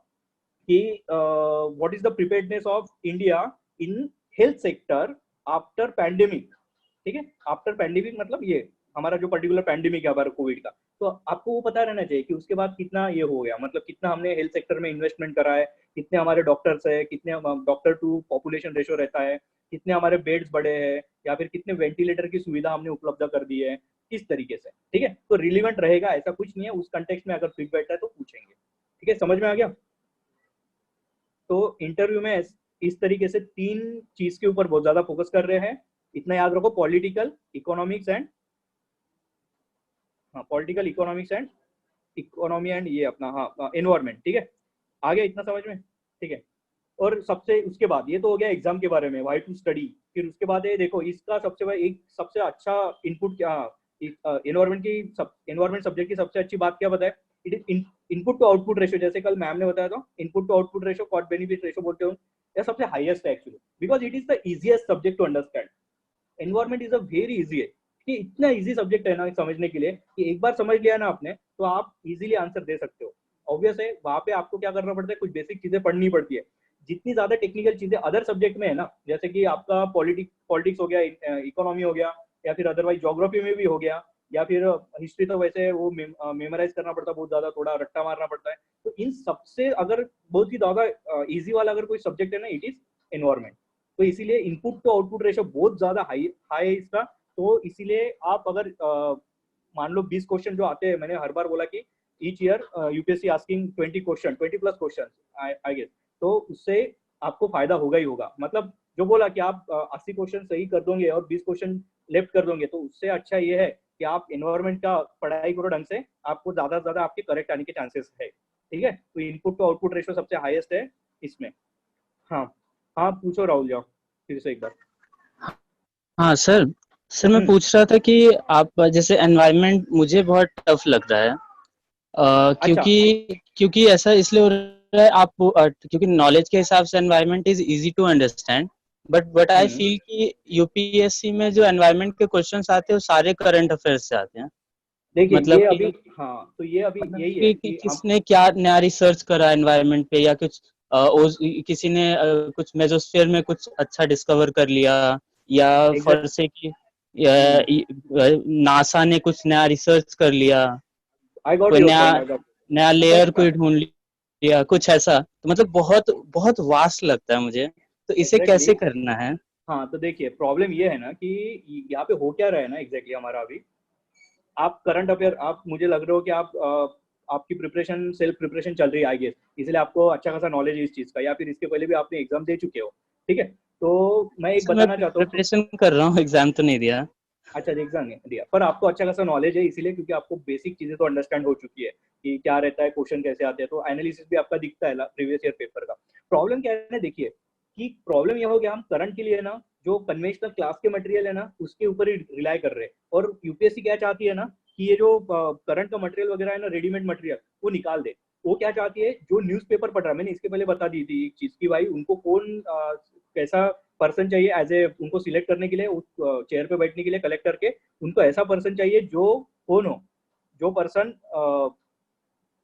कि what is the preparedness of India in health sector after pandemic, ठीक है। आफ्टर पैंडेमिक मतलब ये हमारा जो पर्टिकुलर पैंडेमिक है हमारा कोविड का, तो आपको वो पता रहना चाहिए कि उसके बाद कितना ये हो गया, मतलब कितना हमने हेल्थ सेक्टर में इन्वेस्टमेंट करा है, कितने हमारे डॉक्टर्स है, कितने डॉक्टर टू पॉपुलेशन रेशो रहता है, कितने हमारे बेड्स बड़े हैं, या फिर कितने वेंटिलेटर की सुविधा हमने उपलब्ध कर दी है, किस तरीके से, ठीक है। तो रिलीवेंट रहेगा, ऐसा कुछ नहीं है। उस कंटेक्स्ट में अगर फिट बैठा है तो पूछेंगे, ठीक है। समझ में आ गया? तो इंटरव्यू में इस तरीके से 3 चीज के ऊपर बहुत ज्यादा फोकस कर रहे हैं, इतना याद रखो, political economics and political economics and economy and ये अपना एनवायरमेंट, ठीक है। आ गया इतना समझ में? ठीक है। और सबसे उसके बाद ये तो हो गया एग्जाम के बारे में, वाई टू स्टडी। फिर उसके बाद ये देखो, इसका सबसे अच्छा इनपुट क्या, एनवायरमेंट सब्जेक्ट की सबसे अच्छी बात क्या बताए, it is input to output ratio. जैसे कल मैम ने बताया था, input to output ratio, cost benefit ratio बोलते हो, यह सबसे हाईएस्ट है actually, because it is the easiest subject to understand. Environment is a very easy है, कि इतना इजी सब्जेक्ट है ना समझने के लिए, कि एक बार समझ लिया ना आपने तो आप इजीली आंसर दे सकते हो। ऑब्वियस है, वहां पे आपको क्या करना पड़ता है, कुछ बेसिक चीजें पढ़नी पड़ती है। जितनी ज्यादा टेक्निकल चीजें अदर सब्जेक्ट में है ना, जैसे कि आपका पॉलिटिक्स हो गया, इकोनॉमी हो गया, या फिर अदरवाइज ज्योग्राफी में भी हो गया, या फिर हिस्ट्री, तो वैसे वो मेमोराइज करना पड़ता है बहुत ज्यादा, थोड़ा रट्टा मारना पड़ता है। तो इन सबसे अगर बहुत ही ज्यादा इजी वाला अगर कोई सब्जेक्ट है ना, इट इज एनवायरमेंट। तो इसीलिए इनपुट टू आउटपुट रेशियो बहुत ज्यादा हाई है इसका। तो इसीलिए आप अगर मान लो 20 क्वेश्चन जो आते हैं, मैंने हर बार बोला कि each year UPSC asking 20 plus question I guess, तो उससे आपको फायदा होगा ही होगा। मतलब जो बोला कि आप 80 क्वेश्चन सही कर दोगे और 20 क्वेश्चन लेफ्ट कर दोगे, तो उससे अच्छा ये है कि आप एनवायरनमेंट का पढ़ाई करो ढंग से, आपको ज्यादा से ज्यादा आपके करेक्ट आने के चांसेस है। ठीक है, तो इनपुट टू आउटपुट रेशियो सबसे हाईएस्ट है इसमें। हाँ हाँ, पूछो राहुल, जाओ फिर से एक बार। हाँ सर, सर मैं पूछ रहा था कि आप जैसे एनवायरनमेंट मुझे बहुत टफ लग रहा है, अच्छा, क्योंकि ऐसा इसलिए हो रहा है आप क्योंकि नॉलेज के हिसाब से environment is easy to understand, but I feel कि यूपीएससी में जो एनवायरनमेंट के क्वेश्चंस आते हैं वो सारे करंट अफेयर्स से आते हैं। देखिए मतलब ये अभी, कि हाँ तो ये अभी यही है कि कि हम, किसने क्या नया रिसर्च करा एनवायरनमेंट पे, या कुछ किसी ने कुछ मेसोस्फीयर में कुछ अच्छा डिस्कवर कर लिया, या एग्जैक्ट, फॉर से कि नासा ने कुछ नया रिसर्च कर लिया, आई गॉट कोई योर नया पॉइंट, आई गॉट। नया सर लेयर कोई ढूंढ लिया, कुछ ऐसा, तो मतलब बहुत बहुत वास्ट लगता है मुझे, तो इसे एग्जैक्टली, कैसे करना है? हाँ तो देखिए प्रॉब्लम ये है ना कि यहाँ पे हो क्या रहा है ना एग्जैक्टली हमारा अभी, आप करंट अफेयर, आप मुझे लग रहे हो कि आप आपकी प्रिपरेशन, सेल्फ प्रिपरेशन चल रही है आई गेस, इसलिए आपको अच्छा खासा नॉलेज है इस चीज़ का, या फिर इसके पहले भी आपने एग्जाम दे चुके हो। ठीक है, तो मैं एक सर मैं बताना चाहता हूँ। प्रिपरेशन कर रहा हूँ, एग्जाम तो नहीं दिया। अच्छा, एग्जाम दिया, पर आपको अच्छा खासा नॉलेज है इसीलिए, क्योंकि आपको बेसिक चीजें तो अंडरस्टैंड हो चुकी है कि क्या रहता है, क्वेश्चन कैसे आते हैं, तो एनालिसिस भी आपका दिखता है प्रीवियस ईयर पेपर का। प्रॉब्लम क्या है ना, देखिए कि प्रॉब्लम यह हो गया, हम करंट के लिए ना जो कन्वेंशनल क्लास के मटेरियल है ना उसके ऊपर ही रिलाई कर रहे हैं, और यूपीएससी क्या चाहती है ना कि ये जो करंट का मटेरियल वगैरह है ना, रेडीमेड मटेरियल वो निकाल दे। वो क्या चाहती है, जो न्यूज़पेपर पढ़ रहा है, मैंने इसके पहले बता दी थी एक चीज की भाई, उनको कौन कैसा पर्सन चाहिए एज ए, उनको सिलेक्ट करने के लिए, उस चेयर पे बैठने के लिए कलेक्ट करके, उनको ऐसा पर्सन चाहिए जो कौन हो, जो पर्सन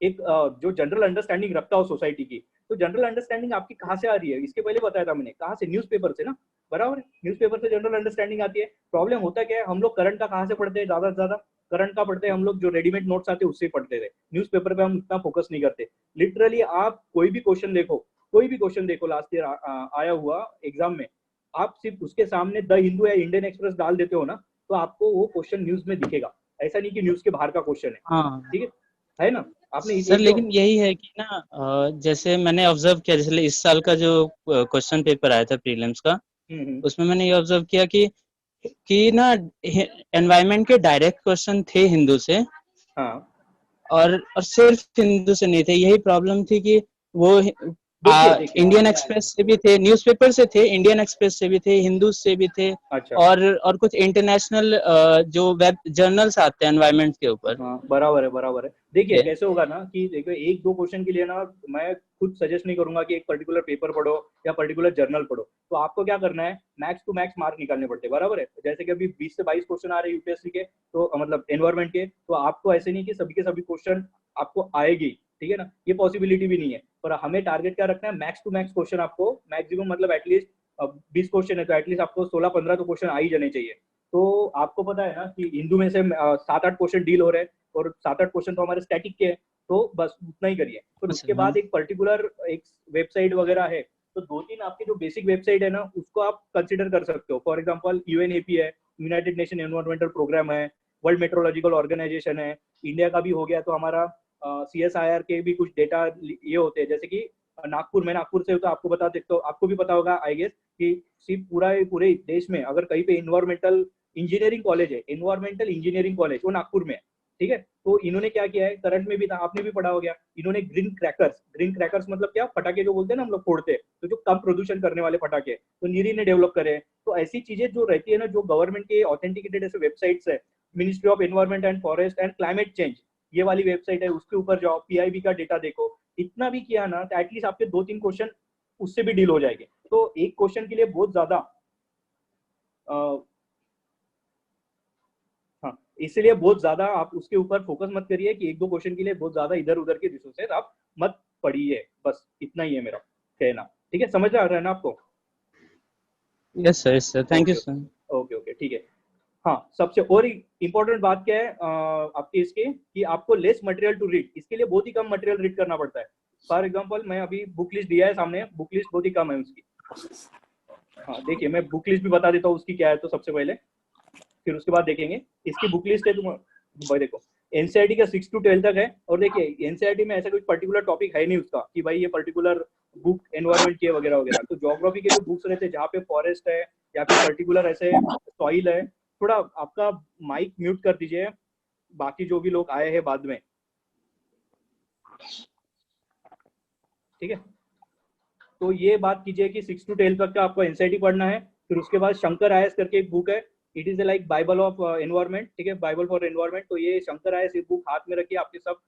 एक जो जनरल अंडरस्टैंडिंग रखता हो सोसाइटी की। तो जनरल अंडरस्टैंडिंग आपकी कहाँ से आ रही है, इसके पहले बताया था मैंने, कहाँ से, न्यूज़पेपर से ना, बराबर है, न्यूज़पेपर से जनरल अंडरस्टैंडिंग आती है। प्रॉब्लम होता क्या है, हम लोग करंट का कहाँ से पढ़ते हैं, ज्यादा से ज्यादा करंट का पढ़ते हैं हम लोग, जो रेडीमेड नोट्स आते हैं उससे पढ़ते थे, न्यूज़पेपर पे हम इतना फोकस नहीं करते। लिटरली आप कोई भी क्वेश्चन देखो, कोई भी क्वेश्चन देखो लास्ट ईयर आया हुआ एग्जाम में, आप सिर्फ उसके सामने द हिंदू या इंडियन एक्सप्रेस डाल देते हो ना, तो आपको वो क्वेश्चन न्यूज में दिखेगा, ऐसा नहीं कि न्यूज के बाहर का क्वेश्चन है। हाँ ठीक है ना, आपने सर, एक जो, लेकिन यही है कि ना जैसे मैंने ऑब्जर्व किया, जैसे इस साल का जो क्वेश्चन पेपर आया था प्रीलिम्स का, हम्म, उसमें मैंने ये ऑब्जर्व किया कि ना एनवायरनमेंट के डायरेक्ट क्वेश्चन थे हिंदू से, हाँ और सिर्फ हिंदू से नहीं थे। यही प्रॉब्लम थी कि वो देखिए देखिए, इंडियन एक्सप्रेस से भी थे, न्यूज़पेपर से थे, इंडियन एक्सप्रेस से भी थे, हिंदू से भी थे, अच्छा, और कुछ इंटरनेशनल जो वेब जर्नल्स आते हैं एनवायरनमेंट के ऊपर। हाँ बराबर है, बराबर है। देखिए कैसे होगा ना कि देखो एक दो क्वेश्चन के लिए ना मैं खुद सजेस्ट नहीं करूंगा कि एक पर्टिकुलर पेपर पढ़ो या पर्टिकुलर जर्नल पढ़ो, तो आपको क्या करना है, मैक्स टू मैक्स मार्क निकालने पड़ते हैं, बराबर है। जैसे कि अभी 20 से 22 क्वेश्चन आ रहे हैं यूपीएससी के, तो मतलब एनवायरमेंट के, तो आपको ऐसे नहीं कि सभी के सभी क्वेश्चन आपको आएगी, ठीक है ना, ये पॉसिबिलिटी भी नहीं है, पर हमें टारगेट क्या रखना है, मैक्स टू मैक्स क्वेश्चन आपको, मैक्सिमम मतलब एटलीस्ट 20 क्वेश्चन है तो एटलीस्ट आपको 16-15 तो क्वेश्चन आ ही जाने चाहिए। तो आपको पता है ना कि हिंदू में से 7-8 क्वेश्चन डील हो रहे हैं, और 7-8 क्वेश्चन तो हमारे स्टैटिक के हैं, तो बस उतना ही करिए। फिर उसके अच्छा, बाद एक पर्टिकुलर एक वेबसाइट वगैरह है, तो 2-3 आपकी जो बेसिक वेबसाइट है ना उसको आप कंसिडर कर सकते हो। फॉर एग्जांपल यूएनएपी है, यूनाइटेड नेशन एनवायरमेंटल प्रोग्राम है, वर्ल्ड मेट्रोलॉजिकल ऑर्गेनाइजेशन है, इंडिया का भी हो गया तो हमारा सीएसआईआर के भी कुछ डेटा ये होते हैं, जैसे कि नागपुर में, नागपुर से तो आपको बता सकते हो, आपको भी पता होगा आई गेस कि सिर्फ पूरे देश में अगर कहीं पे इन्वायरमेंटल इंजीनियरिंग कॉलेज है, इन्वायरमेंटल इंजीनियरिंग कॉलेज, वो नागपुर में है। ठीक है, तो इन्होंने क्या किया है, करंट में भी था, आपने भी पढ़ा हो गया, इन्होंने ग्रीन क्रैकर्स मतलब क्या, पटाखे जो बोलते हैं ना हम लोग फोड़ते हैं, तो जो कम प्रदूषण करने वाले पटाखे, तो नीरी ने डेवलप करे हैं। तो ऐसी चीजें जो रहती है ना, जो गवर्नमेंट के ऑथेंटिकेटेड ऐसे वेबसाइट्स है, ministry of environment and forest and climate change, ये वाली वेबसाइट है, उसके ऊपर जाओ, पीआईबी का डेटा देखो, इतना भी किया ना तो एटलीस्ट आपके 2-3 क्वेश्चन उससे भी डील हो जाएंगे। तो एक क्वेश्चन के लिए बहुत ज्यादा हाँ, इसलिए बहुत ज्यादा आप उसके ऊपर फोकस मत करिए कि एक दो क्वेश्चन के लिए बहुत ज्यादा इधर उधर के रिसोर्सेज आप मत पढ़िए, बस इतना ही है मेरा कहना। ठीक है, समझ आ रहा है ना आपको? Yes sir, thank you okay sir. Okay okay, ठीक है। हाँ, सबसे और इम्पोर्टेंट बात क्या है आपकी इसकी, कि आपको लेस मटेरियल टू रीड, इसके लिए बहुत ही कम मटेरियल रीड करना पड़ता है। फॉर एग्जांपल मैं अभी बुक लिस्ट दिया है सामने, बुक लिस्ट बहुत ही कम है उसकी। हाँ देखिए, मैं बुक लिस्ट भी बता देता हूँ उसकी क्या है, तो सबसे पहले फिर उसके बाद देखेंगे इसकी बुक लिस्ट है। तुम भाई देखो, एनसीईआरटी का 6 to 12 तक है, और देखिए एनसीईआरटी में ऐसा कोई पर्टिकुलर टॉपिक है नहीं उसका कि भाई ये पर्टिकुलर बुक एनवायरमेंट की वगैरह वगैरह। तो ज्योग्राफी के जो बुक्स रहते हैं जहाँ पे फॉरेस्ट है या फिर पर्टिकुलर ऐसे सॉइल है, थोड़ा आपका माइक म्यूट कर दीजिए, बाकी जो भी लोग आए हैं बाद में, ठीक है। तो ये बात कीजिए कि 6 to 12 तक का आपको एनसीईआरटी पढ़ना है। फिर उसके बाद शंकर आयस करके एक बुक है, it is like Bible of environment, ठीक है, बाइबल फॉर एनवायरमेंट। तो ये शंकर आयस ये बुक हाथ में रखिए, आपके सब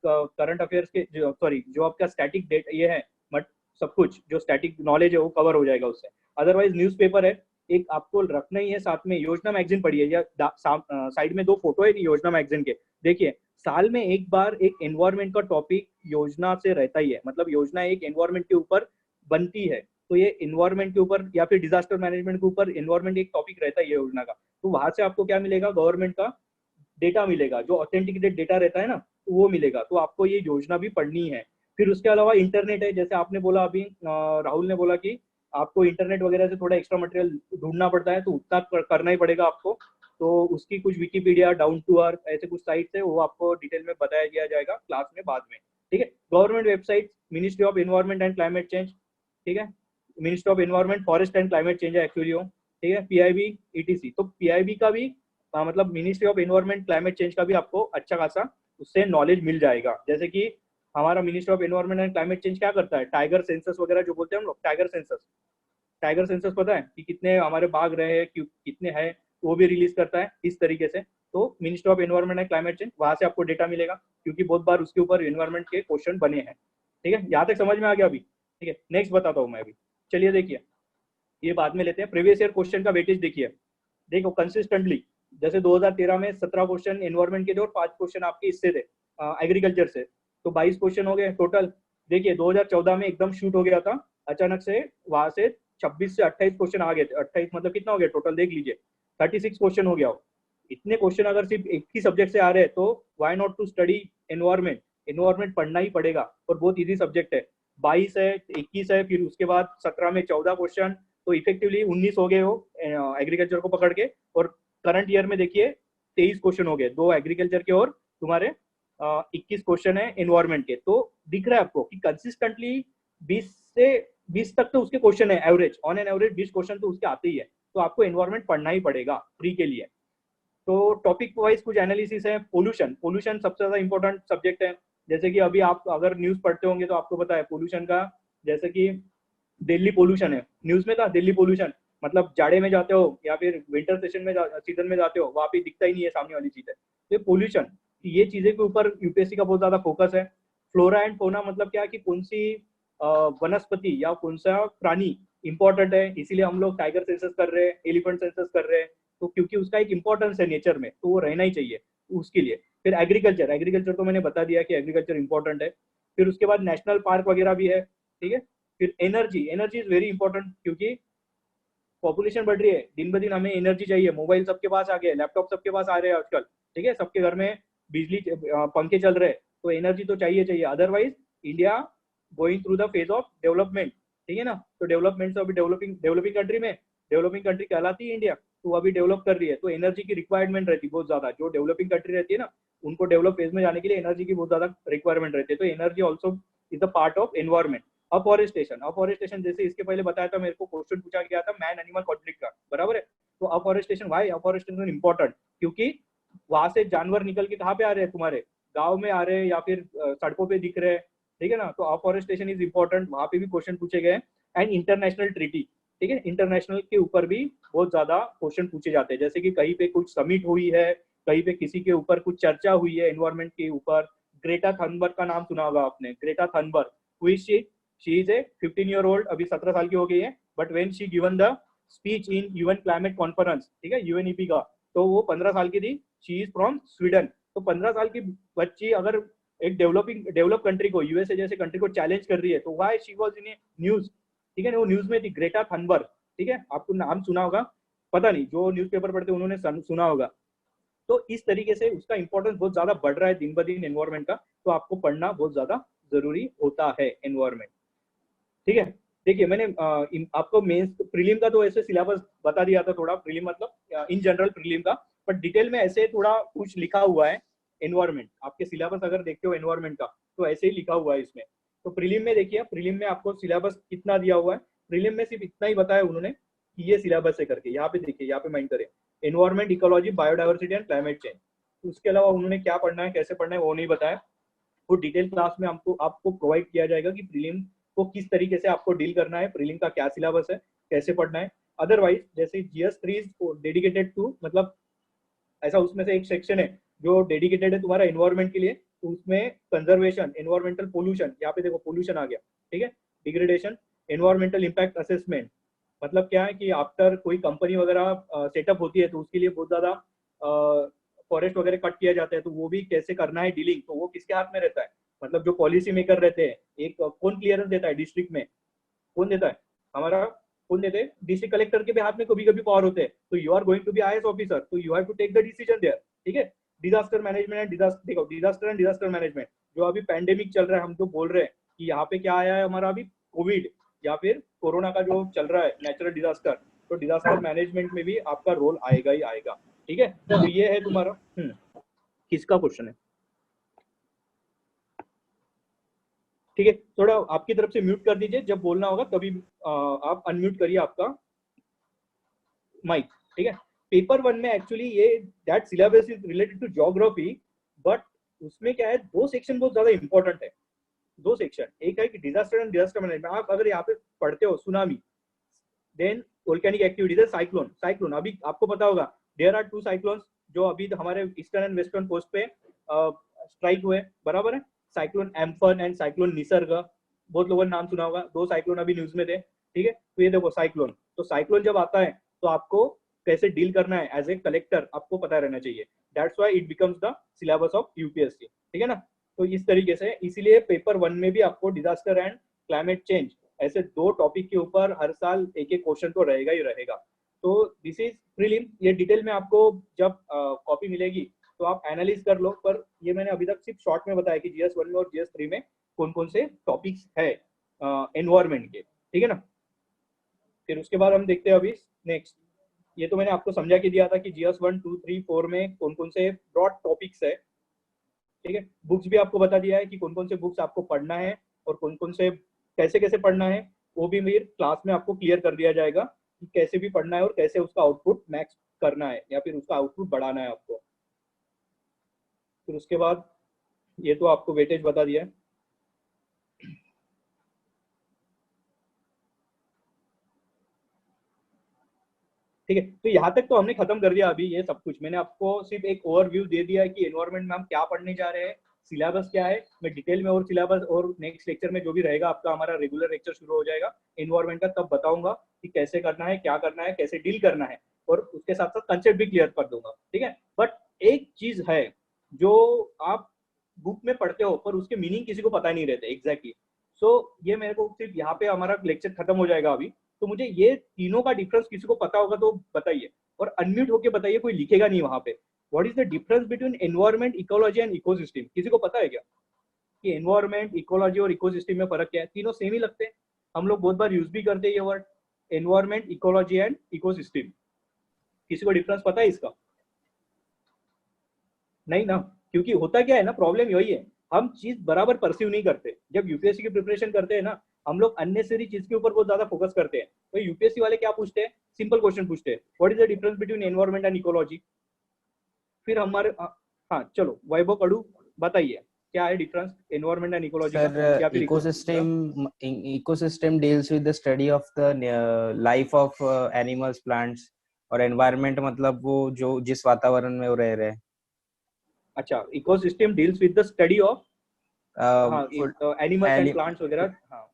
करंट अफेयर्स के जो आपका स्टैटिक डेट ये है, बट सब कुछ जो स्टैटिक नॉलेज है वो कवर हो जाएगा उससे। अदरवाइज न्यूज़पेपर है एक आपको रखना ही है साथ में। योजना मैगजीन पढ़िए, या साइड में 2 फोटो है योजना मैगजीन के, देखिए साल में एक बार एक एनवायरमेंट का टॉपिक योजना से रहता ही है, मतलब योजना एक एनवायरमेंट के ऊपर बनती है। तो ये एनवायरमेंट के ऊपर या फिर डिजास्टर मैनेजमेंट के ऊपर एनवायरमेंट एक टॉपिक रहता है ये योजना का। तो वहां से आपको क्या मिलेगा, गवर्नमेंट का डेटा मिलेगा, जो ऑथेंटिकेटेड डेटा रहता है ना, तो वो मिलेगा। तो आपको ये योजना भी पढ़नी है। फिर उसके अलावा इंटरनेट है, जैसे आपने बोला अभी राहुल ने बोला कि आपको इंटरनेट वगैरह से थोड़ा एक्स्ट्रा मटेरियल ढूंढना पड़ता है, तो उतना करना ही पड़ेगा आपको। तो उसकी कुछ विकिपीडिया, डाउन टू अर्थ, ऐसे कुछ साइट्स है, वो आपको डिटेल में बताया दिया जाएगा क्लास में बाद में, ठीक है। Government website, ministry of environment and climate change, ठीक है, ministry of environment forest and climate change है एक्चुअली वो, ठीक है, पीआईबी ईटीसी। तो पीआईबी का भी मतलब ministry of environment climate change का भी आपको अच्छा खासा उससे नॉलेज मिल जाएगा। जैसे कि हमारा ministry of environment and climate change क्या करता है, टाइगर सेंसस वगैरह जो बोलते हैं हम लोग, टाइगर सेंसस, टाइगर सेंसस पता है कि कितने हमारे बाघ रहे हैं, कितने हैं, वो भी रिलीज करता है इस तरीके से। तो ministry of environment and climate change, वहां से आपको डेटा मिलेगा, क्योंकि बहुत बार उसके ऊपर एनवायरमेंट के क्वेश्चन बने हैं, ठीक है। यहाँ तक समझ में आ गया अभी, ठीक है। नेक्स्ट बताता हूँ मैं अभी, चलिए देखिए, ये बाद में लेते हैं। प्रीवियस ईयर क्वेश्चन का वेटेज देखिए, देखो कंसिस्टेंटली, जैसे 2013 में 17 क्वेश्चन एनवायरमेंट के थे और 5 क्वेश्चन आपके इससे थे एग्रीकल्चर से, तो 22 क्वेश्चन हो गए टोटल। देखिए 2014 में एकदम शूट हो गया था अचानक से, वहां से 26 से 28 क्वेश्चन आ गए थे। 28 मतलब कितना हो गया टोटल, देख लीजिए 36 क्वेश्चन हो गया हो। इतने क्वेश्चन अगर सिर्फ एक ही सब्जेक्ट से आ रहे हैं, तो why not to study environment. Environment पढ़ना ही पड़ेगा और बहुत इजी सब्जेक्ट है। 22 है, 21 है, फिर उसके बाद 17 में 14 क्वेश्चन, तो इफेक्टिवली 19 हो गए हो एग्रीकल्चर को पकड़ के। और करंट ईयर में देखिए 23 क्वेश्चन हो गए, 2 एग्रीकल्चर के और तुम्हारे 21 क्वेश्चन है एनवायरमेंट के। तो दिख रहा है आपको कि कंसिस्टेंटली 20 तक तो उसके क्वेश्चन है, average on an average 20 question तो उसके आते ही है। तो आपको एनवायरमेंट पढ़ना ही पड़ेगा प्री के लिए। तो टॉपिक वाइज कुछ एनालिसिस है। पोल्यूशन, पोल्यूशन सबसे ज्यादा इंपॉर्टेंट सब्जेक्ट है। जैसे कि अभी आप अगर न्यूज पढ़ते होंगे तो आपको पता है पोल्यूशन का, जैसे कि दिल्ली पोल्यूशन है, न्यूज में था दिल्ली पोल्यूशन, मतलब जाड़े में जाते हो या फिर विंटर सीजन में जाते हो, वहां पे दिखता ही नहीं है सामने वाली चीज है। तो पोल्यूशन, ये चीजें के ऊपर यूपीएससी का बहुत ज्यादा फोकस है। फ्लोरा एंड फोना मतलब क्या कि कौन सी वनस्पति या कौन सा प्राणी इंपॉर्टेंट है, इसीलिए हम लोग टाइगर सेंसस कर रहे हैं, एलिफेंट सेंसस कर रहे हैं, तो क्योंकि उसका एक इंपॉर्टेंस है नेचर में, तो वो रहना ही चाहिए उसके लिए। फिर एग्रीकल्चर, एग्रीकल्चर तो मैंने बता दिया कि एग्रीकल्चर इंपॉर्टेंट है। फिर उसके बाद नेशनल पार्क वगैरह भी है, ठीक है। फिर energy, energy is very important, क्योंकि पॉपुलेशन बढ़ रही है, दिन ब दिन हमें एनर्जी चाहिए। मोबाइल सबके पास आ गए, लैपटॉप सबके पास आ रहे हैं आजकल, ठीक है, सबके घर में बिजली पंखे चल रहे हैं, तो एनर्जी तो चाहिए चाहिए। Otherwise India going through the phase of development, ठीक है ना। तो डेवलपमेंट अभी डेवलपिंग कंट्री में, डेवलपिंग कंट्री कहलाती है इंडिया, तो अभी डेवलप कर रही है, तो एनर्जी की रिक्वायरमेंट रहती है बहुत ज्यादा। जो डेवलपिंग कंट्री रहती है ना, उनको डेवलप फेज में जाने के लिए एनर्जी की बहुत ज्यादा रिक्वायरमेंट रहती है। तो energy also is the part of environment. Afforestation, afforestation जैसे इसके पहले बताया था, मेरे को क्वेश्चन पूछा गया था मैन एनिमल कॉन्फ्लिक्ट का, बराबर है। तो अफॉरेस्टेशन, व्हाई अफॉरेस्टेशन इंपॉर्टेंट, क्योंकि वहां से जानवर निकल के कहाँ पे आ रहे हैं, तुम्हारे गाँव में आ रहे हैं या फिर सड़कों पे दिख रहे हैं, ठीक है ना। तो अफॉरेस्टेशन इज इंपॉर्टेंट, वहां पे भी क्वेश्चन पूछे गए। एंड इंटरनेशनल ट्रीटी, ठीक है, इंटरनेशनल के ऊपर भी बहुत ज्यादा क्वेश्चन पूछे जाते हैं। जैसे कि कहीं पे कुछ समिट हुई है, कहीं पे किसी के ऊपर कुछ चर्चा हुई है एनवायरमेंट के ऊपर। ग्रेटा थनबर्ग का नाम सुना होगा आपने, ग्रेटा थनबर्ग, हुई she is a 15 year old, अभी 17 साल की हो गई है, but when she given the speech in UN climate conference, ठीक है, यूएनईपी का, तो वो 15 साल की थी। She is from Sweden. तो 15 साल की बच्ची अगर एक डेवलप कंट्री को, यूएसए जैसे कंट्री को चैलेंज कर रही है, तो why she was in A news, ठीक है, वो न्यूज में थी, ग्रेटा थनबर्ग, ठीक है, आपको नाम सुना होगा, पता नहीं, जो न्यूज़पेपर पढ़ते उन्होंने सुना होगा। तो इस तरीके से उसका इंपॉर्टेंस बहुत ज्यादा बढ़ रहा है दिन ब दिन एनवायरमेंट का, तो आपको पढ़ना बहुत ज्यादा जरूरी होता है एनवायरमेंट, ठीक है। देखिए मैंने आपको मेंस प्रीलिम का तो ऐसे सिलेबस बता दिया था, थोड़ा प्रीलिम मतलब इन जनरल प्रीलिम का, बट डिटेल में ऐसे थोड़ा कुछ लिखा हुआ है एनवायरमेंट। आपके सिलेबस अगर देखते हो एनवायरमेंट का, तो ऐसे ही लिखा हुआ है इसमें। तो प्रीलिम में देखिए, प्रीलिम में आपको सिलेबस कितना दिया हुआ है, प्रीलिम में सिर्फ इतना ही बताया उन्होंने कि ये सिलेबस है करके। यहाँ पे देखिए, यहाँ पे माइंड करें, environment, ecology, biodiversity and climate change. उसके अलावा उन्होंने क्या पढ़ना है, कैसे पढ़ना है, वो नहीं बताया। वो डिटेल क्लास में आपको प्रोवाइड किया जाएगा कि प्रीलिम को किस तरीके से आपको डील करना है, प्रीलिम का क्या सिलेबस है, कैसे पढ़ना है। अदरवाइज जैसे GS3 डेडिकेटेड टू, मतलब ऐसा उसमें से एक सेक्शन है जो डेडिकेटेड है तुम्हारा एनवायरमेंट के लिए, तो उसमें कंजर्वेशन, एनवायरमेंटल पोल्यूशन, यहाँ पे देखो पोल्यूशन आ गया, ठीक है, डिग्रेडेशन, एनवायरमेंटल इम्पैक्ट असेसमेंट, मतलब क्या है कि आफ्टर कोई कंपनी वगैरह सेटअप होती है तो उसके लिए बहुत ज्यादा फॉरेस्ट वगैरह कट किया जाता है, तो वो भी कैसे करना है डीलिंग, तो वो किसके हाथ में रहता है, मतलब जो पॉलिसी मेकर रहते हैं, एक कौन क्लियरेंस देता है डिस्ट्रिक्ट में, कौन देता है, हमारा कौन देते हैं, डिस्ट्रिक्ट कलेक्टर के भी हाथ में कभी कभी पावर होते हैं, तो you are going to be IAS officer, तो you have to take the decision there, ठीक है। डिजास्टर मैनेजमेंट एंड डिजास्टर, देखो डिजास्टर एंड डिजास्टर मैनेजमेंट, जो अभी पैंडेमिक चल रहा है, हम तो बोल रहे हैं कि यहाँ पे क्या आया है हमारा अभी, कोविड या फिर कोरोना का जो चल रहा है नेचुरल डिजास्टर, तो डिजास्टर मैनेजमेंट में भी आपका रोल आएगा ही आएगा, ठीक है। तो ये है तुम्हारा किसका क्वेश्चन है, ठीक है। थोड़ा आपकी तरफ से म्यूट कर दीजिए, जब बोलना होगा तभी आप अनम्यूट करिए आपका माइक, ठीक है। पेपर 1 में एक्चुअली ये that syllabus is related to geography, but उसमें क्या है, दो सेक्शन बहुत ज्यादा इंपॉर्टेंट है, दो सेक्शन, एक है कि डिजास्टर एंड डिजास्टर मैनेजमेंट। आप अगर यहाँ पे पढ़ते हो tsunami, then volcanic activities, cyclone, cyclone अभी आपको पता होगा देयर आर 2 साइक्लोन्स जो अभी हमारे ईस्टर्न एंड वेस्टर्न कोस्ट पे स्ट्राइक हुए, बराबर है, cyclone Amphan and cyclone Nisarga, बहुत लोगों ने नाम सुना होगा, 2 साइक्लोन अभी न्यूज में थे, ठीक है। तो ये देखो साइक्लोन, तो साइक्लोन जब आता है तो आपको कैसे डील करना है एज ए कलेक्टर आपको पता रहना चाहिए, that's why it becomes the syllabus of UPSC, ठीक है ना। तो इस तरीके से, इसीलिए पेपर 1 में भी आपको डिजास्टर एंड क्लाइमेट चेंज, ऐसे 2 टॉपिक के ऊपर हर साल एक एक क्वेश्चन तो रहेगा ही रहेगा। तो दिस इज प्रीलिम, ये डिटेल में आपको जब कॉपी मिलेगी तो आप एनालिज कर लो, पर ये मैंने अभी तक सिर्फ शॉर्ट में बताया कि GS1 में और GS3 में कौन कौन से टॉपिक्स है एनवायरमेंट के, ठीक है ना। फिर उसके बाद हम देखते हैं अभी नेक्स्ट, ये तो मैंने आपको समझा के दिया था कि GS1, 2, 3, 4 में कौन कौन से ब्रॉड टॉपिक्स है, ठीक है। बुक्स भी आपको बता दिया है कि कौन कौन से बुक्स आपको पढ़ना है और कौन कौन से कैसे कैसे पढ़ना है, वो भी मेरे क्लास में आपको क्लियर कर दिया जाएगा कि कैसे भी पढ़ना है और कैसे उसका आउटपुट मैक्स करना है या फिर उसका आउटपुट बढ़ाना है आपको। फिर उसके बाद ये तो आपको वेटेज बता दिया है, ठीक है। तो यहाँ तक तो हमने खत्म कर दिया अभी, ये सब कुछ मैंने आपको सिर्फ एक ओवरव्यू दे दिया है कि एनवायरमेंट में हम क्या पढ़ने जा रहे हैं, सिलेबस क्या है। मैं डिटेल में और सिलेबस और नेक्स्ट लेक्चर में जो भी रहेगा आपका, हमारा रेगुलर लेक्चर शुरू हो जाएगा एनवायरमेंट का, तब बताऊंगा कि कैसे करना है, क्या करना है, कैसे डील करना है, और उसके साथ साथ कंसेप्ट भी क्लियर कर दूंगा, ठीक है। बट एक चीज है जो आप बुक में पढ़ते हो पर उसके मीनिंग किसी को पता नहीं रहते एग्जैक्टली, सो ये मेरे को सिर्फ यहाँ पे हमारा लेक्चर खत्म हो जाएगा अभी, तो मुझे ये तीनों का डिफरेंस किसी को पता होगा तो बताइए, और अनम्यूट होके बताइए, कोई लिखेगा नहीं वहां पे। What is the difference between environment, ecology and ecosystem, किसी को पता है क्या कि एनवायरमेंट, इकोलॉजी और इकोसिस्टम में फर्क क्या है? तीनों सेम ही लगते हैं, हम लोग बहुत बार यूज भी करते हैं ये word, environment, ecology and ecosystem. किसी को डिफरेंस पता है इसका? नहीं ना, क्योंकि होता क्या है ना, प्रॉब्लम यही है, हम चीज बराबर परसीव नहीं करते। जब यूपीएससी की प्रिपरेशन करते हैं ना, हम लोग अननेसेसरी चीज के ऊपर बहुत ज्यादा फोकस करते हैं। तो यूपीएससी वाले क्या पूछते हैं, सिंपल क्वेश्चन पूछते हैं, what is the difference between environment and ecology. फिर हमारे हाँ चलो वैभव कड़ू बताइए क्या है डिफरेंस एनवायरमेंट एंड इकोलॉजी का, या सर फिर ecosystem deals with the study of the life of animals, plants, और एनवायरनमेंट मतलब वो जो जिस वातावरण में वो रह रहे हैं। अच्छा, ecosystem deals with the study of animals and plants वगैरह, हाँ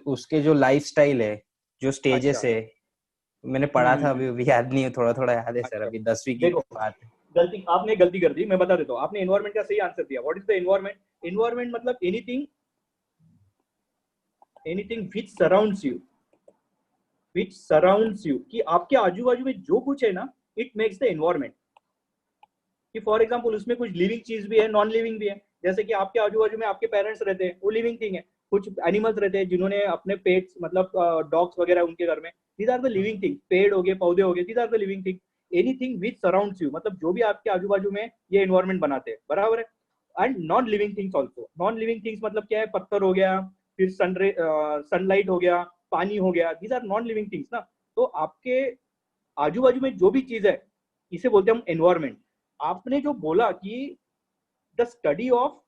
उसके जो लाइफस्टाइल है, जो स्टेजेस अच्छा। है, मैंने पढ़ा था, अभी याद नहीं है, थोड़ा थोड़ा याद है सर, अभी 10वीं की देखो, बात है। आपने गलती कर दी, मैं बता देता हूँ। आपने एनवायरमेंट का सही आंसर दिया। What is the environment? Environment मतलब एनीथिंग व्हिच सराउंड्स यू, कि आपके आजू बाजू में जो कुछ है ना, इट मेक्स द एनवायरमेंट। कि फॉर एग्जांपल उसमें कुछ लिविंग चीज भी है, नॉन लिविंग भी है। जैसे कि आपके आजू बाजू में आपके पेरेंट्स रहते हैं, वो लिविंग थिंग है। कुछ एनिमल्स रहते हैं जिन्होंने अपने पेट्स, मतलब डॉग्स वगैरह उनके घर में, these are the living thing. पेड़ हो गए, पौधे हो गए, these are the living thing. Anything which surrounds you, मतलब जो भी आपके आजू बाजू में ये एनवायरमेंट बनाते हैं, बराबर है। And non living things also. Non living things मतलब क्या है? पत्थर हो गया, फिर सनलाइट हो गया, पानी हो गया, these are non living things ना। तो आपके आजू बाजू में जो भी चीज है इसे बोलते हैं हम एनवायरमेंट। आपने जो बोला कि the study of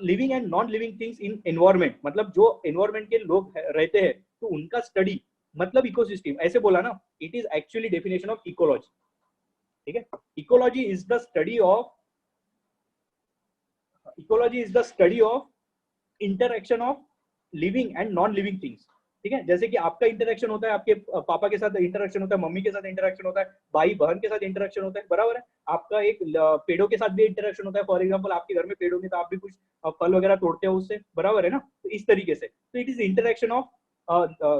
living and non living things in environment, मतलब जो एनवायरमेंट के लोग रहते हैं तो उनका स्टडी मतलब इकोसिस्टम, ऐसे बोला ना। It is actually definition of ecology, ठीक है। Ecology is the study of interaction of living and non living things, ठीक है। जैसे कि आपका इंटरेक्शन होता है, आपके पापा के साथ इंटरेक्शन होता है, मम्मी के साथ इंटरेक्शन होता है, भाई बहन के साथ इंटरेक्शन होता है, बराबर है। आपका एक पेड़ों के साथ भी इंटरेक्शन होता है। फॉर एग्जांपल आपके घर में पेड़ होंगे तो आप भी कुछ फल वगैरह तोड़ते हो उससे, बराबर है ना। तो इस तरीके से तो it is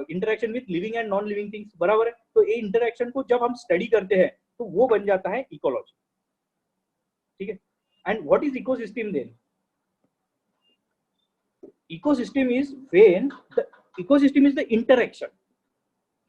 interaction with living and non living things, बराबर है। तो ये इंटरेक्शन को जब हम स्टडी करते हैं तो वो बन जाता है इकोलॉजी, ठीक है। And what is ecosystem then? Ecosystem is when ecosystem is the interaction,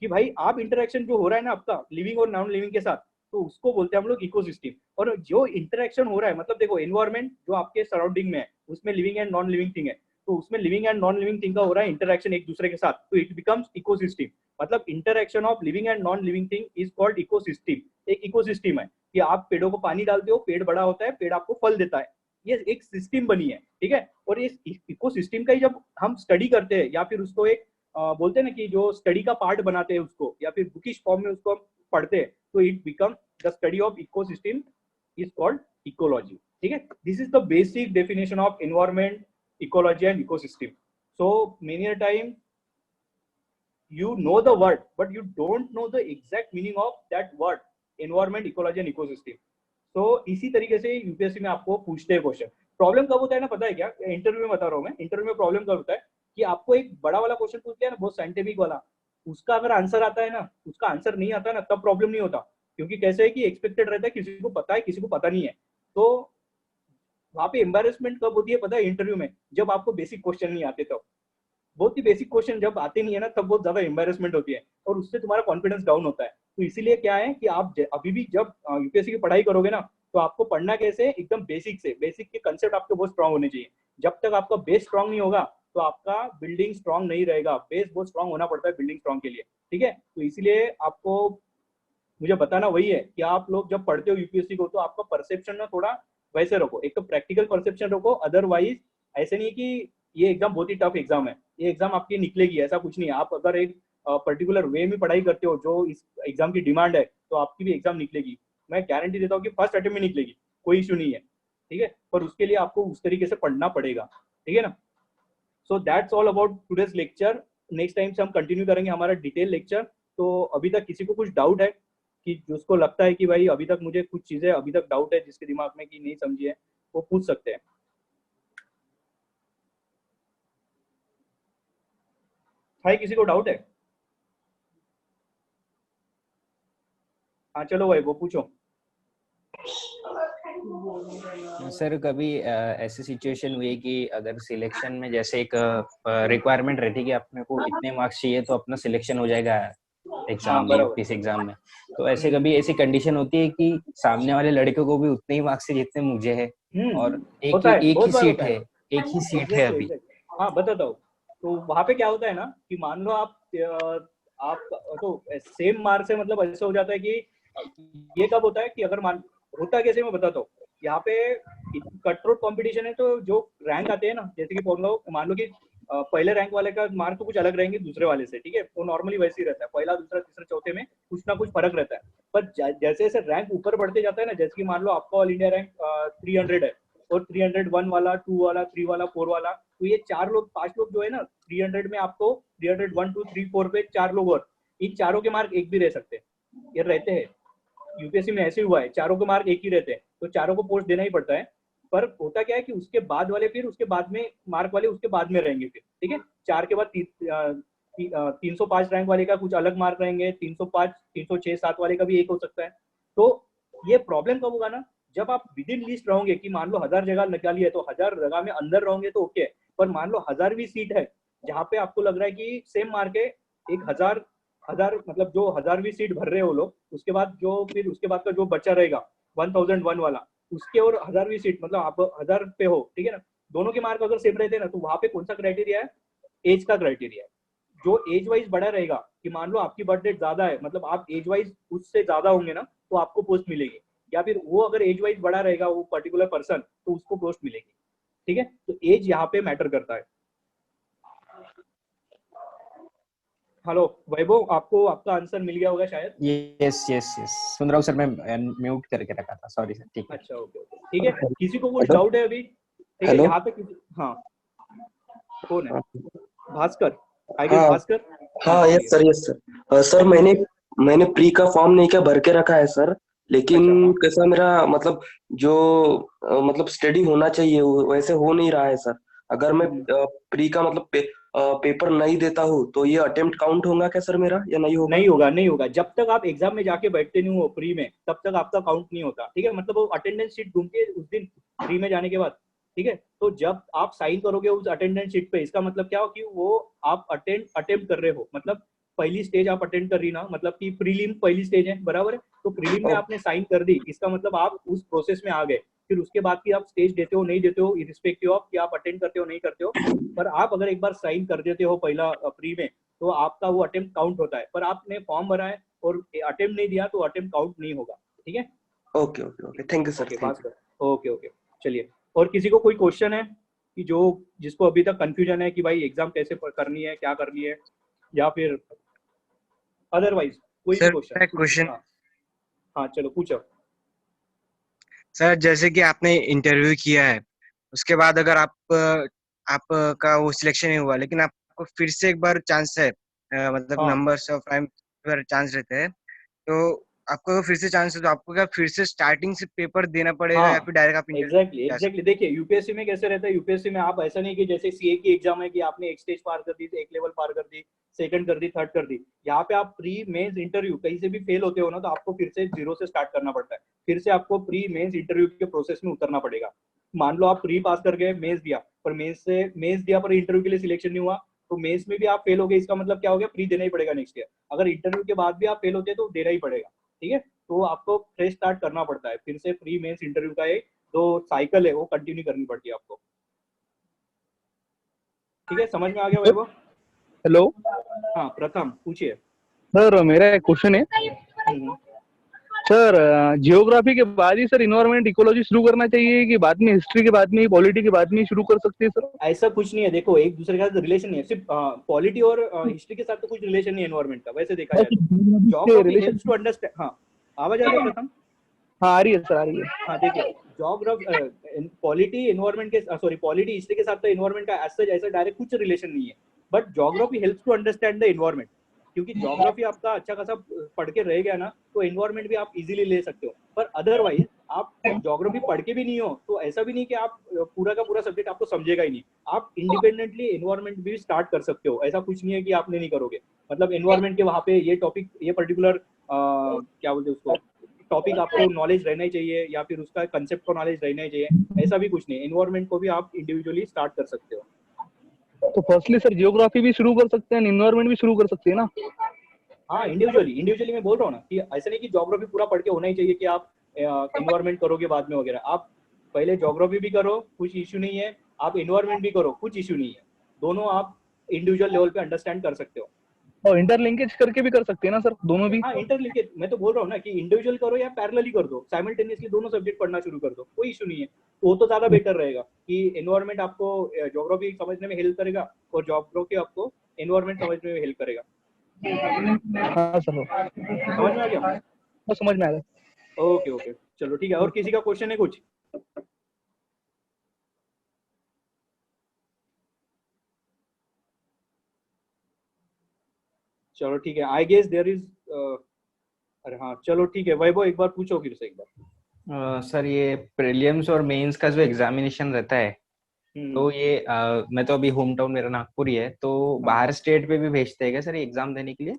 कि भाई आप इंटरेक्शन जो हो रहा है ना आपका लिविंग और नॉन लिविंग के साथ, तो उसको बोलते हैं हम लोग इकोसिस्टम। और जो इंटरेक्शन हो रहा है, मतलब देखो एनवायरमेंट जो आपके सराउंडिंग में है उसमें living and non living thing है, तो उसमें living and non living thing का हो रहा है इंटरेक्शन एक दूसरे के साथ, तो इट बिकम्स इकोसिस्टम। मतलब interaction of living and non living thing is called ecosystem. एक इकोसिस्टम है कि आप पेड़ों को पानी डालते हो, पेड़ बड़ा होता है, पेड़ आपको फल देता है, ये एक सिस्टम बनी है, ठीक है। और इस इकोसिस्टम का ही जब हम स्टडी करते हैं या फिर उसको एक बोलते हैं ना कि जो स्टडी का पार्ट बनाते हैं उसको, या फिर बुकिश फॉर्म में उसको हम पढ़ते हैं, तो it become the study of ecosystem is called ecology, ठीक है। This is the basic definition of environment, ecology and ecosystem. So many a time you know the word but you don't know the exact meaning of that word environment, ecology and ecosystem. तो इसी तरीके से UPSC में आपको पूछते हैं question. Problem कब होता है ना, पता है क्या? इंटरव्यू में बता रहा हूँ मैं। इंटरव्यू में प्रॉब्लम कब होता है कि आपको एक बड़ा वाला क्वेश्चन पूछ लिया ना, बहुत साइंटिफिक वाला, उसका अगर आंसर आता है ना, उसका आंसर नहीं आता ना, तब प्रॉब्लम नहीं होता। क्योंकि कैसे है कि एक्सपेक्टेड रहता है, किसी को पता है किसी को पता नहीं है। तो वहां पे एम्बेरसमेंट कब होती है पता है? इंटरव्यू में, जब आपको बेसिक क्वेश्चन नहीं आते तब। बहुत ही बेसिक क्वेश्चन जब आते नहीं है ना, तब बहुत ज्यादा एम्बेरसमेंट होती है और उससे तुम्हारा कॉन्फिडेंस डाउन होता है। तो इसीलिए क्या है कि आप अभी भी जब यूपीएससी की पढ़ाई करोगे ना, तो आपको पढ़ना कैसे, एकदम बेसिक से। बेसिक के कंसेप्ट आपके बहुत स्ट्रांग होने चाहिए। जब तक आपका बेस स्ट्रांग नहीं होगा तो आपका बिल्डिंग स्ट्रांग नहीं रहेगा। बेस बहुत स्ट्रांग होना पड़ता है बिल्डिंग स्ट्रांग के लिए, ठीक है। तो इसीलिए आपको मुझे बताना वही है कि आप लोग जब पढ़ते हो यूपीएससी को, तो आपका परसेप्शन ना थोड़ा वैसे रखो, एक तो प्रैक्टिकल परसेप्शन रखो। अदरवाइज ऐसे नहीं कि ये एग्जाम बहुत ही टफ एग्जाम है, ये एग्जाम आपकी निकलेगी, ऐसा कुछ नहीं है। आप अगर एक पर्टिकुलर वे में पढ़ाई करते हो जो इस एग्जाम की डिमांड है, तो आपकी भी एग्जाम निकलेगी। मैं गारंटी देता हूँ कि फर्स्ट अटेम्प्ट में निकलेगी, कोई इशू नहीं है, ठीक है। पर उसके लिए आपको उस तरीके से पढ़ना पड़ेगा, ठीक है ना। So that's all about today's lecture. Next time से हम कंटिन्यू करेंगे हमारा डिटेल लेक्चर। तो अभी तक किसी को कुछ डाउट है कि जिसको लगता है कि भाई अभी तक मुझे कुछ चीजें अभी तक डाउट है जिसके दिमाग में कि नहीं समझी है, वो पूछ सकते हैं। भाई किसी को डाउट है? हाँ चलो भाई वो पूछो। सर कभी ऐसी सिचुएशन हुई है कि अगर सिलेक्शन में जैसे एक रिक्वायरमेंट रहती है कि अपने को इतने मार्क्स चाहिए तो अपना सिलेक्शन हो जाएगा एग्जाम में, यूपीएससी एग्जाम में, तो ऐसे कभी ऐसी कंडीशन होती है कि सामने वाले लड़के को भी उतने ही मार्क्स चाहिए जितने मुझे है, और एक ही सीट है, एक ही सीट है अभी। हाँ बताता हूँ। तो वहां पे क्या होता है ना कि मान लो आप तो सेम मार्क्स है, मतलब ऐसा हो जाता है कि ये कब होता है कि अगर होता कैसे मैं बताता हूँ। यहाँ पे कट थ्रोट कॉम्पिटिशन है, तो जो रैंक आते हैं ना, जैसे कि मान लो कि पहले रैंक वाले का मार्क तो कुछ अलग रहेंगे दूसरे वाले से, ठीक है। वो नॉर्मली वैसे ही रहता है, पहला दूसरा तीसरा चौथे में कुछ ना कुछ फर्क रहता है। पर जैसे जैसे रैंक ऊपर बढ़ते जाता है ना, जैसे कि मान लो आपका ऑल इंडिया रैंक 300 है, और 301 वाला, 2 वाला, 3 वाला, 4 वाला, तो ये 5 लोग जो है ना 300 में, आपको 301, 2, 3, 4 पे 4 लोग, और इन चारों के मार्क एक भी रह सकते हैं, ये रहते हैं। यूपीएससी में ऐसे हुआ है, चारों के मार्क एक ही रहते हैं, तो चारों को पोस्ट देना ही पड़ता है। पर होता क्या है कि उसके बाद वाले फिर उसके बाद में मार्क वाले उसके बाद में रहेंगे फिर, ठीक है। 4 के बाद 305 रैंक वाले का कुछ अलग मार्क रहेंगे, 305, 306, 7 वाले का भी एक हो सकता है। तो ये प्रॉब्लम कब होगा ना, जब आप विद इन लिस्ट रहोगे कि मान लो 1000 जगह निकाली है, तो 1000 जगह में अंदर रहोगे तो ओके। पर मान लो 1000वीं सीट है जहाँ पे आपको लग रहा है कि सेम मार्क है, एक 1000 मतलब जो 1000वीं सीट भर रहे हो लोग, उसके बाद जो फिर उसके बाद का जो बच्चा रहेगा 1001 वाला, उसके और 1000वीं सीट, मतलब आप 1000 पे हो, ठीक है ना, दोनों के मार्क अगर सेम रहते हैं ना, तो वहां पे कौन सा क्राइटेरिया है? एज का क्राइटेरिया है। जो एज वाइज बड़ा रहेगा, कि मान लो आपकी बर्थ डेट ज्यादा है, मतलब आप एज वाइज उससे ज्यादा होंगे ना, तो आपको पोस्ट मिलेगी। या फिर वो अगर एज वाइज बड़ा रहेगा वो पर्टिकुलर पर्सन, तो उसको पोस्ट मिलेगी। ठीक है, तो एज यहाँ पे मैटर करता है। हेलो वैभव, आपको आपका आंसर मिल गया होगा शायद। यस यस यस, सुन रहा हूँ सर, मैं म्यूट करके रखा था, सॉरी सर। ठीक है, अच्छा, ओके ओके, ठीक है। किसी को कुछ हेलो डाउट है अभी? ठीक है, हेलो। यहाँ पे किसी, हाँ कौन है? भास्कर, आई गेस हाँ भास्कर। हाँ हाँ, बोलिए। Yes sir, yes sir. Sir हाँ मैंने पूछिए। मैंने प्री का फॉर्म नहीं क्या भर के रखा है सर, अच्छा, लेकिन हाँ। कैसा मेरा मतलब जो मतलब स्टडी होना चाहिए वैसे हो नहीं रहा है सर। अगर मैं हम्म। प्री का मतलब पेपर नहीं देता हूँ तो ये अटेम्प्ट काउंट होगा क्या सर मेरा, या नहीं होगा? नहीं होगा, नहीं होगा। जब तक आप एग्जाम में जाके बैठते नहीं हो प्री में, तब तक आपका काउंट नहीं होता। ठीक है, मतलब वो अटेंडेंस शीट ढूंढती है उस दिन प्री में जाने के बाद। ठीक है, तो जब आप साइन करोगे उस अटेंडेंस शीट पे, इसका मतलब क्या हो कि वो आप अटेम्प्ट कर रहे हो, मतलब पहली स्टेज आप अटेंड कर रही ना, मतलब कि प्रीलिम पहली स्टेज है, बराबर है। तो प्रीलिम में आपने साइन कर दी, इसका मतलब आप उस प्रोसेस में आ गए। फिर उसके बाद की आप स्टेज देते हो नहीं देते हो, इरिस्पेक्टिव ऑफ कि आप अटेंड करते हो नहीं करते हो, पर आप अगर एक बार साइन कर देते हो पहला प्री में, तो आपका वो अटेम्प्ट काउंट होता है। पर आपने फॉर्म भरा है और अटेम्प्ट नहीं दिया, तो अटेम्प्ट काउंट नहीं होगा। ठीक है, okay okay okay, thank you sir, okay thank Bhaskar, okay okay. चलिए, और किसी को कोई क्वेश्चन है कि जो जिसको अभी तक कंफ्यूजन है कि भाई एग्जाम कैसे करनी है, क्या करनी है, या फिर अदरवाइज कोई भी सर क्वेश्चन मेरा पूछिए। क्वेश्चन, हाँ हाँ, चलो पूछो। सर जैसे कि आपने इंटरव्यू किया है, उसके बाद अगर आपका वो सिलेक्शन नहीं हुआ, लेकिन आपको फिर से एक बार चांस है, मतलब हाँ, नंबर्स ऑफ टाइम पर चांस रहते हैं, तो आपको फिर से चांस है तो आपको क्या फिर से स्टार्टिंग से पेपर देना पड़ेगा, या हाँ, फिर डायरेक्ट आप इंटरव्यू एग्जैक्टली जा एग्जैक्टली। सकते देखिए यूपीएससी में कैसे रहता है, यूपीएससी में आप ऐसा नहीं कि जैसे सीए की एग्जाम है कि आपने एक स्टेज पार कर दी, एक लेवल पार कर दी, सेकंड कर दी, थर्ड कर दी। यहाँ पे आप प्री मेंस इंटरव्यू कहीं से भी फेल होते हो ना, तो आपको फिर से जीरो से स्टार्ट करना पड़ता है। फिर से आपको प्री मेंस इंटरव्यू के प्रोसेस में उतरना पड़ेगा। मान लो आप प्री पास कर गए, मेंस दिया, पर मेंस दिया पर इंटरव्यू के लिए सिलेक्शन नहीं हुआ, तो मेंस में भी आप फेल हो गए, इसका मतलब क्या हो गया, प्री देना ही पड़ेगा नेक्स्ट ईयर। अगर इंटरव्यू के बाद भी आप फेल होते हैं तो देना ही पड़ेगा। ठीक है, तो आपको फ्रेश स्टार्ट करना पड़ता है, फिर से प्री मेंस इंटरव्यू का एक जो साइकिल है वो कंटिन्यू करनी पड़ती है आपको। ठीक है, समझ में आ गया वैभव? हेलो हाँ प्रथम पूछिए। सर, मेरा एक क्वेश्चन है हम्म। सर। जियोग्राफी के बाद ही सर इन्वायरमेंट इकोलॉजी शुरू करना चाहिए कि बाद में, हिस्ट्री के बाद में, पॉलिटी के बाद में शुरू कर सकते हैं सर? ऐसा कुछ नहीं है, देखो एक दूसरे का रिलेशन नहीं है, सिर्फ पॉलिटी और हिस्ट्री के साथ तो कुछ रिलेशन नहीं है एनवायरमेंट का, वैसे देखा जाए तो। Geography relation. Helps to understand. हाँ, आवाज आ रही है प्रथम? हाँ आ रही है सर, आ रही है। हाँ देखिए, ज्योग्राफी पॉलिटी एनवायरमेंट के सॉरी पॉलिटी हिस्ट्री के साथ तो एनवायरमेंट का ऐसा डायरेक्ट कुछ रिलेशन नहीं है। But geography helps to understand the environment, क्योंकि ज्योग्राफी आपका अच्छा खासा पढ़ के रह गया ना, तो एनवायरमेंट भी आप इजीली ले सकते हो। पर अदरवाइज आप ज्योग्राफी पढ़ के भी नहीं हो, तो ऐसा भी नहीं कि आप पूरा का पूरा सब्जेक्ट आपको समझेगा ही नहीं। आप इंडिपेंडेंटली एनवायरमेंट भी स्टार्ट कर सकते हो, ऐसा कुछ नहीं है कि आपने नहीं करोगे। मतलब एनवायरमेंट के वहाँ पे ये टॉपिक, ये पर्टिकुलर क्या बोलते हैं उसको, टॉपिक आपको नॉलेज रहना ही चाहिए, या फिर उसका कंसेप्ट को नॉलेज रहना ही चाहिए, ऐसा भी कुछ नहीं। एनवायरमेंट को भी आप इंडिविजुअली स्टार्ट कर सकते हो। तो फर्स्टली सर जियोग्राफी भी शुरू कर सकते हैं, इन्वायरमेंट भी शुरू कर सकते हैं ना? हाँ, इंडिविजुअली मैं बोल रहा हूँ ना, कि ऐसा नहीं कि ज्योग्राफी पूरा पढ़ के होना ही चाहिए कि आप एनवायरमेंट करोगे बाद में वगैरह। आप पहले ज्योग्राफी भी करो, कुछ इश्यू नहीं है, आप एनवायरमेंट भी करो, कुछ इश्यू नहीं है। दोनों आप इंडिविजुअल लेवल पे अंडरस्टैंड कर सकते हो। और इंटरलिंकेज करके भी कर सकते हैं ना सर, दोनों भी? हाँ, इंटरलिंकेज मैं तो बोल रहा हूँ ना, कि इंडिविजुअल करो या पैरेलली कर दो, साइमल्टेनियसली दोनों सब्जेक्ट पढ़ना शुरू कर दो, कोई इशू नहीं है। वो तो ज्यादा बेटर रहेगा कि एनवायरमेंट आपको ज्योग्राफी समझने में हेल्प करेगा, और ज्योग्राफी आपको एनवायरमेंट समझने में हेल्प करेगा। हाँ सर, समझ में आ गया? वो समझ में आ गया। ओके ओके, चलो ठीक है। और किसी का क्वेश्चन है कुछ? चलो ठीक है, आई गेस देयर इज अरे हाँ चलो ठीक है, वैभव एक बार पूछो फिर से एक बार। सर ये प्रीलिम्स और मेंस का जो एग्जामिनेशन रहता है, तो ये मैं तो अभी होम टाउन मेरा नागपुर ही है, तो बाहर स्टेट पे भी भेजते हैं क्या सर ये एग्जाम देने के लिए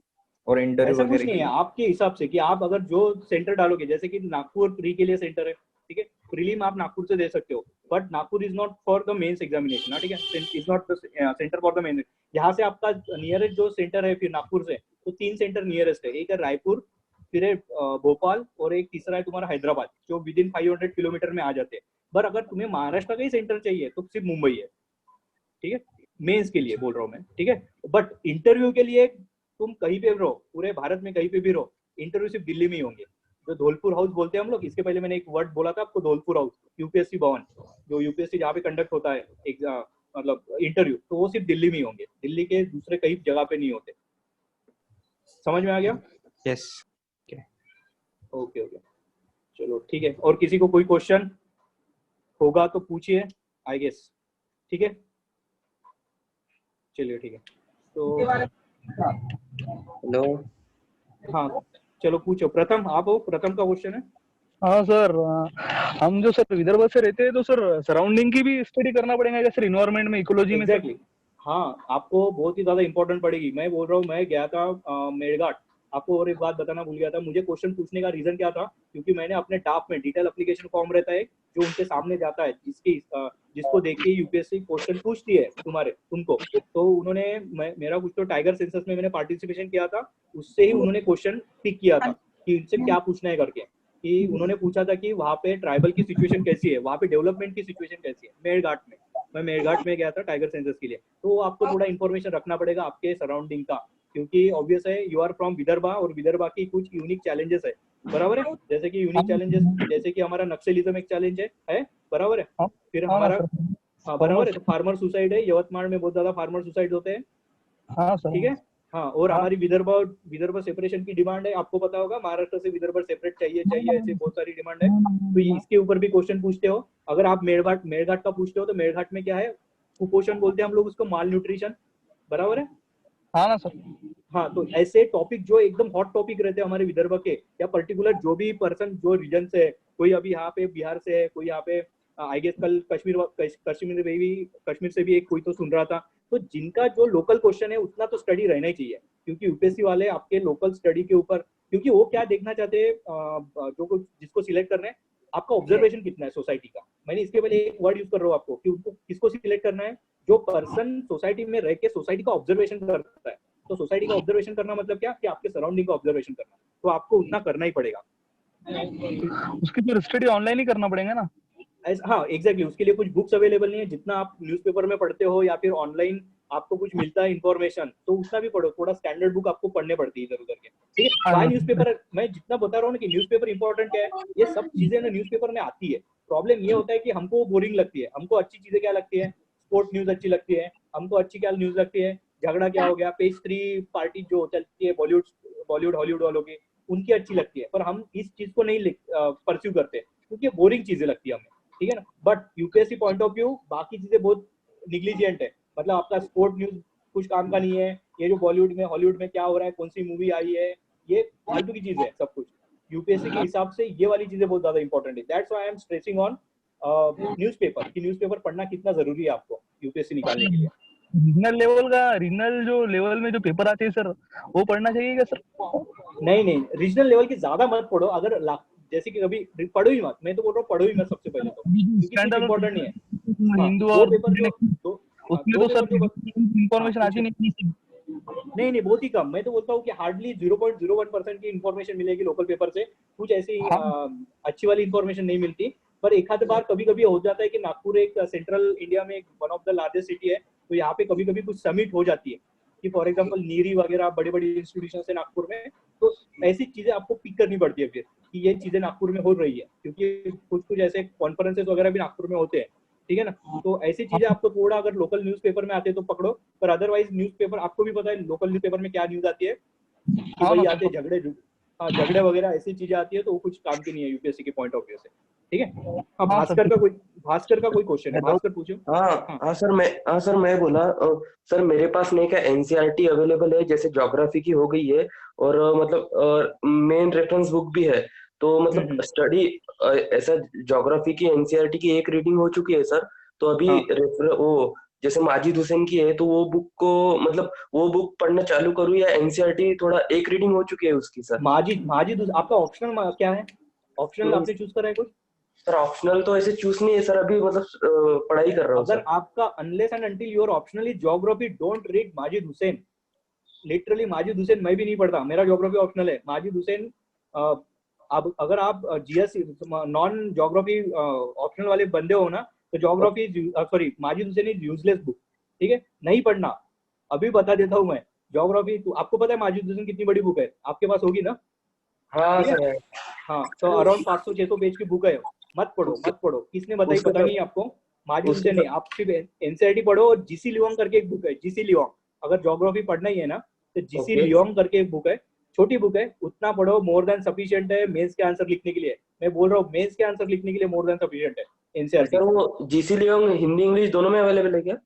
और इंटरव्यू ऐसा कुछ वगैरह के नहीं है, लिए? आपके हिसाब से कि आप अगर जो सेंटर डालोगे, जैसे कि नागपुर प्री के लिए सेंटर है, ठीक है, प्रीलिम आप नागपुर से दे सकते हो, but Nagpur is not for the mains examination, ठीक है, is not the centre for the main. यहाँ से आपका नियरेस्ट जो सेंटर है फिर नागपुर से, तो 3 सेंटर नियरेस्ट है, एक है रायपुर, फिर है भोपाल, और एक तीसरा है तुम्हारा हैदराबाद, जो विद इन 500 किलोमीटर में आ जाते हैं। पर अगर तुम्हें महाराष्ट्र का ही सेंटर चाहिए तो सिर्फ मुंबई है, ठीक है, मेंस के लिए बोल रहा हूँ मैं, ठीक है। बट इंटरव्यू के लिए तुम कहीं पे भी रहो, पूरे भारत में कहीं पे भी रहो, इंटरव्यू सिर्फ दिल्ली में ही होंगे। जो धौलपुर हाउस बोलते हैं हम लोग, इसके पहले मैंने एक वर्ड बोला था आपको, धौलपुर हाउस, यूपीएससी भवन, जो यूपीएससी जहाँ पे कंडक्ट होता है मतलब इंटरव्यू, तो वो सिर्फ दिल्ली में ही होंगे, दिल्ली के दूसरे कहीं जगह पे नहीं होते। समझ में आ गया? यस। ओके ओके, चलो ठीक है। और किसी को कोई क्वेश्चन होगा तो पूछिए, आई गेस, ठीक है, चलिए ठीक है। तो हेलो। हाँ चलो पूछो, प्रथम आप हो, प्रथम का क्वेश्चन है। हाँ सर, हम जो सर विदर्भ से रहते हैं तो सर सराउंडिंग की भी स्टडी करना पड़ेगा क्या सर, इन्वायरमेंट में, इकोलॉजी में? एग्जैक्टली, हाँ आपको बहुत ही ज्यादा इंपॉर्टेंट पड़ेगी। मैं बोल रहा हूँ, मैं गया था मेड़घाट, आपको और एक बात बताना भूल गया था, मुझे क्वेश्चन पूछने का रीजन क्या था, क्योंकि मैंने अपने टाप में डिटेल एप्लीकेशन फॉर्म रहता है जो उनके सामने जाता है, जिसको देख के यूपीएससी क्वेश्चन पूछती है तुमको, तो उन्होंने मेरा कुछ तो टाइगर सेंसस में मैंने पार्टिसिपेशन किया था, उससे ही उन्होंने क्वेश्चन पिक किया था कि उनसे क्या पूछना है करके, कि उन्होंने पूछा था कि वहाँ पे ट्राइबल की सिचुएशन कैसी है, वहाँ पे डेवलपमेंट की सिचुएशन कैसी है। मेड़घाट में, मैं मेड़घाट में गया था टाइगर सेंसस के लिए, तो आपको थोड़ा इन्फॉर्मेशन रखना पड़ेगा आपके सराउंडिंग का, क्योंकि ऑब्वियस है यू आर फ्रॉम विदर्भा, और विदर्भा की कुछ यूनिक चैलेंजेस है, बराबर है, जैसे कि यूनिक चैलेंजेस, जैसे कि हमारा नक्सलिज्म एक चैलेंज है, बराबर है। फिर हमारा, हाँ बराबर है, तो फार्मर सुसाइड है, यवतमाल में बहुत ज्यादा फार्मर सुसाइड होते हैं, हाँ सर, ठीक है। हाँ, और हमारी विदर्भ सेपरेशन की डिमांड है, आपको पता होगा, महाराष्ट्र से विदर्भ सेपरेट चाहिए, ऐसे बहुत सारी डिमांड है, तो इसके ऊपर भी क्वेश्चन पूछते हो। अगर आप मेड़घाट का पूछते हो तो मेड़घाट में क्या है, कुपोषण बोलते हैं हम लोग उसको, माल न्यूट्रिशन, बराबर है। हाँ ना सर। हाँ, तो ऐसे टॉपिक जो एकदम हॉट टॉपिक रहते हैं हमारे विदर्भ के, या पर्टिकुलर जो भी पर्सन जो रीजन से है, कोई अभी यहाँ पे बिहार से है, कोई यहाँ पे आई गेस कल कश्मीर से भी एक कोई तो सुन रहा था, तो जिनका जो लोकल क्वेश्चन है उतना तो स्टडी रहना ही चाहिए, क्योंकि यूपीएससी वाले आपके लोकल स्टडी के ऊपर, क्योंकि वो क्या देखना चाहते हैं, जो जिसको सिलेक्ट करना है, आपका ऑब्जर्वेशन कितना है सोसाइटी का। मैंने इसके पहले एक वर्ड यूज कर रहा हूँ आपको, कि उनको किसको सिलेक्ट करना है, जो पर्सन सोसाइटी में रह के सोसाइटी का ऑब्जर्वेशन करता है। तो सोसाइटी का ऑब्जर्वेशन करना मतलब क्या, कि आपके सराउंडिंग का ऑब्जर्वेशन करना, तो आपको उतना करना ही पड़ेगा। उसकी तो स्टडी ऑनलाइन ही करना पड़ेगा ना? हाँ एग्जैक्टली, उसके लिए कुछ बुक्स अवेलेबल नहीं है, जितना आप न्यूज़पेपर में पढ़ते हो या फिर ऑनलाइन आपको कुछ मिलता है इन्फॉर्मेशन, तो उतना भी पढ़ो, थोड़ा स्टैंडर्ड बुक आपको पढ़ने पड़ती है इधर उधर के, ठीक है। बाय न्यूज़पेपर, मैं जितना बता रहा हूँ ना कि न्यूज़पेपर इंपॉर्टेंट क्या है, ये सब चीजें ना न्यूज़पेपर में आती है। प्रॉब्लम ये होता है कि हमको बोरिंग लगती है, हमको अच्छी चीजें क्या लगती है, स्पोर्ट न्यूज अच्छी लगती है, हमको अच्छी क्या न्यूज लगती है, झगड़ा क्या हो गया, पेज 3 पार्टी जो चलती है बॉलीवुड हॉलीवुड वालों की, उनकी अच्छी लगती है, पर हम इस चीज को नहीं परस्यू करते, क्योंकि बोरिंग चीजें लगती है हमें, ठीक है ना। But UPSC point of view बाकी चीजें बहुत निग्लिजेंट है, मतलब आपका स्पोर्ट न्यूज कुछ काम का नहीं है, ये जो बॉलीवुड में हॉलीवुड में क्या हो रहा है, कौन सी मूवी आई है, ये फालतू की चीज है सब कुछ। यूपीएससी के हिसाब से ये वाली चीजें बहुत ज्यादा इंपॉर्टेंट है। That's why I am stressing on newspaper, कि न्यूज़पेपर पढ़ना कितना जरूरी है आपको यूपीएससी निकालने के लिए। रीजनल जो लेवल में जो पेपर आते हैं सर, वो पढ़ना चाहिए क्या सर? नहीं, रीजनल लेवल की ज्यादा मत पढ़ो, अगर जैसे कि कभी पढ़ो ही मत, मैं तो बोल रहा हूँ पढ़ो ही मत सबसे पहले तो, क्योंकि कुछ इंपॉर्टेंट नहीं है। हिंदू दो और पेपर जो उसमें तो सर इंफॉर्मेशन आती नहीं, बहुत ही कम, मैं तो बोलता हूँ कि हार्डली 0.01% की इन्फॉर्मेशन मिलेगी लोकल पेपर से, कुछ ऐसी अच्छी वाली इन्फॉर्मेशन नहीं मिलती। पर एक आध बार कभी कभी हो जाता है कि नागपुर एक सेंट्रल इंडिया में one of the largest city है, तो यहाँ पे कभी कभी कुछ समिट हो जाती है, कि फॉर एग्जांपल नीरी वगैरह बड़ी बड़ी इंस्टीट्यूशन है नागपुर में, तो ऐसी चीजें आपको पिक करनी पड़ती है फिर, कि ये चीजें नागपुर में हो रही है, क्योंकि कुछ ऐसे कॉन्फ्रेंसेस वगैरह भी नागपुर में होते हैं, ठीक है ना। तो ऐसी चीजें आपको थोड़ा अगर लोकल न्यूज़पेपर में आते हैं तो पकड़ो, पर अदरवाइज न्यूज़पेपर आपको भी पता है लोकल न्यूज़पेपर में क्या न्यूज आती है, कि वही आते हैं झगड़े वगैरह, ऐसी चीजें आती है, तो वो कुछ काम की नहीं है यूपीएससी के पॉइंट ऑफ व्यू से, ठीक है। हाँ, भास्कर का कोई क्वेश्चन है, भास्कर पूछो। हाँ सर, मैं बोला सर, मेरे पास नहीं क्या एनसीईआरटी अवेलेबल है, जैसे ज्योग्राफी की हो गई है, और मतलब मेन रेफरेंस बुक भी है, तो मतलब स्टडी ऐसा ज्योग्राफी की एनसीईआरटी की एक रीडिंग हो चुकी है सर, तो अभी वो जैसे माजिद हुसैन की है, तो वो बुक को मतलब वो बुक पढ़ना चालू करूँ, या एनसीईआरटी थोड़ा एक रीडिंग हो चुकी है उसकी सर? माजिद आपका ऑप्शनल क्या है, ऑप्शनल आपने चूज करा है कुछ? सर ऑप्शनल तो ऐसे चूज नहीं है सर, अभी मतलब पढ़ाई कर रहा हूँ। अगर आपका unless and until your optional is geography, don't read Majid Hussain. Literally Majid Hussain मैं भी नहीं पढ़ता, मेरा ज्योग्राफी ऑप्शनल है। माजिद हुसैन अब अगर आप जीएस नॉन ज्योग्राफी ऑप्शनल वाले बंदे हो ना, तो geography sorry Majid Hussain is useless book, ठीक है, नहीं पढ़ना। अभी बता देता हूँ मैं, ज्योग्राफी आपको पता है माजिद हुसैन कितनी बड़ी बुक है, आपके पास होगी ना? हाँ ठीक है, सर। हाँ, तो अराउंड 500-600 पेज की बुक है, मत पढ़ो उसके मत पढ़ो। किसने बताई उसके पता साथ नहीं आपको, माजिद उसके हुसैन साथ नहीं, आप सिर्फ एनसीईआरटी पढ़ो। और जीसी लियोंग करके एक बुक है, जीसी लियोंग, अगर ज्योग्राफी पढ़ना ही है ना तो जीसी ओके लियोंग करके एक बुक है, छोटी बुक है, उतना पढ़ो, मोर देन सफिशिएंट है मेंस के आंसर लिखने के लिए। मैं बोल रहा हूँ मेंस के आंसर लिखने के लिए मोर देन सफिशिएंट है एनसीईआरटी। सर। वो जीसी लियोंग हिंदी इंग्लिश दोनों में अवेलेबल है क्या?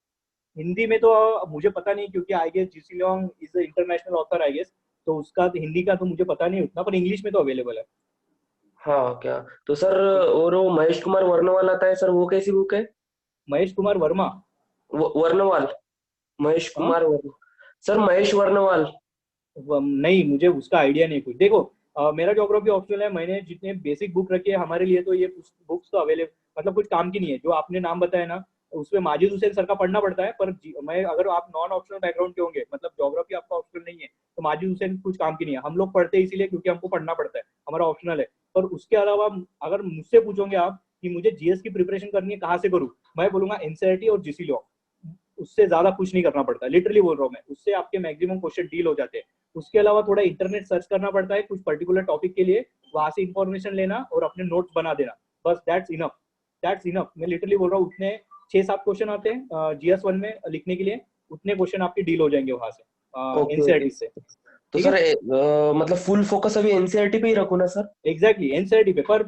हिंदी में तो मुझे पता नहीं, क्योंकि I guess GC Leong is international author I guess, तो उसका हिंदी का तो मुझे पता नहीं उतना, पर इंग्लिश में तो अवेलेबल है। हाँ क्या? तो सर, और वो महेश कुमार वर्णवाल आता है सर, वो कैसी बुक है? महेश कुमार वर्मा? वर्णवाल, महेश हाँ, कुमार वर्ण सर, महेश वर्णवाल। नहीं, मुझे उसका आइडिया नहीं कुछ। देखो मेरा ज्योग्राफी ऑप्शनल है, मैंने जितने बेसिक बुक रखे हैं हमारे लिए, तो ये बुक्स तो अवेलेबल, मतलब कुछ काम की नहीं है। जो आपने नाम बताया ना, उसमें माजिद हुसैन सर का पढ़ना पड़ता है, पर मैं अगर आप नॉन ऑप्शनल बैकग्राउंड के होंगे, मतलब ज्योग्राफी आपका ऑप्शनल नहीं है, तो माजिद हुसैन कुछ काम की नहीं है। हम लोग पढ़ते हैं इसीलिए क्योंकि हमको पढ़ना पड़ता है, हमारा ऑप्शनल है। पर उसके अलावा अगर मुझसे पूछोगे आप कि मुझे जीएस की प्रिपरेशन करनी है, कहाँ से करूँ, मैं बोलूंगा एनसीईआरटी और जीसी लॉ। उससे ज्यादा कुछ नहीं करना पड़ता, लिटरली बोल रहा हूँ मैं, उससे आपके मैक्सिमम क्वेश्चन डील हो जाते हैं। उसके अलावा थोड़ा इंटरनेट सर्च करना पड़ता है कुछ पर्टिकुलर टॉपिक के लिए, वहां से इंफॉर्मेशन लेना और अपने नोट्स बना देना, बस दैट्स इनफ, दैट्स इनफ। मैं लिटरली बोल रहा हूँ, उतने 6-7 क्वेश्चन आते हैं जीएस 1 में लिखने के लिए, उतने क्वेश्चन आपके डील हो जाएंगे वहां से ओके ओके। एनसीईआरटी से। तो ठीक सर है, मतलब फुल फोकस अभी एनसीईआरटी पे ही रखूँ ना सर? एग्जैक्टली एनसीईआरटी पे। पर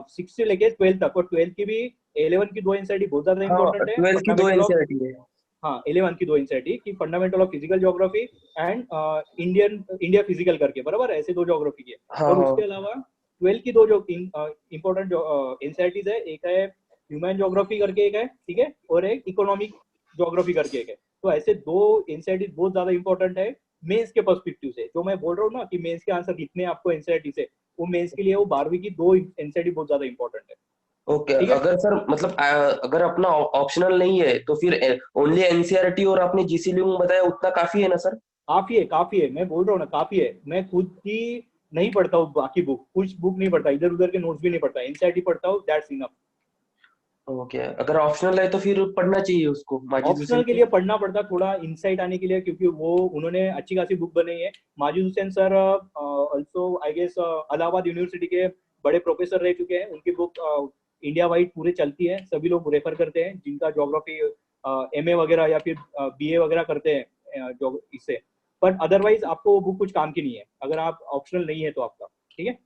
6 से लेके 12 तक, और 12 की भी 11 की 2 एनसीईआरटी बहुत ज्यादा हाँ, इंपॉर्टेंट है, 12 की 2 फंडामेंटल ऑफ, एनसीईआरटी है। हाँ 11 की 2 एनसीईआरटी की, fundamental of physical geography and India physical करके, बराबर है, ऐसे 2 ज्योग्राफी की है। हाँ और हाँ। उसके अलावा 12 की 2 जो इंपॉर्टेंट एनसीईआरटीज है, एक है ह्यूमन ज्योग्राफी करके एक है, ठीक है, और एक इकोनॉमिक ज्योग्राफी करके एक है। तो ऐसे 2 एनसीईआरटी बहुत ज्यादा इंपॉर्टेंट है मेंस के पर्सपेक्टिव से। जो मैं बोल रहा हूँ ना कि मेंस के आंसर लिखने हैं आपको एनसीईआरटी से, वो मेंस के लिए वो 12वीं की 2 एनसीईआरटी बहुत ज्यादा इंपॉर्टेंट है। ओके, ठीक है, अगर सर मतलब अगर अपना ऑप्शनल नहीं है तो फिर ओनली एनसीईआरटी और आपने जीसी लियोंग बताया उतना काफी है ना सर? काफी है, काफी है, मैं बोल रहा हूँ ना काफी है। मैं खुद ही नहीं पढ़ता हूँ बाकी बुक, कुछ बुक नहीं पढ़ता, इधर उधर के नोट्स भी नहीं पढ़ता, एनसीईआरटी पढ़ता हूँ, दैट्स इनफ। ओके, अगर ऑप्शनल है तो फिर पढ़ना चाहिए उसको, माजिद हुसैन ऑप्शनल के को। लिए पढ़ना पड़ता, थोड़ा इंसाइट आने के लिए, क्योंकि वो उन्होंने अच्छी खासी बुक बनाई है। Majid Hussain sir also I guess Allahabad university के बड़े प्रोफेसर रह चुके हैं, उनकी बुक इंडिया वाइड पूरे चलती है, सभी लोग रेफर करते हैं जिनका ज्योग्राफी एमए वगैरह या फिर बीए वगैरह करते हैं इससे। पर अदरवाइज आपको वो बुक कुछ काम की नहीं है, अगर आप ऑप्शनल नहीं है तो आपका। ठीक है,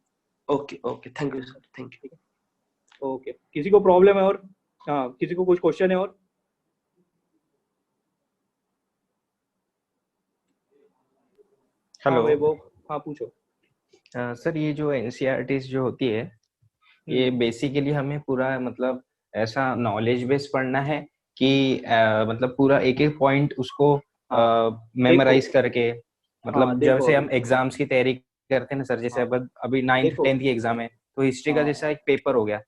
okay okay, thank you sir, thank you. ठीक है, ओके। किसी को प्रॉब्लम है और, हाँ किसी को कुछ क्वेश्चन है और? हाँ हेलो। वैभव, हाँ पूछो। सर, ये जो एनसीईआरटीज जो होती है, ये हम्म, बेसिकली हमें पूरा मतलब ऐसा नॉलेज बेस पढ़ना है कि मतलब पूरा एक एक पॉइंट उसको हाँ देखो, मेमोराइज करके, हाँ मतलब देखो जैसे अभी, हम एग्जाम्स की तैयारी करते हैं ना सर, जैसे हाँ अब अभी 9th देखो, 10th की एग्जाम है, तो हिस्ट्री का हाँ जैसा एक पेपर हो गया।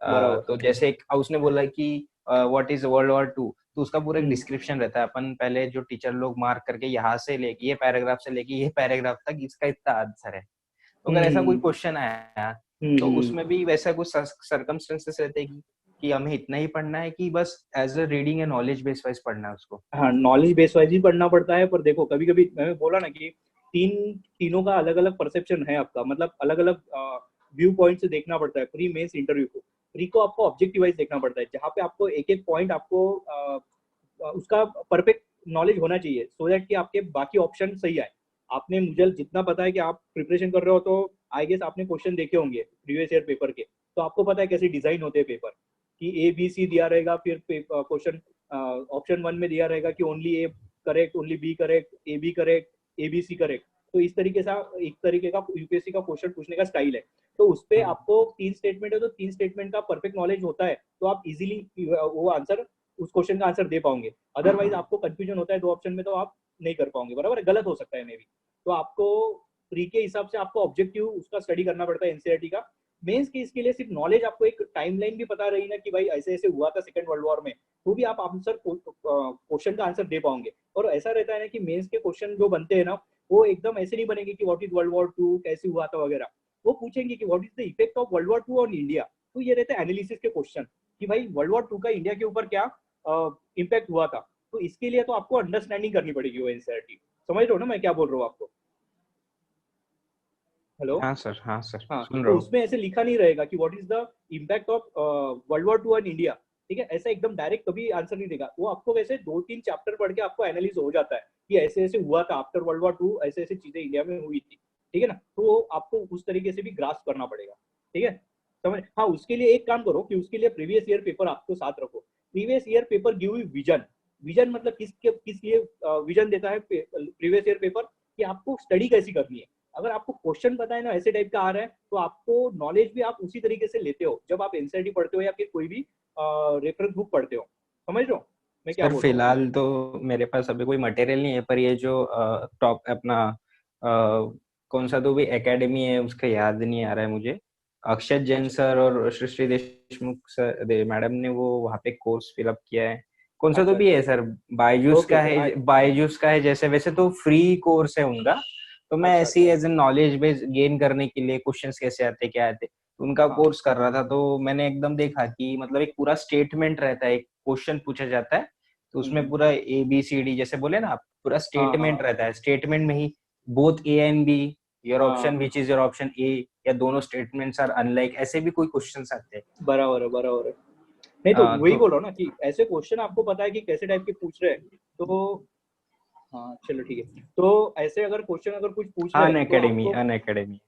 बराबर, तो जैसे एक उसने बोला कि व्हाट इज वर्ल्ड वॉर 2, तो उसका पूरा एक हम्म डिस्क्रिप्शन रहता है। अपन पहले जो टीचर लोग मार्क करके यहाँ से लेके ये पैराग्राफ से लेके ये पैराग्राफ तक इसका इतना आंसर है, तो अगर ऐसा कोई हम्म क्वेश्चन आया तो उसमें भी वैसा कुछ सर्कमस्टेंसेस रहते हैं कि हमें इतना ही पढ़ना है कि बस as a reading and knowledge base wise पढ़ना है उसको। हाँ नॉलेज बेस वाइज ही पढ़ना पड़ता है। पर देखो कभी कभी मैंने बोला ना कि तीनों का अलग अलग परसेप्शन है आपका, मतलब अलग अलग व्यू पॉइंट से देखना पड़ता है प्री मेंस इंटरव्यू को। प्री को आपको ऑब्जेक्टिव वाइज देखना पड़ता है, जहाँ पे आपको एक एक पॉइंट आपको उसका परफेक्ट नॉलेज होना चाहिए, सो दैट कि आपके बाकी ऑप्शन सही आए। आपने, मुझे जितना पता है कि आप प्रिपरेशन कर रहे हो, तो आई गेस आपने क्वेश्चन देखे होंगे प्रीवियस ईयर पेपर के, तो आपको पता है कैसे डिजाइन होते हैं पेपर, कि ए बी सी दिया रहेगा, फिर क्वेश्चन ऑप्शन 1 में दिया रहेगा कि only A correct, only B correct, A B correct, A B C correct. तो इस तरीके से एक तरीके का यूपीएससी का क्वेश्चन पूछने का स्टाइल है। तो उस पे आपको 3 स्टेटमेंट है, तो 3 स्टेटमेंट का परफेक्ट नॉलेज होता है, तो आप इजीली वो आंसर, उस क्वेश्चन का आंसर दे पाओगे। अदरवाइज आपको कंफ्यूजन होता है 2 ऑप्शन में, तो आप नहीं कर पाओगे, बराबर है, गलत हो सकता है मे भी। तो आपको प्री के हिसाब से आपको ऑब्जेक्टिव उसका स्टडी करना पड़ता है एनसीईआरटी का। मेंस की इसके लिए सिर्फ नॉलेज, आपको एक टाइमलाइन भी पता रही ना कि भाई ऐसे ऐसे हुआ था सेकंड वर्ल्ड वॉर में, तो भी आप आंसर क्वेश्चन का आंसर दे पाओगे। और ऐसा रहता है ना कि मेंस के क्वेश्चन जो बनते हैं ना, वो एकदम ऐसे नहीं बनेंगे कि व्हाट इज वर्ल्ड वॉर 2, कैसे हुआ था वगैरह। वो पूछेंगे कि what is the effect of world war 2 on India. तो ये रहते हैं एनालिसिस के क्वेश्चन कि भाई वर्ल्ड वॉर 2 का इंडिया के ऊपर क्या इम्पैक्ट हुआ था। तो इसके लिए तो आपको अंडरस्टैंडिंग करनी पड़ेगी वो एनसीईआरटी। समझ रहे हो ना मैं क्या बोल रहा हूँ आपको? हेलो। हाँ सर, हाँ सर, हाँ, सुन तो रहा हूँ। उसमें ऐसे लिखा नहीं रहेगा कि what is the impact of world war 2 on India, ठीक है। ऐसा एकदम डायरेक्ट कभी आंसर नहीं देगा वो आपको। वैसे 2-3 चैप्टर पढ़ के आपको एनालिस हो जाता है कि ऐसे ऐसे हुआ था आफ्टर वर्ल्ड वॉर 2, ऐसे ऐसे चीजें इंडिया में हुई थी, ठीक है ना। तो आपको उस तरीके से भी ग्रास्प करना पड़ेगा, ठीक है, समझ। हाँ, उसके लिए एक काम करो कि उसके लिए प्रीवियस ईयर पेपर आपको साथ रखो। Previous year paper give you vision. Vision मतलब किस लिए विजन देता है प्रीवियस ईयर पेपर, कि आपको स्टडी कैसी करनी है। अगर आपको क्वेश्चन पता है ना ऐसे टाइप का आ रहा है, तो आपको नॉलेज भी आप उसी तरीके से लेते हो जब आप एनसीईआरटी पढ़ते हो या फिर कोई भी रेफरेंस बुक पढ़ते हो। समझ रहे हो मैं क्या सर बोल रहा हूँ? फिलहाल तो मेरे पास अभी कोई मटेरियल नहीं है, पर ये जो टॉप अपना कौन सा तो भी एकेडमी है उसका याद नहीं आ रहा है मुझे। अक्षत जैन सर और सृष्टि देशमुख सर मैडम ने वो वहाँ पे कोर्स फिलअप किया है। कौन सा तो अच्छा भी है अच्छा, सर, बायजूस ओके का ओके, है, बायजूस का है जैसे। वैसे तो फ्री कोर्स है उनका, तो मैं अच्छा ऐसे ही अच्छा, as a knowledge base gain करने के लिए क्वेश्चंस कैसे आते क्या आते उनका हाँ कोर्स कर रहा था। तो मैंने एकदम देखा कि मतलब एक पूरा स्टेटमेंट रहता है, एक क्वेश्चन पूछा जाता है, तो उसमें पूरा ABCD जैसे बोले ना आप, पूरा हाँ स्टेटमेंट हाँ रहता है। स्टेटमेंट में ही both A and B, your option हाँ, which is your option A, या दोनों स्टेटमेंट्स आर अनलाइक, ऐसे भी कोई क्वेश्चंस आते हैं। बराबर है बराबर है। नहीं तो वही तो बोल रहा हूँ ना कि ऐसे क्वेश्चन आपको पता है कि कैसे टाइप के पूछ रहे हैं, तो हाँ चलो ठीक है। तो ऐसे अगर क्वेश्चन अगर कुछ पूछ रहे अन हैं तो अकेडमी, आपको, अन अकेडमी।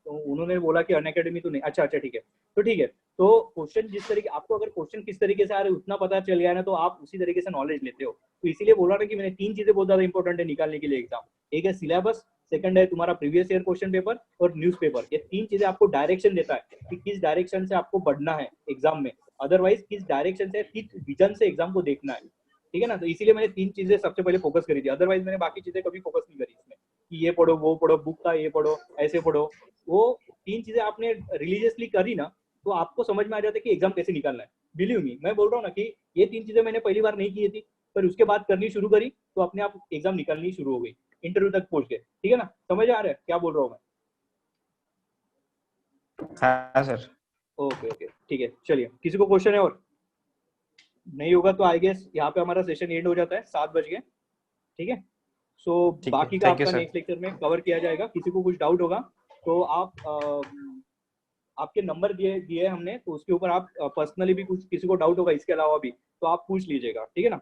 तो उन्होंने बोला कि अनअकैडमी तो नहीं, अच्छा अच्छा ठीक है। तो ठीक है, तो क्वेश्चन जिस तरीके आपको अगर क्वेश्चन किस तरीके से आ रहे हैं उतना पता चल गया ना, तो आप उसी तरीके से नॉलेज लेते हो। तो इसीलिए बोला ना कि मैंने 3 चीजें बहुत ज्यादा इंपॉर्टेंट है निकालने के लिए एग्जाम। एक है सिलेबस, सेकंड है तुम्हारा प्रीवियस ईयर क्वेश्चन पेपर, और न्यूज़पेपर। ये 3 चीजें आपको डायरेक्शन देता है कि किस डायरेक्शन से आपको बढ़ना है एग्जाम में, अदरवाइज किस डायरेक्शन से, किस विजन से एग्जाम को देखना है, ठीक है ना। तो इसीलिए मैंने 3 चीजें सबसे पहले फोकस करी थी, अदरवाइज मैंने बाकी चीजें कभी फोकस नहीं करी इसमें कि ये पढ़ो वो पढ़ो, बुक का ये पढ़ो ऐसे पढ़ो। वो 3 चीजें आपने रिलीजियसली करी ना, तो आपको समझ में आ जाता है कि एग्जाम कैसे निकालना है। बिलीव मी, मैं बोल रहा हूँ ना कि ये 3 चीजें मैंने पहली बार नहीं की थी, पर उसके बाद करनी शुरू करी तो अपने आप एग्जाम निकालनी शुरू हो गई, इंटरव्यू तक पहुंच गए, ठीक है ना। समझ आ रहा है क्या बोल रहा हूँ मैं? हाँ सर। ओके ओके ठीक है, चलिए किसी को क्वेश्चन है और नहीं होगा तो आई गेस यहाँ पे हमारा सेशन एंड हो जाता है, 7 बज गए, ठीक है। सो ठीक है, बाकी का थैंक यू आपका सर। नेक्स्ट लेक्चर में कवर किया जाएगा। किसी को कुछ डाउट होगा तो आप आपके नंबर दिए दिए हमने, तो उसके ऊपर आप पर्सनली भी कुछ किसी को डाउट होगा इसके अलावा भी, तो आप पूछ लीजिएगा, ठीक है ना।